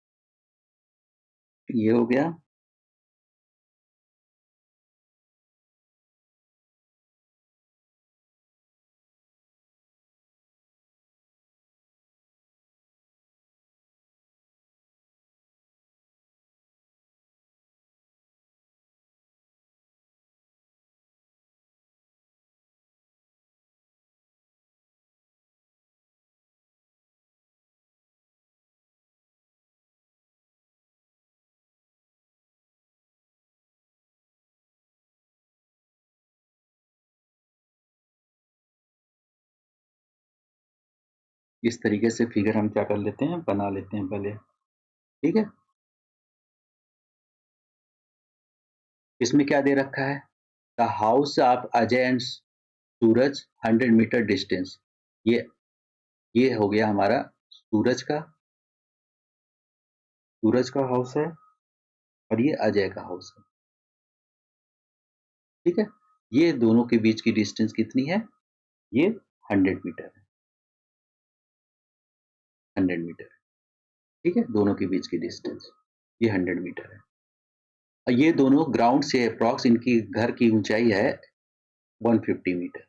ये हो गया। इस तरीके से फिगर हम क्या कर लेते हैं, बना लेते हैं पहले। ठीक है, इसमें क्या दे रखा है, the house of Ajay and Suraj 100 metre distance. ये हो गया हमारा सूरज का हाउस है और ये अजय का हाउस है। ठीक है, ये दोनों के बीच की डिस्टेंस कितनी है, ये 100 मीटर है, 100 मीटर। ठीक है, दोनों के बीच की डिस्टेंस ये 100 मीटर है। और ये दोनों ग्राउंड से अप्रॉक्स, इनकी घर की ऊंचाई है 150 मीटर।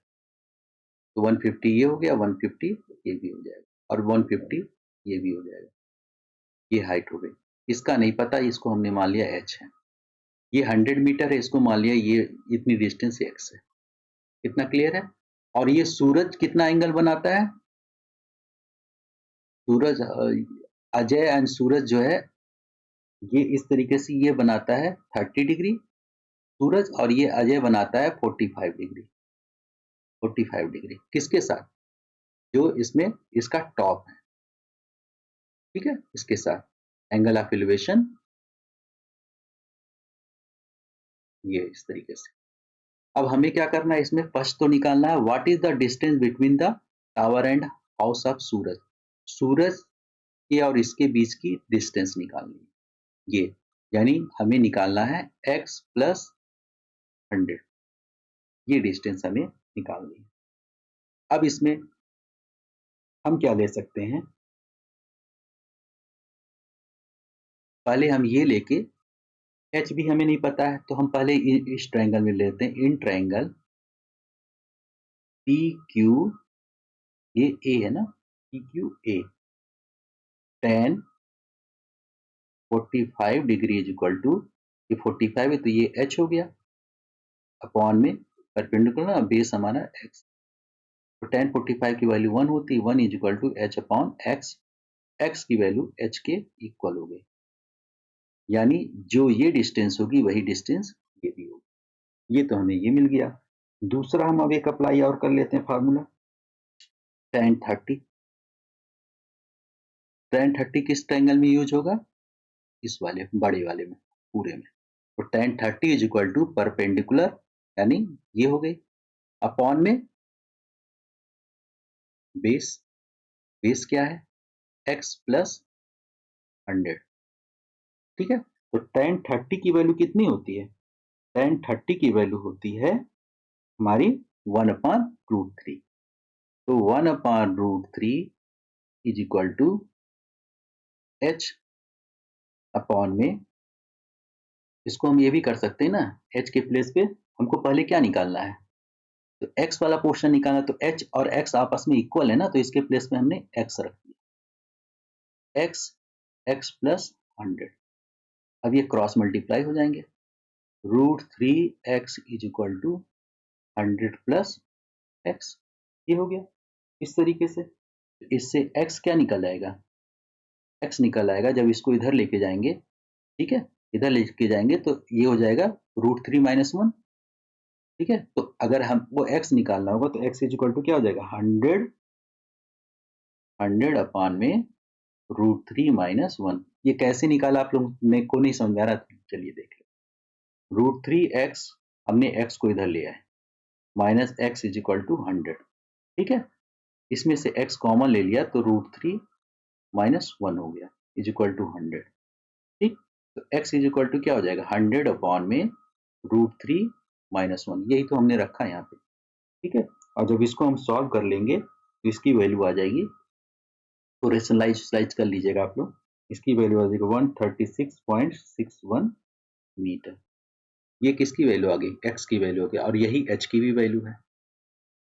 तो 150 ये हो गया, 150 ये भी हो जाएगा, और 150 ये भी हो जाएगा। ये हाइट हो गई। इसका नहीं पता, इसको हमने मान लिया h है। ये 100 मीटर है, इसको मान लिया ये इतनी डिस्टेंस x है। कितना क्लियर है। और ये सूरज कितना एंगल बनाता है, सूरज अजय एंड सूरज जो है ये इस तरीके से ये बनाता है 30 डिग्री सूरज, और ये अजय बनाता है 45 डिग्री, 45 डिग्री किसके साथ, जो इसमें इसका टॉप है। ठीक है, इसके साथ एंगल ऑफ एलिवेशन ये इस तरीके से। अब हमें क्या करना है, इसमें फर्स्ट तो निकालना है what is the distance between the tower and house of Suraj. Suraj के और इसके बीच की डिस्टेंस निकालनी है ये, यानी हमें निकालना है x + 100, ये डिस्टेंस हमें निकालनी है। अब इसमें हम क्या ले सकते हैं, पहले हम ये लेके, h भी हमें नहीं पता है तो हम पहले इस ट्रायंगल में लेते हैं, इन ट्रायंगल PQ, ये A है ना, PQA tan 45 degree is equal to, ये 45 है तो ये h हो गया, अपॉन में परपेंडिकुलर ना, बेस हमारा x, तो tan 45 की वैल्यू 1 होती है, 1 is equal to h upon x, x की वैल्यू h के इक्वल हो गई, यानी जो ये डिस्टेंस होगी वही डिस्टेंस ये भी होगी। ये तो हमें ये मिल गया। दूसरा हम अब एक अप्लाई और कर लेते हैं फार्मूला, tan 30, tan 30 किस ट्रायंगल में यूज होगा, इस वाले बड़े वाले में पूरे में। तो tan 30 is equal to perpendicular यानी ये हो गई अपॉन में बेस, बेस क्या है x प्लस 100। ठीक है, तो tan 30 की वैल्यू कितनी होती है? tan 30 की वैल्यू होती है हमारी 1/√3। तो 1/√3 is equal to h upon में, इसको हम ये भी कर सकते हैं ना, h के प्लेस पे हमको पहले क्या निकालना है, तो x वाला पोर्शन निकालना, तो h और x आपस में इक्वल है ना, तो इसके प्लेस में हमने x रख दिया, x प्लस 100। अब ये क्रॉस मल्टीप्लाई हो जाएंगे, √3x is equal to 100 plus x, ये हो गया इस तरीके से। इससे x क्या निकल आएगा, x निकल आएगा जब इसको इधर लेके जाएंगे, ठीक है, इधर लेके जाएंगे तो ये हो जाएगा √3 - 1। ठीक है, तो अगर हम वो x निकालना होगा तो x इज इक्वल टू क्या हो जाएगा 100 अपॉन में √3 - 1। ये कैसे निकाला आप लोग ने को नहीं समझ आ रहा, चलिए देख लो। √3x हमने x को इधर लिया है minus x is equal to 100। ठीक है, इसमें से x कॉमन ले लिया तो √3 - 1 हो गया इज इक्वल टू 100। ठीक, तो x इज इक्वल टू क्या हो जाएगा 100 अपॉन में √3 - 1, यही तो हमने रखा है यहाँ पे। ठीक है, और जब इसको हम सॉल्व कर लेंगे तो इसकी वैल्यू आ जाएगी, तो रेशनलाइज कर लीजिएगा आप लोग, इसकी वैल्यू आ जाएगी 136.61 मीटर। ये किसकी वैल्यू आ गई, x की वैल्यू आ गई, और यही h की भी वैल्यू है,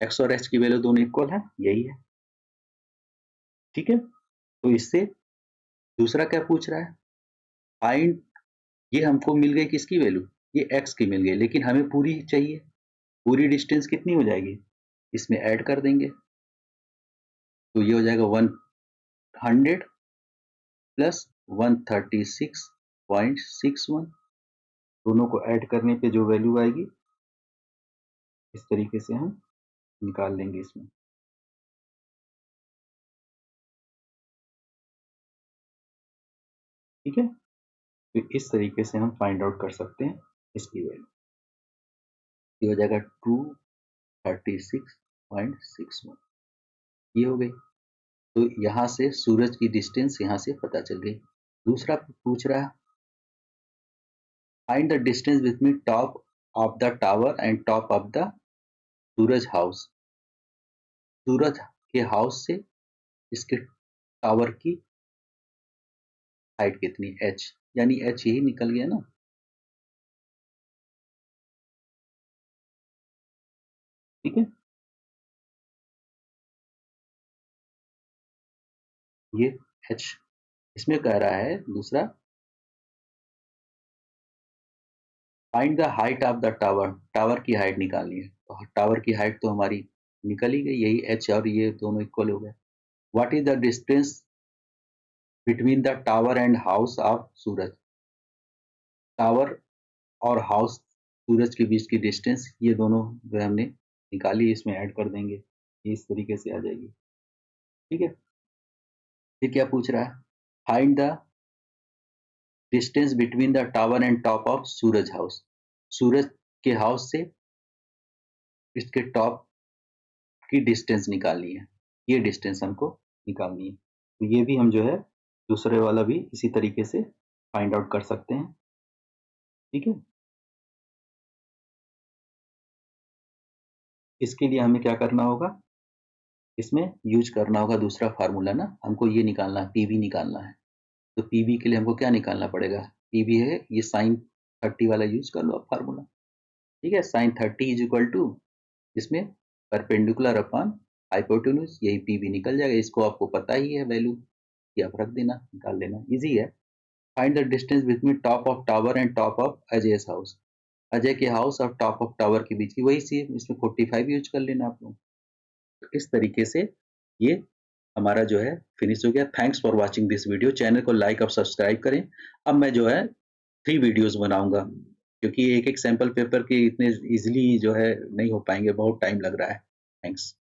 x और h की वैल्यू दोनों इक्वल है, यही है। ठीक है, तो इससे दूसरा क्या पूछ रहा है, फाइंड, ये हमको मिल गई किसकी वैल्यू, ये x की मिल गई, लेकिन हमें पूरी चाहिए, पूरी डिस्टेंस कितनी हो जाएगी, इसमें ऐड कर देंगे, तो ये हो जाएगा 100 प्लस 136.61, दोनों को ऐड करने पे जो वैल्यू आएगी इस तरीके से हम निकाल लेंगे इसमें। ठीक है, तो इस तरीके से हम फाइंड आउट कर सकते हैं इसकी वैल्यू, ये हो जाएगा 236.61, ये हो गई। तो यहाँ से सूरज की डिस्टेंस यहाँ से पता चल गई। दूसरा पूछ रहा है find the distance between top of the tower and top of the Suraj house, Suraj के हाउस से इसके टावर की हाइट कितनी, h, यानी h यही निकल गया ना। ठीक है, ये h इसमें कह रहा है दूसरा find the height of the tower, tower की हाइट निकालनी है, तो टावर की हाइट तो हमारी निकल ही गई, यही h और ये दोनों इक्वल हो गए। What is the distance between the tower and house of Suraj, tower और हाउस सूरज के बीच की डिस्टेंस, ये दोनों जो है हमने निकाली, इसमें ऐड कर देंगे, ये इस तरीके से आ जाएगी। ठीक है, ये क्या पूछ रहा है, find the distance between the tower and top of Suraj house, Suraj के हाउस से इसके टॉप की डिस्टेंस निकालनी है, ये डिस्टेंस हमको निकालनी है। तो ये भी हम जो है दूसरे वाला भी इसी तरीके से फाइंड आउट कर सकते हैं। ठीक है, इसके लिए हमें क्या करना होगा, इसमें यूज करना होगा दूसरा फार्मूला ना, हमको ये निकालना है, पीवी निकालना है। तो पीवी के लिए हमको क्या निकालना पड़ेगा, पीवी है ये sin 30 वाला यूज कर लो आप फार्मूला। ठीक है, sin 30 इज इक्वल टू इसमें परपेंडिकुलर अपॉन हाइपोटेन्यूज, यही पीवी निकल जाएगा, इसको आपको पता ही है वैल्यू, ये आप रख देना, निकाल लेना, इजी है। Find the distance between top of tower and top of Ajay house, Ajay के हाउस और टॉप ऑफ टावर के बीच की वही सेम, इसमें 45 यूज कर लेना आप लोग। तो इस तरीके से ये हमारा जो है फिनिश हो गया। Thanks for watching this video, channel को लाइक और सब्सक्राइब करें। अब मैं जो है 3 वीडियोस बनाऊंगा, क्योंकि एक एक सैंपल पेपर के इतने इजीली जो है नहीं हो पाएंगे, बहुत टाइम लग रहा है। थैंक्स।